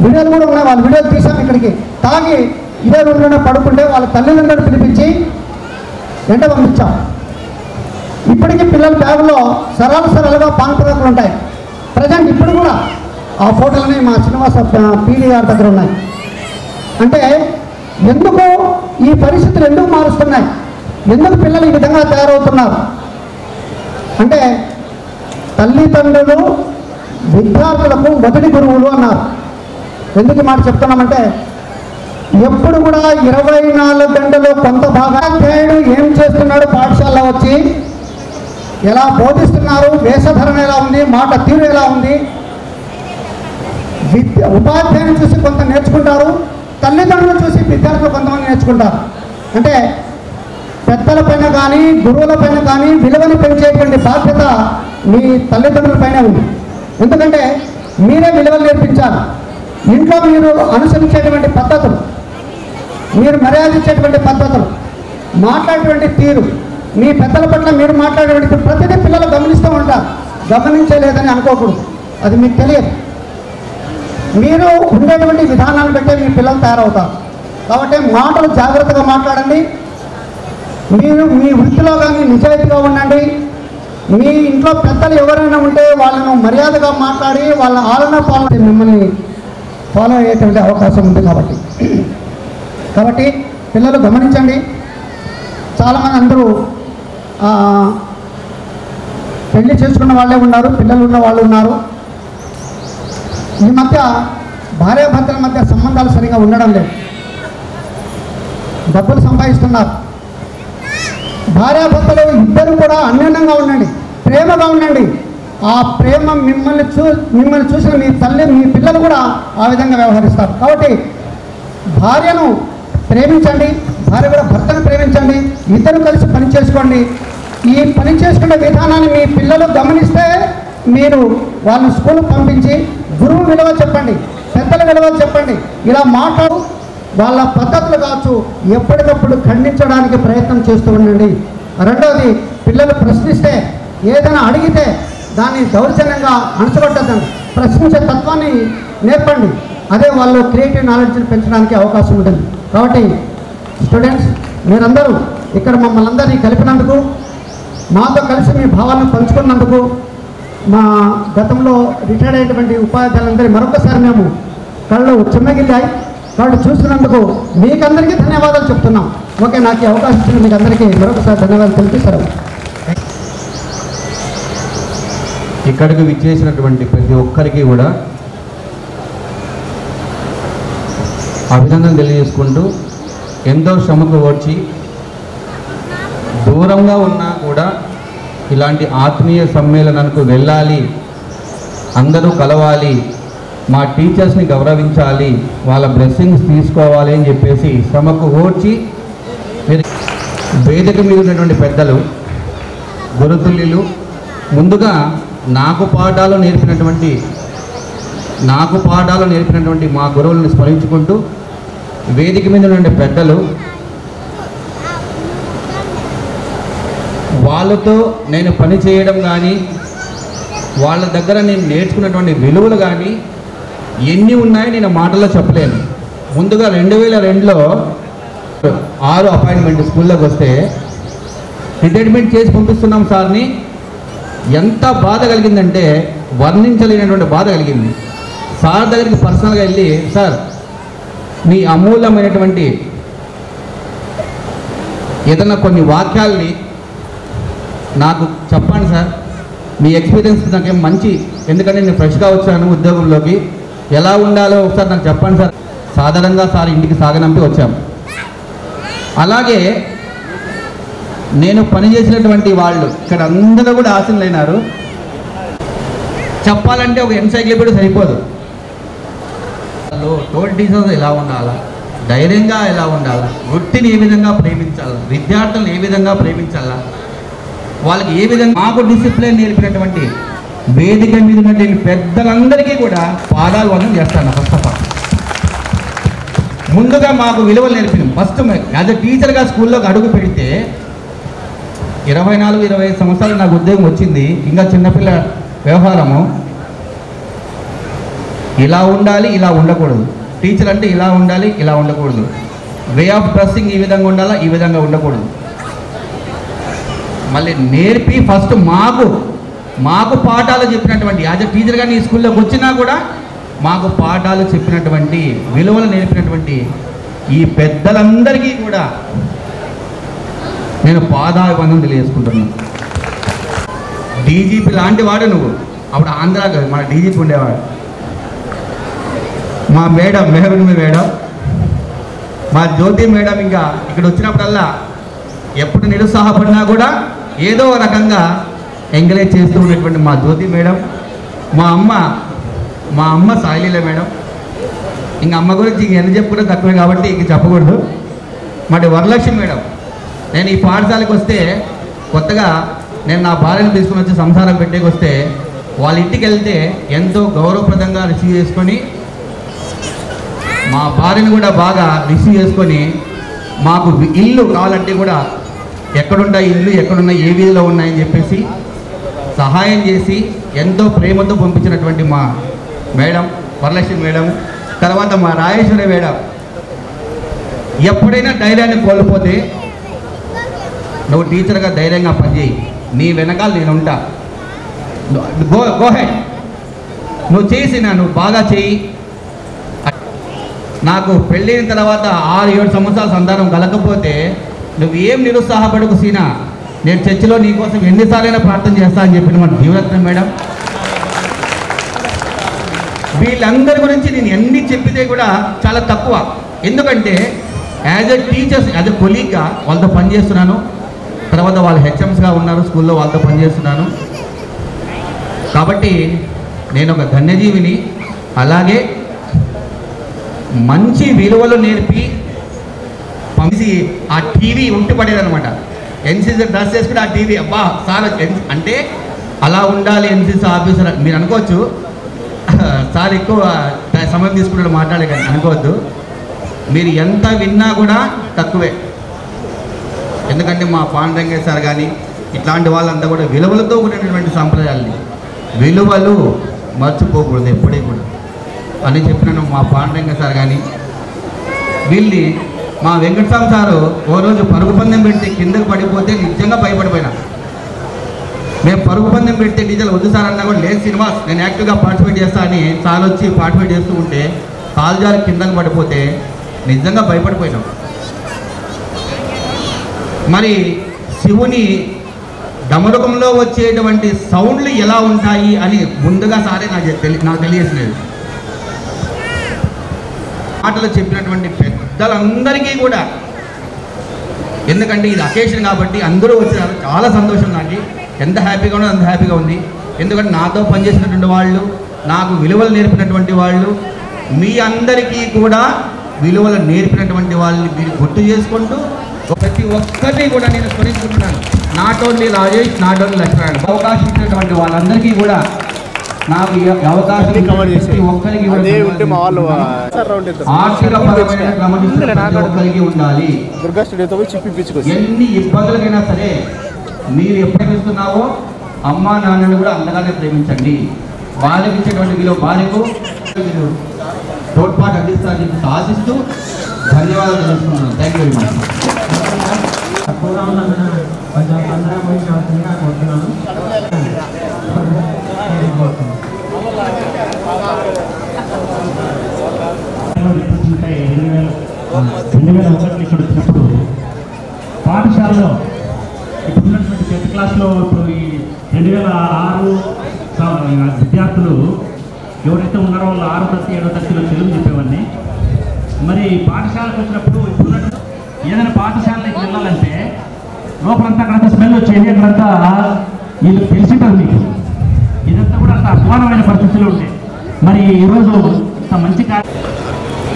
వీడియోలు కూడా ఉన్నాయి, వాళ్ళ వీడియోలు తీసాం. ఇక్కడికి తాగి ఇదే రూమ్లోనే పడుకుంటే వాళ్ళ తల్లిదండ్రులను పిలిపించి వెంట పంపించాం. ఇప్పటికీ పిల్లల బ్యాగులో సరళగా పాన్ పదార్థాలు ఉంటాయి. ప్రజెంట్ ఇప్పుడు కూడా ఆ ఫోటోలని మా శ్రీనివాస పీడీ గారి దగ్గర ఉన్నాయి. అంటే ఎందుకు ఈ పరిస్థితులు ఎందుకు మారుస్తున్నాయి, ఎందుకు పిల్లలు ఈ విధంగా తయారవుతున్నారు అంటే తల్లిదండ్రులు విద్యార్థులకు మొదటి గురువులు అన్నారు. ఎందుకు మాట చెప్తున్నామంటే ఎప్పుడు కూడా 24 గంటలు కొంత భాగాధ్యాయుడు ఏం చేస్తున్నాడు, పాఠశాలలో వచ్చి ఎలా బోధిస్తున్నారు, వేషధరణ ఎలా ఉంది, మాట తీరు ఎలా ఉంది, ఉపాధ్యాయుని చూసి కొంత నేర్చుకుంటారు, తల్లిదండ్రులు చూసి విద్యార్థులు కొంతమంది నేర్చుకుంటారు. అంటే పెద్దల పైన కానీ గురువుల పైన కానీ విలువని పెంచేటువంటి బాధ్యత మీ తల్లిదండ్రుల పైన ఉంది. ఎందుకంటే మీరే విలువలు నేర్పించాలి. ఇంట్లో మీరు అనుసరించేటువంటి పద్ధతులు, మీరు మర్యాద ఇచ్చేటువంటి పద్ధతులు, మాట్లాడేటువంటి తీరు, మీ పెద్దల పట్ల మీరు మాట్లాడేటువంటి ప్రతిదీ పిల్లలు గమనిస్తూ ఉంటారు. గమనించలేదని అనుకోకూడదు, అది మీకు తెలియదు. మీరు ఉండేటువంటి విధానాన్ని బట్టే మీ పిల్లలు తయారవుతారు. కాబట్టి మాటలు జాగ్రత్తగా మాట్లాడండి. మీరు మీ వృత్తిలో కానీ నిజాయితీగా ఉండండి. మీ ఇంట్లో పెద్దలు ఎవరైనా ఉంటే వాళ్ళను మర్యాదగా మాట్లాడి వాళ్ళ ఆలన పాలన మిమ్మల్ని ఫాలో అయ్యేటువంటి అవకాశం ఉంది. కాబట్టి పిల్లలు గమనించండి. చాలామంది అందరూ పెళ్లి చేసుకున్న వాళ్ళే ఉన్నారు, పిల్లలు ఉన్న వాళ్ళు ఉన్నారు. ఈ మధ్య భార్యాభర్తల మధ్య సంబంధాలు సరిగా ఉండడం లేదు. డబ్బులు సంపాదిస్తున్నారు. భార్యాభర్తలు ఇద్దరు కూడా అన్యోన్యంగా ఉండండి, ప్రేమగా ఉండండి. ఆ ప్రేమ మిమ్మల్ని చూసిన మీ తల్లి మీ పిల్లలు కూడా ఆ విధంగా వ్యవహరిస్తారు. కాబట్టి భార్యను ప్రేమించండి, భార్య కూడా భర్తను ప్రేమించండి. ఇద్దరు కలిసి పని చేసుకోండి. ఈ పని చేసుకునే విధానాన్ని మీ పిల్లలు గమనిస్తే మీరు వాళ్ళని స్కూల్ పంపించి గురువు విలువ చెప్పండి, పెద్దల విలువ చెప్పండి. ఇలా మాట్లాడు వాళ్ళ పద్ధతులు కావచ్చు ఎప్పటికప్పుడు ఖండించడానికి ప్రయత్నం చేస్తూ ఉండండి. రెండవది, పిల్లలు ప్రశ్నిస్తే ఏదైనా అడిగితే దాన్ని దౌర్జన్యంగా అణచగొట్టద్దండి. ప్రశ్నించే తత్వాన్ని నేర్పండి. అదే వాళ్ళు క్రియేటివ్ నాలెడ్జ్ని పెంచడానికి అవకాశం ఉంటుంది. కాబట్టి స్టూడెంట్స్ మీరందరూ ఇక్కడ మమ్మల్ని అందరినీ కలిపినందుకు, మాతో కలిసి మీ భావాలను పంచుకున్నందుకు, మా గతంలో రిటైర్డ్ అయినటువంటి ఉపాధ్యాయులందరి మరొకసారి మేము కళ్ళు చిన్నగిల్లాయి. కాబట్టి చూసినందుకు మీకందరికీ ధన్యవాదాలు చెప్తున్నాం. ఓకే, నాకు ఈ అవకాశం ఇచ్చిన మీకు అందరికీ మరొకసారి ధన్యవాదాలు తెలిపిస్తారు. ఇక్కడికి విచ్చేసినటువంటి ప్రతి ఒక్కరికి కూడా అభినందన తెలియజేసుకుంటూ, ఎంతో శ్రమకు వచ్చి దూరంగా ఉన్నా కూడా ఇలాంటి ఆత్మీయ సమ్మేళనానికి వెళ్ళాలి, అందరూ కలవాలి, మా టీచర్స్ని గౌరవించాలి, వాళ్ళ బ్లెస్సింగ్స్ తీసుకోవాలి అని చెప్పేసి శ్రమకు ఓర్చి వేదిక మీద ఉన్నటువంటి పెద్దలు, గురుతుల్యులు, ముందుగా నాకు పాఠాలు నేర్పినటువంటి మా గురువులను స్మరించుకుంటూ, వేదిక మీద ఉన్నటువంటి పెద్దలు వాళ్ళతో నేను పని చేయడం కానీ వాళ్ళ దగ్గర నేను నేర్చుకున్నటువంటి విలువలు కానీ ఎన్ని ఉన్నాయో నేను మాటల్లో చెప్పలేను. ముందుగా 2002లో 6 అపాయింట్మెంట్ స్కూల్లోకి వస్తే రిటైర్మెంట్ చేసి పంపిస్తున్నాం సార్ని. ఎంత బాధ కలిగిందంటే వర్ణించలేనటువంటి బాధ కలిగింది. సార్ దగ్గరికి పర్సనల్గా వెళ్ళి, సార్ మీ అమూల్యమైనటువంటి ఏదన్నా కొన్ని వాక్యాల్ని నాకు చెప్పండి సార్, మీ ఎక్స్పీరియన్స్ నాకేం మంచి, ఎందుకంటే నేను ఫ్రెష్గా వచ్చాను ఉద్యోగంలోకి, ఎలా ఉండాలో ఒకసారి నాకు చెప్పండి సార్. సాధారణంగా సార్ ఇంటికి సాగనంపి వచ్చాము. అలాగే నేను పనిచేసినటువంటి వాళ్ళు ఇక్కడ అందరూ కూడా ఆశలైనారు. చెప్పాలంటే ఒక ఎన్సైక్లోపీడియా సరిపోదు. టోల్ టీచర్స్ ఎలా ఉండాలా, ధైర్యంగా ఎలా ఉండాలా, వృత్తిని ఏ విధంగా ప్రేమించాలా, విద్యార్థులను ఏ విధంగా ప్రేమించాలా, వాళ్ళకి ఏ విధంగా మాకు డిసిప్లిన్ నేర్పినటువంటి వేదిక మీద ఉన్నటువంటి పెద్దలందరికీ కూడా పాదాలు వందనం చేస్తాను. ఫస్ట్ ఆఫ్ ఆల్ ముందుగా మాకు విలువలు నేర్పినాం. ఫస్ట్ యాజ్ ఎ టీచర్గా స్కూల్లోకి అడుగు పెడితే 24-25 సంవత్సరాలు నాకు ఉద్యోగం వచ్చింది. ఇంకా చిన్నపిల్ల వ్యవహారము. ఇలా ఉండాలి, ఇలా ఉండకూడదు. టీచర్ అంటే ఇలా ఉండాలి, ఇలా ఉండకూడదు. వే ఆఫ్ డ్రెస్సింగ్ ఈ విధంగా ఉండాలా, ఈ విధంగా ఉండకూడదు. మళ్ళీ నేర్పి ఫస్ట్ మాకు పాఠాలు చెప్పినటువంటి యాజ్ ఎ టీచర్గా నీ స్కూల్లోకి వచ్చినా కూడా మాకు పాఠాలు చెప్పినటువంటి విలువలు నేర్పినటువంటి ఈ పెద్దలందరికీ కూడా నేను పాదాభివందనం తెలియజేసుకుంటున్నాను. డీజీపీ లాంటి వాడు నువ్వు. అప్పుడు ఆంధ్రాకి మన డీజీపీ ఉండేవాడు. మా మేడం మెహబూబ్ మేడం, మా జ్యోతి మేడం ఇంకా ఇక్కడ వచ్చినప్పుడల్లా ఎప్పుడు నిరుత్సాహపడినా కూడా ఏదో రకంగా ఎంకరేజ్ చేస్తూ ఉన్నటువంటి మా జ్యోతి మేడం, మా అమ్మ సాయిలీల మేడం. ఇంక అమ్మ గురించి ఇంక ఎంత చెప్పుకుంటే తక్కువే కాబట్టి ఇంక చెప్పకూడదు. మరి వరలక్ష్మి మేడం, నేను ఈ పాఠశాలకు వస్తే కొత్తగా నేను నా భార్యను తీసుకుని వచ్చి సంసారం పెట్టేకి వస్తే వాళ్ళ ఇంటికి వెళ్తే ఎంతో గౌరవప్రదంగా రిసీవ్ చేసుకొని మా భార్యను కూడా బాగా రిసీవ్ చేసుకొని మాకు ఇల్లు కావాలంటే కూడా ఎక్కడుంటాయి ఇల్లు, ఎక్కడున్నాయి, ఏ వీధిలో ఉన్నాయని చెప్పేసి సహాయం చేసి ఎంతో ప్రేమతో పంపించినటువంటి మా మేడం వరలక్ష్మి మేడం. తర్వాత మా రాజేశ్వరి మేడం, ఎప్పుడైనా ధైర్యాన్ని కోల్పోతే నువ్వు టీచర్గా ధైర్యంగా పనిచేయి, నీ వెనకాల నేను ఉంటా, గో హెడ్, నువ్వు చేసినా నువ్వు బాగా చేయి. నాకు పెళ్ళైన తర్వాత 6-7 సంవత్సరాల సంతానం కలగకపోతే నువ్వు ఏం నిరుత్సాహపడకు సీనా, నేను చర్చిలో నీకోసం ఎన్నిసార్లైనా ప్రార్థన చేస్తా అని చెప్పిన మన జీవరత్నం మేడం. వీళ్ళందరి గురించి నేను ఎన్ని చెప్పితే కూడా చాలా తక్కువ. ఎందుకంటే as a teachers, as a కొలీగ్గా వాళ్ళతో పనిచేస్తున్నాను. తర్వాత వాళ్ళు హెచ్ఎంస్గా ఉన్నారు స్కూల్లో, వాళ్ళతో పనిచేస్తున్నాను. కాబట్టి నేను ఒక ధన్యజీవిని. అలాగే మంచి విలువలు నేర్పి పంపించి ఆ టీవీ ఉంటి పడేదనమాట. ఎన్సీసీ డ్రెస్ చేసుకుని ఆ టీవీ అబ్బా సార్ అంటే అలా ఉండాలి ఎన్సీసీ ఆఫీసర్. మీరు అనుకోవచ్చు సార్ ఎక్కువ సమయం తీసుకుంటాడు మాట్లాడే, కానీ అనుకోవద్దు. మీరు ఎంత విన్నా కూడా తక్కువే. ఎందుకంటే మా పాండరంగ సార్ కానీ ఇట్లాంటి వాళ్ళంతా కూడా విలువలతో కూడినటువంటి సంప్రదాయాలని, విలువలు మర్చిపోకూడదు ఎప్పుడే కూడా అని చెప్పినాను. మా పాండరంగ సార్ కానీ వీళ్ళని మా వెంకటస్వామి సారు ఓ రోజు పరుగు పందెం పెడితే కిందకు పడిపోతే నిజంగా భయపడిపోయినా. మేము పరుగు పందెం పెడితే టీచర్లు వద్దు సార్ అన్నా కూడా లేదు శ్రీనివాస్ నేను యాక్టివ్గా పార్టిసిపేట్ చేస్తా అని సార్ వచ్చి పార్టిసిపేట్ చేస్తూ ఉంటే కాలుజారి కిందకు పడిపోతే నిజంగా భయపడిపోయినాం. మరి శివుని డమరుకంలో వచ్చేటువంటి సౌండ్లు ఎలా ఉంటాయి అని ముందుగా సారే నాకు తెలియజేసినది. మాటలు చెప్పినటువంటి పెద్దలందరికీ కూడా, ఎందుకంటే ఇది అకేషన్ కాబట్టి అందరూ వచ్చినారు. చాలా సంతోషం, నాకు ఎంత హ్యాపీగా ఉన్నదో అంత హ్యాపీగా ఉంది. ఎందుకంటే నాతో పనిచేసినటువంటి వాళ్ళు, నాకు విలువలు నేర్పినటువంటి వాళ్ళు, మీ అందరికీ కూడా విలువలు నేర్పినటువంటి వాళ్ళని మీరు గుర్తు చేసుకుంటూ ప్రతి ఒక్కరిని కూడా నేను స్మరించుకుంటున్నాను. Not only Rajesh, not only Lakshman, అవకాశం ఇచ్చినటువంటి వాళ్ళందరికీ కూడా నాకు ఈ అవకాశం ప్రతి ఒక్కరికి ఆర్థికపరమైన క్రమశిక్షణ ప్రతి ఒక్కరికి ఉండాలి. ఎన్ని ఇబ్బందులకైనా సరే మీరు ఎప్పుడు ప్రేమిస్తున్నావో అమ్మా నాన్నని కూడా అంతగానే ప్రేమించండి. వాళ్ళకి ఇచ్చేటువంటి విలువ భార్యకు మీరు తోడ్పాటు అందిస్తారని చెప్పి ఆశిస్తూ ధన్యవాదాలు తెలుస్తున్నాను. Thank you very much. కొంచెం తొందరగా పోయి అవుతుందిగా కోరుతున్నాను. 2001 ఇక్కడ వచ్చినప్పుడు పాఠశాలలో ఇప్పుడు ఉన్నటువంటి 10th క్లాస్లో ఇప్పుడు ఈ 2006 విద్యార్థులు ఎవరైతే ఉన్నారో వాళ్ళు 6వ తరగతి 7వ తరగతిలో తెలుగు చెప్పేవాడిని. మరి పాఠశాలకు వచ్చినప్పుడు ఇప్పుడు ఏదైనా పాఠశాలకి వెళ్ళాలంటే లోపలంతా అక్కడంతా స్మెల్ వచ్చేది, అక్కడంతా వీళ్ళు తెలిసింటారు మీకు. ఇదంతా కూడా అంత అధ్వానమైన పరిస్థితులు ఉంటాయి. మరి ఈరోజు ఇంత మంచి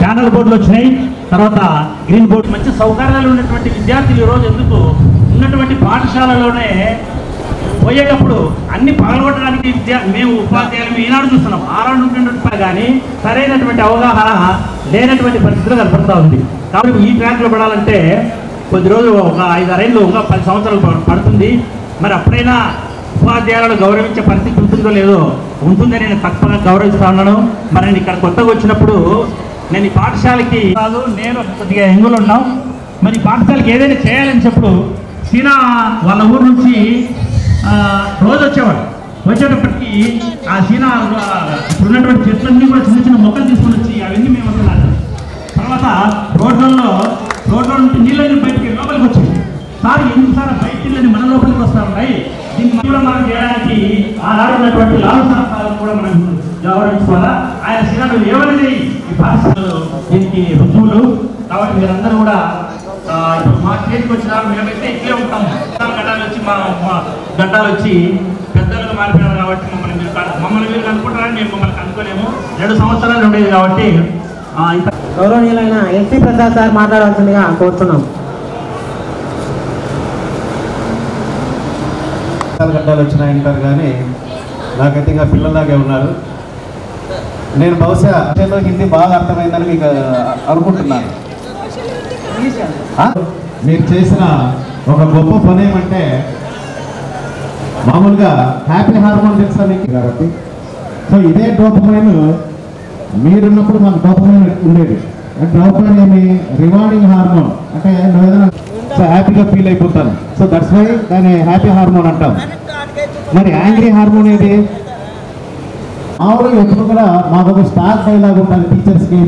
ప్యానల్ బోర్డులు వచ్చినాయి, తర్వాత గ్రీన్ బోర్డు, మంచి సౌకర్యాలు ఉన్నటువంటి విద్యార్థులు ఈరోజు ఎందుకు ఉన్నటువంటి పాఠశాలలోనే పోయేటప్పుడు అన్ని పగలగొట్టడానికి మేము ఉపాధ్యాయులు ఈనాడు చూస్తున్నాం. ఆనాడు ఉంటున్నట్టు కానీ సరైనటువంటి అవగాహన లేనటువంటి పరిస్థితులు కనపడుతూ ఉంది. కాబట్టి ఈ ట్రాక్లో పడాలంటే కొద్ది రోజులు ఒక 5-6 ఏళ్ళు, ఇంకా 10 సంవత్సరాలు పడుతుంది. మరి అప్పుడైనా ఉపాధ్యాయులను గౌరవించే పరిస్థితి ఉంటుందో లేదో, ఉంటుందని నేను తక్కువగా గౌరవిస్తూ ఉన్నాను. మరి నేను ఇక్కడ కొత్తగా వచ్చినప్పుడు నేను ఈ పాఠశాలకి కాదు, నేను కొద్దిగా ఎంగులు ఉన్నాం. మరి ఈ పాఠశాలకి ఏదైనా చేయాలని చెప్పుడు సీనా వాళ్ళ ఊరు నుంచి రోజు వచ్చేవాడు. వచ్చేటప్పటికి ఆ సీనా ఉన్నటువంటి చెట్లన్నీ కూడా చిన్న చిన్న మొక్కలు తీసుకొని వచ్చి అవన్నీ మేము వస్తున్నాం. తర్వాత రోడ్లలో నుంచి నీళ్ళని బయటికి లోపలికి వచ్చింది. సార్ ఎందుకు సార్ బయట నీళ్ళని మన లోపలికి వస్తూ ఉన్నాయి, దీన్ని కూడా మనం చేయడానికి ఆనాడు ఉన్నటువంటి లాలు సార్ కూడా మనం గౌరవించుకోవాలా. ఆయన సీనాడు ఏమనేది ఈ భాషలు దీనికి రుజువులు. కాబట్టి మీరందరూ కూడా ఇప్పుడు మా చేతికి వచ్చిన మేమైతే ఇట్లే ఉంటాము. గడ్డాలు వచ్చి మా గడ్డాలు వచ్చి పెద్దలుగా మారిపోయినారు కాబట్టి మమ్మల్ని మీరు అనుకుంటారని మేము మమ్మల్ని అనుకోలేము. 2 సంవత్సరాలు ఉండేది కాబట్టి గౌరవనీయులైన ఎస్సీ ప్రసాద్ సార్ మాట్లాడాల్సిందిగా కోరుతున్నాం. గడ్డాలు వచ్చినాయంటారు కానీ నాకైతే ఇంకా పిల్లలాగే ఉన్నారు. నేను బహుశా హిందీ బాగా అర్థమైందని మీకు అనుకుంటున్నాను. మీరు చేసిన ఒక గొప్ప పని ఏమంటే మామూలుగా హ్యాపీ హార్మోన్ తెలుసా మీకు కాబట్టి, సో ఇదే డోపమైన్ మీరున్నప్పుడు మాకు డోపమైన్ ఉండేది. డోపమైన్ ఏమి రివార్డింగ్ హార్మోన్ అంటే నువ్వు ఏదైనా హ్యాపీగా ఫీల్ అయిపోతాను. సో దట్స్ వై దాన్ని హ్యాపీ హార్మోన్ అంటాం. మరి యాంగ్రీ హార్మోన్ ఏది? మామూలుగా ఎప్పుడు కూడా మాకు ఒక స్టార్ డైలాగ్ ఉంటుంది టీచర్స్కి,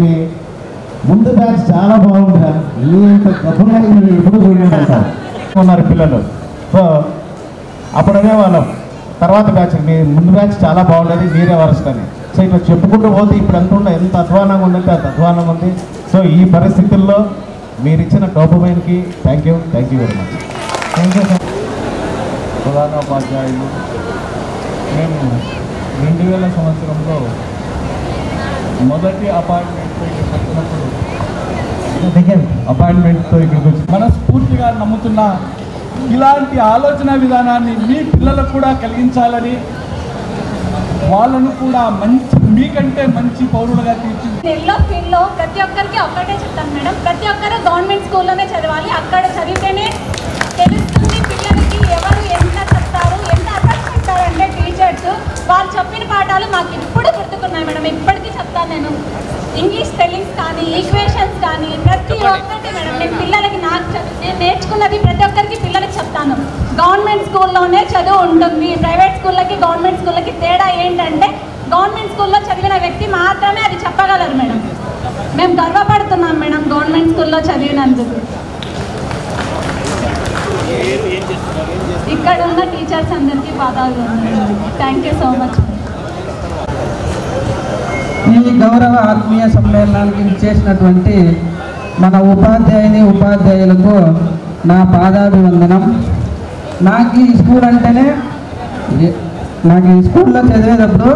ముందు బ్యాచ్ చాలా బాగుంటుంది, మీంత గబ్బుగా ఎప్పుడు చూడండి ఉన్నారు పిల్లలు. సో అప్పుడు అనేవాళ్ళం తర్వాత బ్యాచ్ మీ ముందు బ్యాచ్ చాలా బాగుండేది, మీరే వరస్ట్ అని. సో ఇట్లా చెప్పుకుంటూ పోతే ఇప్పుడు ఎంత అధ్వానంగా ఉందంటే అంత అధ్వానంగా ఉంది. సో ఈ పరిస్థితుల్లో మీరు ఇచ్చిన డోపమైన్కి థ్యాంక్ యూ వెరీ మచ్. ప్రధానోపాధ్యాయులు మేము 2000 సంవత్సరంలో మొదటి అపాయింట్మెంట్తో ఇక్కడికి వచ్చినప్పుడు ఇక్కడికి వచ్చి మనస్ఫూర్తిగా నమ్ముతున్న ఇలాంటి ఆలోచన విధానాన్ని మీ పిల్లలకు కూడా కలిగించాలని, వాళ్ళను కూడా మీకంటే మంచి పౌరులుగా తీర్చిదిద్దాలి. ఎల్లో ఫీల్డ్లో ప్రతి ఒక్కరికి ఒక్కటే చెప్తాను మేడం, ప్రతి ఒక్కరు గవర్నమెంట్ స్కూల్లోనే చదవాలి. అక్కడ చదివితేనే తెలుస్తుంది పిల్లలకి ఎవరు ఎంత చెప్తారు, ఎంత అసలు చెప్తారంటే టీచర్స్. వాళ్ళు చెప్పిన పాఠాలు మాకు ఇప్పుడు గుర్తుకున్నాయి మేడం, ఇప్పటికీ చెప్తాను నేను. ఇంగ్లీష్ స్పెల్లింగ్స్ కానీ ఈక్వేషన్స్ కానీ ప్రతి ఒక్కటి మేడం నేను పిల్లలకి నేను నేర్చుకున్నది ప్రతి ఒక్కరికి పిల్లలకి చెప్తాను. గవర్నమెంట్ స్కూల్లోనే చదువు ఉంటుంది, ప్రైవేట్ స్కూళ్ళకి గవర్నమెంట్ స్కూళ్ళకి తేడా ఏంటంటే గవర్నమెంట్ స్కూల్లో చదివిన వ్యక్తి మాత్రమే అది చెప్పగలరు మేడం. మేము గర్వపడుతున్నాం మేడం గవర్నమెంట్ స్కూల్లో చదివినందుకు. ఇక్కడ ఉన్న టీచర్స్ అందరికీ పాదాలు. Thank you so much. ఈ గౌరవ ఆత్మీయ సమ్మేళనానికి చేసినటువంటి మన ఉపాధ్యాయులకు నా పాదాభివందనం. నాకు ఈ స్కూల్ అంటేనే నాకు ఈ స్కూల్లో చదివేటప్పుడు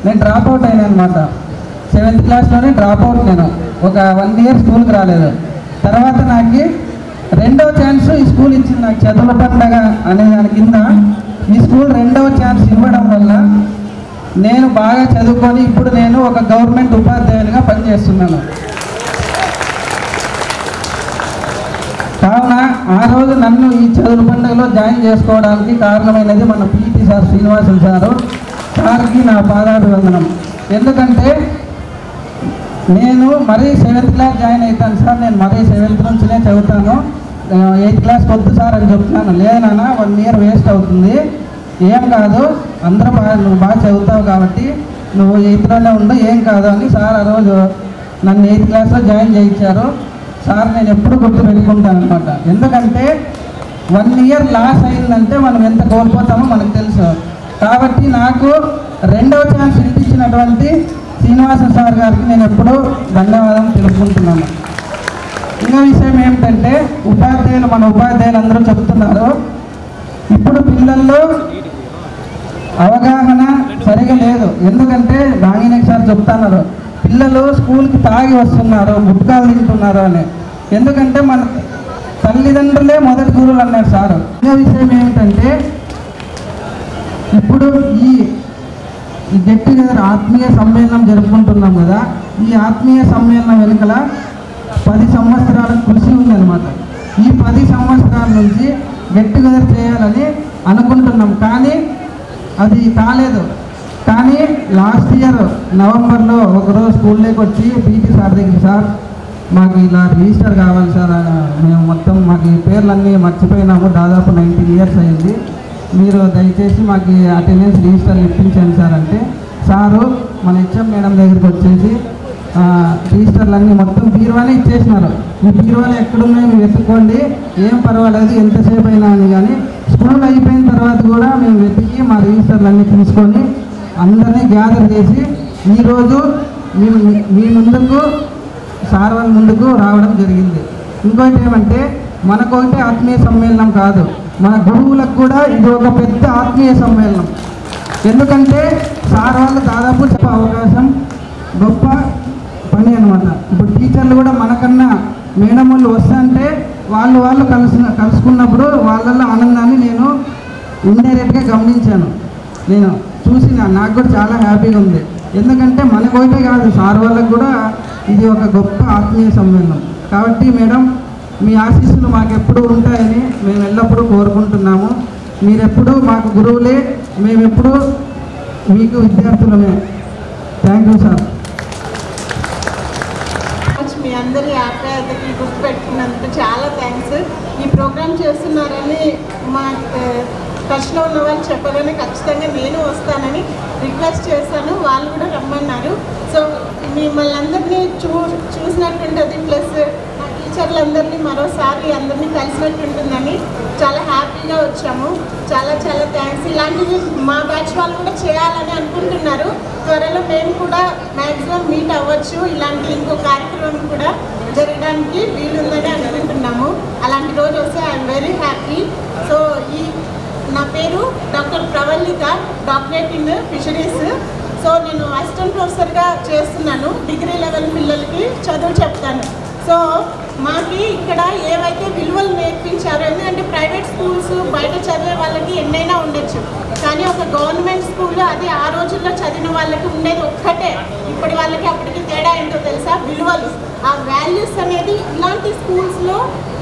నేను డ్రాప్ అవుట్ అయినా అనమాట. 7th క్లాస్లోనే drop out. నేను ఒక 1 ఇయర్ స్కూల్కి రాలేదు. తర్వాత నాకు 2వ ఛాన్స్ ఈ స్కూల్ ఇచ్చింది. నాకు చదువుల పండగ అనే దాని కింద ఈ స్కూల్ 2వ ఛాన్స్ ఇవ్వడం వల్ల నేను బాగా చదువుకొని ఇప్పుడు నేను ఒక గవర్నమెంట్ ఉపాధ్యాయునిగా పనిచేస్తున్నాను. కావున కావున ఆ రోజు నన్ను ఈ చదువు పండుగలో జాయిన్ చేసుకోవడానికి కారణమైనది మన పీటీ సార్ శ్రీనివాసులు సార్కి నా పాదాభివందనం. ఎందుకంటే నేను మరీ 7th క్లాస్ జాయిన్ అవుతాను సార్, నేను మరీ 7th నుంచినే చదువుతాను, 8th క్లాస్ వద్దు సార్ అని చెప్తున్నాను. లేదు నాన్న 1 year వేస్ట్ అవుతుంది, ఏం కాదు, అందరూ నువ్వు బాగా చదువుతావు కాబట్టి నువ్వు 8thలోనే ఉండు, ఏం కాదు అని సార్ ఆ రోజు నన్ను 8th క్లాస్లో జాయిన్ చేయించారు. సార్ నేను ఎప్పుడు గుర్తు పెట్టుకుంటాను అనమాట. ఎందుకంటే 1 year లాస్ అయిందంటే మనం ఎంత కోల్పోతామో మనకు తెలుసు. కాబట్టి నాకు 2వ ఛాన్స్ ఇప్పించినటువంటి శ్రీనివాసన్ సార్ గారికి నేను ఎప్పుడూ ధన్యవాదాలు తెలుపుకుంటున్నాను. ఇంకో విషయం ఏమిటంటే మన ఉపాధ్యాయులు అందరూ చెప్తున్నారు, ఇప్పుడు పిల్లల్లో అవగాహన సరిగా లేదు. ఎందుకంటే రాగినేక్ సార్ చెప్తున్నారు, పిల్లలు స్కూల్కి తాగి వస్తున్నారు, గుట్కాలు తింటున్నారు అని. ఎందుకంటే మన తల్లిదండ్రులే మొదటి గురువులు అన్నారు సార్. ఇంకో విషయం ఏమిటంటే ఇప్పుడు ఈ గెట్ టుగెదర్ ఆత్మీయ సమ్మేళనం జరుపుకుంటున్నాం కదా, ఈ ఆత్మీయ సమ్మేళనం వెనుకల 10 సంవత్సరాల కృషి ఉందన్నమాట. ఈ 10 సంవత్సరాల నుంచి గెట్ టుగెదర్ చేయాలని అనుకుంటున్నాం, కానీ అది కాలేదు. కానీ లాస్ట్ ఇయర్ నవంబర్లో ఒకరోజు స్కూల్లోకి వచ్చి పీటీ సార్ దగ్గర, సార్ మాకు ఇలా రిజిస్టర్ కావాలి సార్, మేము మొత్తం మాకు ఈ పేర్లన్నీ మర్చిపోయినాము, దాదాపు 19 years అయింది, మీరు దయచేసి మాకు అటెండెన్స్ రిజిస్టర్లు ఇప్పించండి సార్ అంటే, సారు మన హెచ్ఎం మేడం దగ్గరికి వచ్చేసి రిజిస్టర్లన్నీ మొత్తం బీరువానే ఇచ్చేసినారు. మీ బీరువాలు ఎక్కడున్నాయో మీరు వెతుక్కోండి, ఏం పర్వాలేదు, ఎంతసేపు అయినా అని. కానీ స్కూల్ అయిపోయిన తర్వాత కూడా మేము వెతికి మా రిజిస్టర్లన్నీ తీసుకొని అందరినీ గ్యాదర్ చేసి ఈరోజు మీ ముందుకు సార్ వాళ్ళ ముందుకు రావడం జరిగింది. ఇంకోటి ఏమంటే మనకొకటి ఆత్మీయ సమ్మేళనం కాదు, మన గురువులకు కూడా ఇది ఒక పెద్ద ఆత్మీయ సమ్మేళనం. ఎందుకంటే సార్ వాళ్ళు దాదాపు చెప్పే అవకాశం గొప్ప పని అనమాట. ఇప్పుడు టీచర్లు కూడా మనకన్నా మేడం వాళ్ళు వస్తుంటే వాళ్ళు కలుసుకున్నప్పుడు వాళ్ళల్లో ఆనందాన్ని నేను ఇండైరెక్ట్గా గమనించాను, నేను చూసిన, నాకు కూడా చాలా హ్యాపీగా ఉంది. ఎందుకంటే మనకొకటే కాదు, సార్ వాళ్ళకు కూడా ఇది ఒక గొప్ప ఆత్మీయ సమ్మేళనం. కాబట్టి మేడం మీ ఆశీస్సులు మాకు ఎప్పుడూ ఉంటాయని మేము ఎల్లప్పుడూ కోరుకుంటున్నాము. మీరెప్పుడు మాకు గురువులే, మేమెప్పుడు మీకు విద్యార్థులమే. Thank you sir. మీ అందరి ఆప్యాయతకి గుర్తుపెట్టుకున్నందుకు చాలా థ్యాంక్స్. ఈ ప్రోగ్రామ్ చేస్తున్నారని మా టచ్లో ఉన్న వాళ్ళు చెప్పగానే ఖచ్చితంగా నేను వస్తానని రిక్వెస్ట్ చేశాను, వాళ్ళు కూడా రమ్మన్నారు. సో మిమ్మల్ని అందరినీ చూసినట్టుంటుంది, ప్లస్ మా టీచర్లందరినీ మరోసారి అందరినీ కలిసినట్టుంటుందని చాలా హ్యాపీగా వచ్చాము. చాలా చాలా థ్యాంక్స్. ఇలాంటివి మా బ్యాచ్ వాళ్ళు కూడా చేయాలని అనుకుంటున్నారు. త్వరలో మేము కూడా మ్యాక్సిమం మీట్ అవ్వచ్చు, ఇలాంటి ఇంకో కార్యక్రమం కూడా జరగడానికి వీలుందని అనుకుంటున్నాము. అలాంటి రోజు వస్తే ఐఎమ్ వెరీ హ్యాపీ. సో నా పేరు doctor Pravallika, doctorate in fisheries. So నేను అసిస్టెంట్ ప్రొఫెసర్గా చేస్తున్నాను, డిగ్రీ లెవెల్ పిల్లలకి చదువు చెప్తాను. సో మాకు ఇక్కడ ఏవైతే విలువలు నేర్పించారో, ఎందుకంటే ప్రైవేట్ స్కూల్స్ బయట చదివే వాళ్ళకి ఎన్నైనా ఉండొచ్చు, కానీ ఒక గవర్నమెంట్ స్కూల్ అది ఆ రోజుల్లో చదివిన వాళ్ళకి ఉండేది ఒక్కటే. ఇప్పటి వాళ్ళకి అప్పటికి తేడా ఏంటో తెలుసా? విలువలు, ఆ వాల్యూస్ అనేది ఇలాంటి స్కూల్స్లో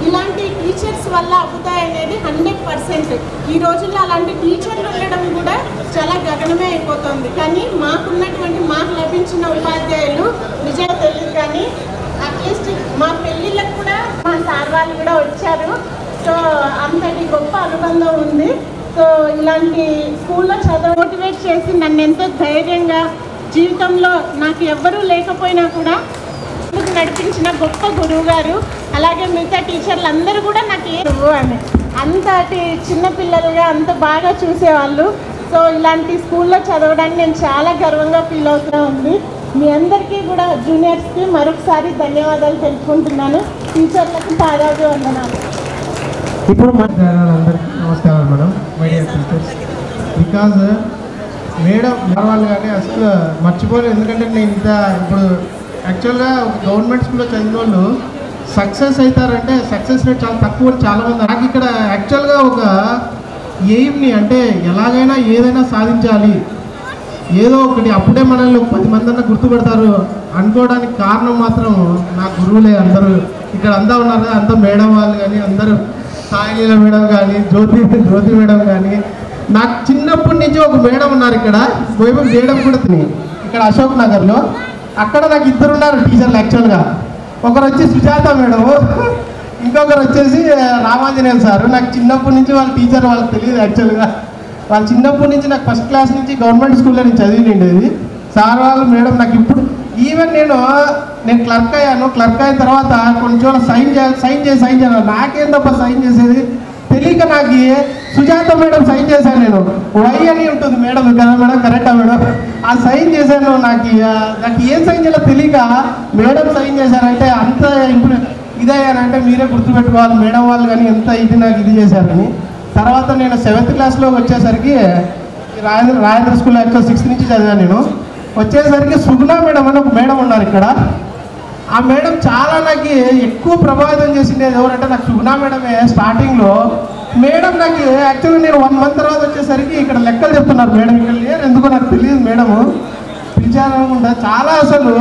ఇలాంటి టీచర్స్ వల్ల అవుతాయనేది 100%. ఈ రోజుల్లో అలాంటి టీచర్లు ఉండడం కూడా చాలా గగనమే అయిపోతుంది. కానీ మాకు లభించిన ఉపాధ్యాయులు నిజంగా తెలియదు, కానీ అట్లీస్ట్ మా పెళ్ళిళ్ళకు కూడా మా సార్ వాళ్ళు కూడా వచ్చారు. సో అంతటి గొప్ప అనుబంధం ఉంది. సో ఇలాంటి స్కూల్లో మోటివేట్ చేసి నన్ను ఎంతో ధైర్యంగా జీవితంలో నాకు ఎవ్వరూ లేకపోయినా కూడా నడిపించిన గొప్ప గురువు గారు, అలాగే మిగతా టీచర్లు అందరూ కూడా నాకు నువ్వు అని అంతటి చిన్నపిల్లలుగా అంత బాగా చూసేవాళ్ళు. సో ఇలాంటి స్కూల్లో చదవడానికి నేను చాలా గర్వంగా ఫీల్ అవుతూ ఉంది. మీ అందరికీ కూడా జూనియర్స్కి మరొకసారి ధన్యవాదాలు తెలుపుకుంటున్నాను. టీచర్లకు పాదాభివందనాలు. ఇప్పుడు అందరికీ నమస్కారం madam, my dear teachers. Because madam వాళ్ళు కానీ అసలు మర్చిపోలేదు. ఎందుకంటే నేను ఇప్పుడు యాక్చువల్గా గవర్నమెంట్ స్కూల్లో చదివిన వాళ్ళు సక్సెస్ అవుతారంటే సక్సెస్ రేట్ చాలా తక్కువ, చాలామంది. నాకు ఇక్కడ యాక్చువల్గా ఒక ఎయిమ్ని, అంటే ఎలాగైనా ఏదైనా సాధించాలి, ఏదో ఒకటి, అప్పుడే మనల్ని 10 మంది అన్న గుర్తుపెడతారు అనుకోవడానికి కారణం మాత్రం నా గురువులే అందరూ. ఇక్కడ అంతా ఉన్నారు కదా, అంతా మేడం వాళ్ళు కానీ అందరూ సాయిలీల మేడం కానీ జ్యోతి మేడం కానీ, నాకు చిన్నప్పటి నుంచి ఒక మేడం ఉన్నారు ఇక్కడ, మేడం కూడా ఇక్కడ అశోక్ నగర్లో. అక్కడ నాకు ఇద్దరు ఉన్నారు టీచర్లు యాక్చువల్గా. ఒకరు వచ్చి సుజాత మేడం, ఇంకొకరు వచ్చేసి రామాంజనేయులు సార్. నాకు చిన్నప్పటి నుంచి వాళ్ళ టీచర్ వాళ్ళకి తెలియదు యాక్చువల్గా. వాళ్ళు చిన్నప్పటి నుంచి నాకు ఫస్ట్ క్లాస్ నుంచి గవర్నమెంట్ స్కూల్లో నేను చదివిండేది. సార్ వాళ్ళు మేడం నాకు ఇప్పుడు ఈవెన్ నేను క్లర్క్ అయ్యాను. క్లర్క్ అయిన తర్వాత కొంచెం సైన్ చేయాలి. నాకేం తప్ప సైన్ చేసేది తెలియక నాకు సుజాత మేడం సైన్ చేశాను. నేను వై అని ఉంటుంది మేడం కదా మేడం, కరెక్టా మేడం? ఆ సైన్ చేశాను. నాకు ఏం సైన్ చేయాలో తెలియక మేడం సైన్ చేశారంటే అంత ఇదయ్యానంటే మీరే గుర్తుపెట్టుకోవాలి మేడం వాళ్ళు కానీ ఎంత ఇది నాకు ఇది చేశారని. తర్వాత నేను 7th క్లాస్లో వచ్చేసరికి రాజేంద్ర స్కూల్లో యాక్చువల్ 6th నుంచి చదివాను నేను. వచ్చేసరికి సుగుణ మేడం అని ఒక మేడం ఉన్నారు ఇక్కడ. ఆ మేడం చాలా నాకు ఎక్కువ ప్రభావితం చేసిండేది ఎవరంటే నాకు సుగుణ మేడమే. స్టార్టింగ్లో మేడం నాకు యాక్చువల్గా నేను 1 month తర్వాత వచ్చేసరికి ఇక్కడ లెక్కలు చెప్తున్నారు మేడం. ఇక్కడ లేరు ఎందుకో నాకు తెలియదు మేడము పిలిచారనుకుంటా. చాలా అసలు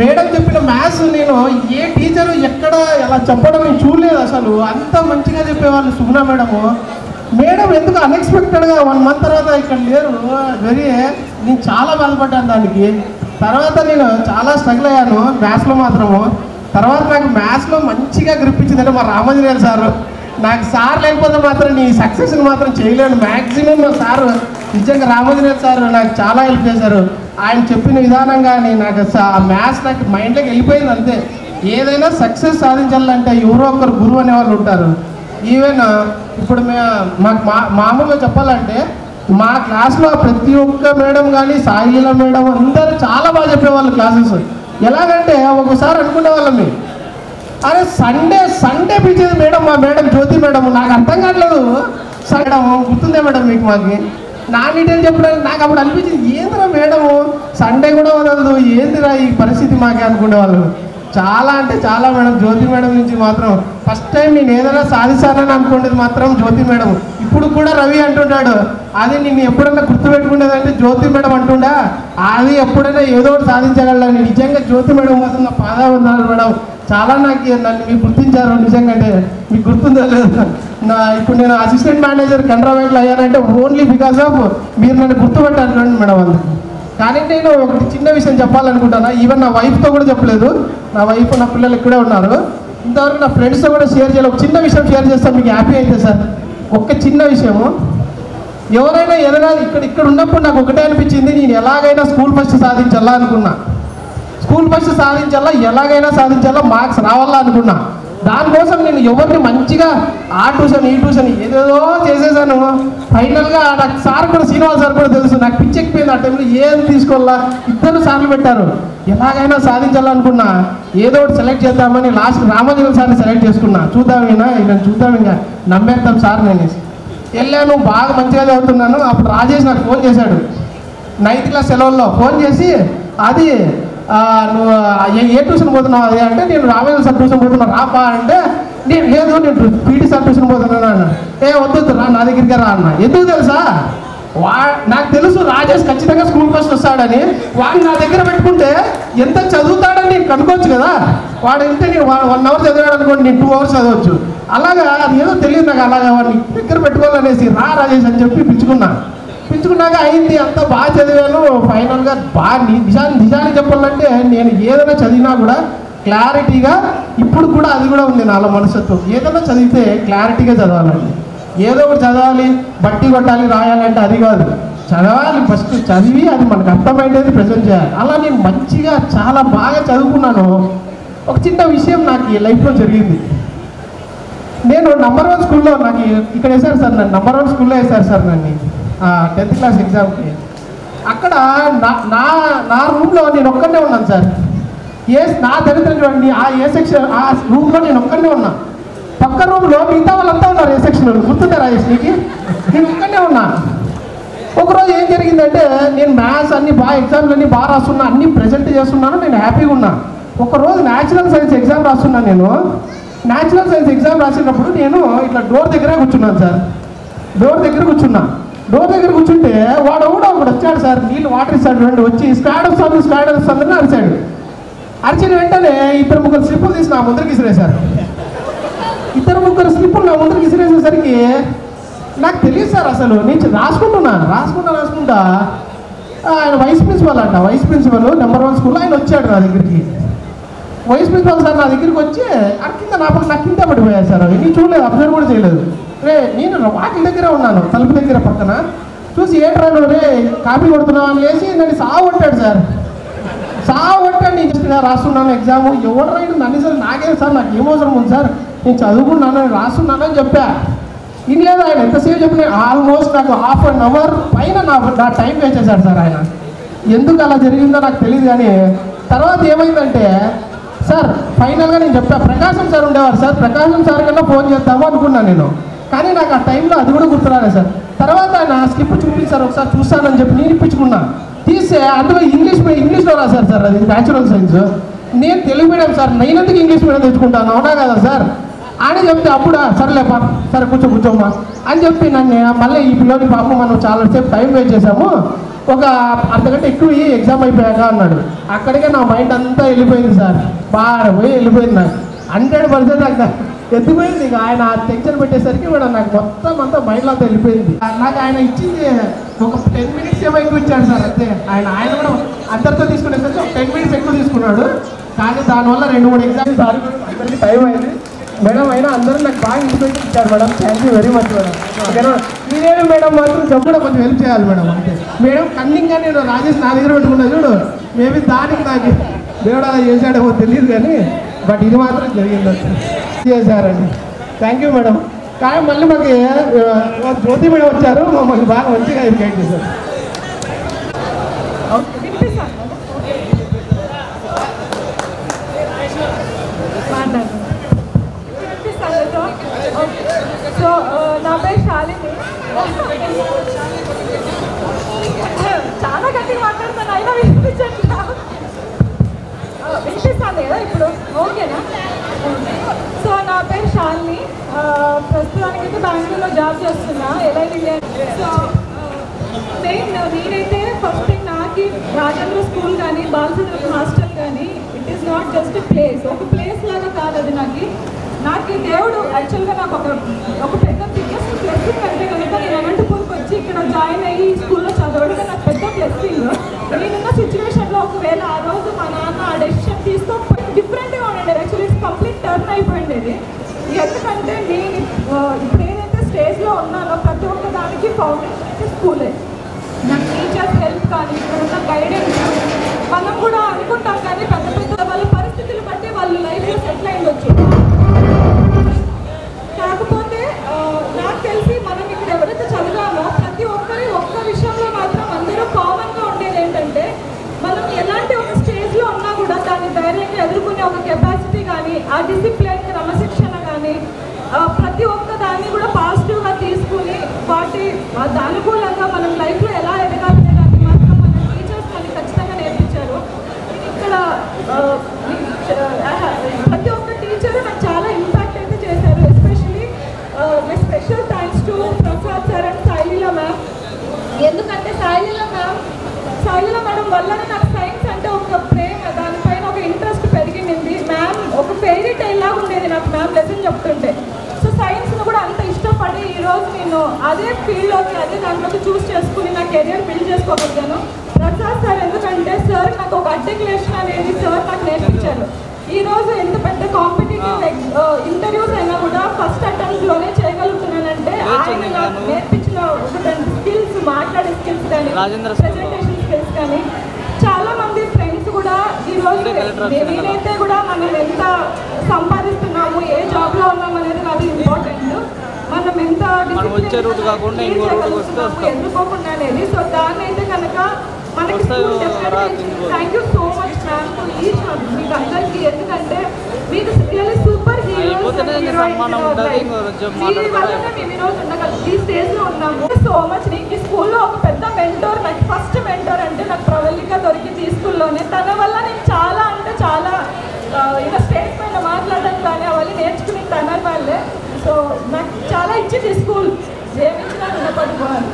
మేడం చెప్పిన మ్యాథ్స్ నేను ఏ టీచరు ఎక్కడ ఎలా చెప్పడం నేను చూడలేదు అసలు. అంత మంచిగా చెప్పేవాళ్ళు సుగుణ మేడము. మేడం ఎందుకు అన్ఎక్స్పెక్టెడ్గా 1 month తర్వాత ఇక్కడ లేరు. నేను చాలా బాధపడ్డాను దానికి. తర్వాత నేను చాలా స్ట్రగుల్ అయ్యాను మ్యాథ్స్లో మాత్రము. తర్వాత నాకు మ్యాథ్స్లో మంచిగా గ్రిప్ ఇచ్చిందంటే మా రామాంజనేయులు సారు. నాకు సార్ లేకపోతే మాత్రం నీ సక్సెస్ని మాత్రం చేయలేను. మ్యాక్సిమం సారు నిజంగా రామాంజనేయులు సార్ నాకు చాలా హెల్ప్ చేశారు. ఆయన చెప్పిన విధానంగా నాకు ఆ మ్యాథ్స్ నాకు మైండ్లోకి వెళ్ళిపోయింది అంతే. ఏదైనా సక్సెస్ సాధించాలంటే ఎవరో ఒకరు గురువు అనేవాళ్ళు ఉంటారు. ఈవెన్ ఇప్పుడు మాకు మామూలుగా చెప్పాలంటే మా క్లాస్లో ప్రతి ఒక్క మేడం కానీ సాయిలీల మేడం అందరూ చాలా బాగా చెప్పేవాళ్ళు క్లాసెస్. ఎలాగంటే ఒకసారి అనుకునేవాళ్ళం మేము, అరే సండే పిలిచేది మేడం మా మేడం జ్యోతి మేడం. నాకు అర్థం కావట్లేదు మేడం గుర్తుందే మేడం మీకు మాకు నా డీటెయిల్ చెప్పడానికి. నాకు అప్పుడు అనిపించింది ఏందిరా మేడము సండే కూడా వదలదు, ఏందిరా ఈ పరిస్థితి మాకే అనుకునేవాళ్ళు. చాలా అంటే చాలా మేడం. జ్యోతి మేడం నుంచి మాత్రం ఫస్ట్ టైం నేను ఏదైనా సాధిస్తానని అనుకునేది మాత్రం జ్యోతి మేడం. ఇప్పుడు కూడా రవి అంటుంటాడు, అది నేను ఎప్పుడైనా గుర్తుపెట్టుకునేదంటే జ్యోతి మేడం అంటుండా, అది ఎప్పుడైనా ఏదో ఒకటి సాధించగలని. నిజంగా జ్యోతి మేడం కోసం నా పాదాలు మేడం. చాలా నాకు నన్ను మీరు గుర్తించారు నిజంగా. అంటే మీకు గుర్తుందో లేదు, ఇప్పుడు నేను అసిస్టెంట్ మేనేజర్ కెనరా బ్యాంక్లో అయ్యానంటే ఓన్లీ బికాస్ ఆఫ్ మీరు నన్ను గుర్తుపెట్టారు చూడండి మేడం. అందుకు కానీ నేను ఒకటి చిన్న విషయం చెప్పాలనుకుంటాను. ఈవెన్ నా వైఫ్తో కూడా చెప్పలేదు. నా వైఫ్ నా పిల్లలు ఇక్కడే ఉన్నారు. ఇంతవరకు నా ఫ్రెండ్స్తో కూడా షేర్ చేయాలి. ఒక చిన్న విషయం షేర్ చేస్తాను మీకు హ్యాపీ అయితే సార్. ఒక్క చిన్న విషయము, ఎవరైనా ఏదైనా ఇక్కడ ఉన్నప్పుడు నాకు ఒకటే అనిపించింది, నేను ఎలాగైనా స్కూల్ ఫస్ట్ సాధించాలా అనుకున్నా. స్కూల్ ఫస్ట్ సాధించాలా, ఎలాగైనా సాధించాలా, మార్క్స్ రావాలా అనుకున్నా. దానికోసం నేను ఎవరిని మంచిగా ఆ ట్యూషన్ ఈ ట్యూషన్ ఏదేదో చేసేసాను. ఫైనల్గా నాకు సార్ కూడా శ్రీనివాస్ సార్ కూడా తెలుసు, నాకు పిచ్చెక్కిపోయింది. ఆ టైంలో ఏం తీసుకోవాలా 2 సార్లు పెట్టారు. ఎలాగైనా సాధించాలనుకున్నా, ఏదో ఒకటి సెలెక్ట్ చేద్దామని లాస్ట్ రామాంజనేయులు సార్ని సెలెక్ట్ చేసుకున్నా. చూద్దాం ఇంకా నమ్మేద్దాం సార్ నేను వెళ్ళాను. బాగా మంచిగా చదువుతున్నాను. అప్పుడు రాజేష్ నాకు ఫోన్ చేశాడు 9th క్లాస్ సెలవుల్లో. ఫోన్ చేసి అది నువ్వు ఏ ట్యూషన్ పోతున్నావు అది అంటే, నేను రామాంజనేయులు సార్ ట్యూషన్ పోతున్నా రాపా అంటే, నేను లేదు నేను పీటీ సార్ ట్యూషన్ పోతున్నాను అన్న. వద్దు రా నా దగ్గరికి రా అన్న. ఎందుకు తెలుసా, నాకు తెలుసు రాజేష్ ఖచ్చితంగా స్కూల్ ఫస్ట్ వస్తాడని. వాడిని నా దగ్గర పెట్టుకుంటే ఎంత చదువుతాడని నేను కనుక్కోవచ్చు కదా. వాడు వెళ్తే నేను 1 hour చదివాడు అనుకోండి, నేను 2 hours చదవచ్చు. అలాగా అది ఏదో తెలియదు నాకు. అలాగా వాడిని దగ్గర పెట్టుకోవాలనేసి రా రాజేష్ అని చెప్పి పిలుచుకున్నాక అయింది. అంతా బాగా చదివాను. ఫైనల్గా బాగా నిజానికి చెప్పాలంటే నేను ఏదైనా చదివినా కూడా క్లారిటీగా, ఇప్పుడు కూడా అది కూడా ఉంది నాలో మనస్తత్వం. ఏదైనా చదివితే క్లారిటీగా చదవాలండి. ఏదో ఒకటి చదవాలి, బట్టి కొట్టాలి, రాయాలంటే అది కాదు. చదవాలి, ఫస్ట్ చదివి అది మనకు అర్థమైనది ప్రజెంట్ చేయాలి. అలా నేను మంచిగా చాలా బాగా చదువుకున్నాను. ఒక చిన్న విషయం నాకు ఈ లైఫ్లో జరిగింది. నేను నంబర్ 1 స్కూల్లో నాకు ఇక్కడ వేశారు సార్, నన్ను నంబర్ 1 స్కూల్లో వేశారు సార్ నన్ను 10th క్లాస్ ఎగ్జామ్కి. అక్కడ నా రూమ్లో నేను ఒక్కనే ఉన్నాను సార్. నా దరిద్రం చూడండి, ఏ సెక్షన్ ఆ రూమ్లో నేను ఒక్కనే ఉన్నా. పక్క రూమ్లో మిగతా వాళ్ళంతా ఉన్నారు ఏ సెక్షన్. గుర్తుందా రాజేష్ నీకు? నేను ఒక్కనే ఉన్నా. ఒకరోజు ఏం జరిగిందంటే, నేను మ్యాథ్స్ అన్ని బాగా ఎగ్జామ్లు బాగా రాస్తున్నా, అన్ని ప్రజెంట్ చేస్తున్నాను, నేను హ్యాపీగా ఉన్నా. ఒకరోజు న్యాచురల్ సైన్స్ ఎగ్జామ్ రాస్తున్నాను. నేను న్యాచురల్ సైన్స్ ఎగ్జామ్ రాసినప్పుడు నేను ఇట్లా డోర్ దగ్గరే కూర్చున్నాను సార్. డోర్ దగ్గర కూర్చుంటే వాడు ఒకడు వచ్చాడు సార్, నీళ్ళు వాటర్ ఇస్తాడు చూడండి, వచ్చి స్క్వాడ్ వస్తుంది అని అరిశాడు. అరిచిన వెంటనే 2-3 స్లిప్పులు తీసి నా ముందరికి విసిరేశారు. 2-3 స్లిప్పులు నా ముందరికి విసిరేసేసరికి నాకు తెలియదు సార్, అసలు నేను రాసుకుంటా ఆయన వైస్ ప్రిన్సిపల్ అంట, వైస్ ప్రిన్సిపల్ నెంబర్ 1 స్కూల్లో ఆయన వచ్చాడు నా దగ్గరికి. వైస్ ప్రిన్సిపల్ సార్ నా దగ్గరికి వచ్చి కింద నా కింద పడిపోయారు సార్. నేను చూడలేదు, అబ్జర్వ్ కూడా చేయలేదు. నేను వాకిల దగ్గర ఉన్నాను, తలుపు దగ్గర పక్కన. చూసి ఏంట్రాను రే కాపీ కొడుతున్నావు అని లేచి నన్ను సాగొట్టాడు సార్. సాగొట్టాడు. నేను జస్ట్ రాస్తున్నాను ఎగ్జామ్. ఎవరు రైడు నన్ను సార్ నాకేం సార్, నాకు ఏమవసరం ఉంది సార్, నేను చదువుకున్నాను రాస్తున్నాను అని చెప్పా. ఇన్లేదు ఆయన ఎంతసేపు చెప్పిన ఆల్మోస్ట్ నాకు 1/2 అవర్ పైన నా టైం వేస్ట్ చేశాడు సార్ ఆయన. ఎందుకు అలా జరిగిందో నాకు తెలియదు. కానీ తర్వాత ఏమైందంటే సార్ ఫైనల్గా నేను చెప్పా, ప్రకాశం సార్ ఉండేవారు సార్, ప్రకాశం సార్ కన్నా ఫోన్ చేద్దాము అనుకున్నాను నేను. కానీ నాకు ఆ టైంలో అది కూడా గుర్తురాలేదు సార్. తర్వాత ఆయన స్కిప్ చూపించారు, ఒకసారి చూస్తానని చెప్పి నేను ఇప్పించుకున్నా. తీస్తే అందులో ఇంగ్లీష్లో రాశారు సార్, అది న్యాచురల్ సైన్స్. నేను తెలుగు మీడియం సార్, నేనెందుకు ఇంగ్లీష్ మీడియం తెచ్చుకుంటాను, అవునా కదా సార్ అని చెప్తే అప్పుడు సరేలేపా సరే కూర్చోమ్మా అని చెప్పి నన్ను మళ్ళీ ఈ పిల్లోని పాపం మనం చాలాసేపు టైం వేస్ట్ చేసాము, ఒక అర్ధగంట ఎక్కువ ఎగ్జామ్ అయిపోయాక అన్నాడు. అక్కడికే నా మైండ్ అంతా వెళ్ళిపోయింది సార్, బాగా పోయి వెళ్ళిపోయింది. నాకు 100% నాకు ఎత్తిపోయింది. ఇక ఆయన టెన్షన్ పెట్టేసరికి కూడా నాకు మొత్తం అంతా మైండ్లో అంతా వెళ్ళిపోయింది. నాకు ఆయన ఇచ్చింది ఒక 10 మినిట్స్ ఏమో ఎక్కువ ఇచ్చాడు సార్ అంతే. ఆయన కూడా అందరితో తీసుకునేసరికి ఒక 10 మినిట్స్ ఎక్కువ తీసుకున్నాడు. కానీ దానివల్ల 2-3 ఎగ్జామ్స్ సార్ అందరికీ టైం అయింది. మేడం అయినా అందరూ నాకు బాగా ఇన్స్పిరేషన్ ఇచ్చారు madam, thank you very much madam. మీరేమి మేడం మాత్రం చెప్పడం కొంచెం హెల్ప్ చేయాలి మేడం అంతే. మేడం కన్నింగ్గా నేను రాజేష్ నా దగ్గర పెట్టుకున్నా చూడు, మేబీ దానికి నాకు దేవుడు అలా చేశాడేమో తెలియదు కానీ బట్ ఇది మాత్రం జరిగింది చేశారండి. Thank you madam. కానీ మళ్ళీ మాకు జ్యోతి మేడం వచ్చారు, మమ్మల్ని బాగా మంచిగా గైడ్ చేశారు. సో నా పేరు శాలిని. చాలా గట్టిగా మాట్లాడుతాను, అయినా వినిపించట్లా. వినిపిస్తాను కదా ఇప్పుడు, ఓకేనా? సో నా పేరు శాలిని. ప్రస్తుతానికైతే బెంగళూరులో జాబ్ చేస్తున్నా, ఎల్ఐడి ఇండియా. సో నేనైతే ఫస్ట్ థింగ్ నాకు రాజేంద్ర స్కూల్ కానీ బాలచంద్ర హాస్టల్ కానీ it is not just place, ఒక ప్లేస్ లాగా కాదు అది. నాకు దేవుడు యాక్చువల్గా నాకు ఒక పెద్ద బిగ్గెస్ట్ బ్లెస్సింగ్ అంటే కనుక నేను అనంతపూర్కి వచ్చి ఇక్కడ జాయిన్ అయ్యి ఈ స్కూల్లో చదవడం నాకు పెద్ద బ్లెస్సింగ్. నేనున్న సిచ్యువేషన్లో ఒకవేళ ఆ రోజు మా నాన్న ఆ డెసిషన్ తీసుకోకపోతే డిఫరెంట్గా ఉండండి. యాక్చువల్లీ ఇట్స్ కంప్లీట్ టర్న్ అయిపోయింది. ఎందుకంటే నేను ఇప్పుడు ఏదైతే స్టేజ్లో ఉన్నానో ప్రతి ఒక్క దానికి ఫౌండేషన్ స్కూలే. నాకు టీచర్స్ హెల్ప్ కానీ ఇక్కడ ఉన్న గైడెన్స్ మనం కూడా అనుకుంటాం, కానీ పెద్ద పెద్ద వాళ్ళ పరిస్థితులు బట్టి వాళ్ళు లైఫ్లో సెటిల్ అయ్యొచ్చు. కాకపోతే నాకు తెలిసి మనం ఇక్కడ ఎవరైతే చదివామో ప్రతి ఒక్కరి ఒక్క విషయంలో మాత్రం అందరూ కామన్గా ఉండేది ఏంటంటే మనం ఎలాంటి ఒక స్టేజ్లో ఉన్నా కూడా దాన్ని ధైర్యంగా ఎదుర్కొనే ఒక కెపాసిటీ కానీ ఆ డిసిప్లిన్ క్రమశిక్షణ కానీ ప్రతి ఒక్క దాన్ని కూడా పాజిటివ్గా తీసుకుని వాటి అనుకూలంగా మనం లైఫ్లో ఎలా ఎదగాలనే దాన్ని మాత్రం మన టీచర్స్ మనకి ఖచ్చితంగా నేర్పించారు. ఇక్కడ ప్రతి ఒక్క టీచరు నాకు చాలా ఇంపాక్ట్ అయితే చేశారు. Especially special thanks to Prasad sir and Sai Leela ma'am. ఎందుకంటే సాయిలీలా మేడం వల్లనే నాకు సైన్స్ అంటే ఒక ప్రేమ, దానిపైన ఒక ఇంట్రెస్ట్ పెరిగింది. మ్యామ్ ఒక ఫెయిరీ టైల్ లాగా ఉండేది నాకు మ్యామ్ లెసన్ చెప్తుంటే. సో సైన్స్ను కూడా అంత ఇష్టపడి ఈరోజు నేను అదే ఫీల్డ్లోకి అదే దాంట్లోకి చూస్ చేసుకుని నా కెరియర్ బిల్డ్ చేసుకోగలిగాను. ప్రసాద్ సార్ ఎందుకంటే సార్ నాకు ఒక ఆర్టికులేషన్ అనేది సార్ నాకు నేర్పించారు. ఈరోజు ఎంత పెద్ద కాంపిటేటివ్ ఇంటర్వ్యూస్ అయినా కూడా ఫస్ట్ అటెంప్ట్లోనే చేయగలుగుతున్నానంటే ఆయన నాకు నేర్పించిన ఒక స్కిల్స్, మాట్లాడే స్కిల్స్ కానీ ప్రెజెంటేషన్ స్కిల్స్ కానీ. చాలామంది ఫ్రెండ్స్ కూడా ఈరోజు నేనైతే కూడా మనం ఎంత సంపాదిస్తున్నాము, ఏ జాబ్లో ఉన్నాము అనేది కాదు ఇంపార్టెంట్, మనం ఎంత ఎదుర్కోకుండా అనేది. సో దాన్ని అయితే కనుక మనకి thank you so much ma'am to each మీకు అందరికీ. ఎందుకంటే మీకు రియల్లీ సూపర్ హీరోస్ మీ వల్లనే మేము ఈరోజు ఉండగలం, ఈ స్టేజ్లో ఉన్నాము. So much. నీకు ఈ స్కూల్లో ఒక పెద్ద మెంటోర్, నాకు ఫస్ట్ మెంటోర్ అంటే నాకు ప్రవళిక దొరికింది ఈ స్కూల్లోనే. తన వల్ల నేను చాలా అంటే చాలా ఇలా స్టేజ్ పైన మాట్లాడడం కానీ అవన్నీ నేర్చుకుని తన వాళ్ళే. సో నాకు చాలా ఇచ్చింది స్కూల్, ఏమిచ్చినా రుణపడిపోవాలి.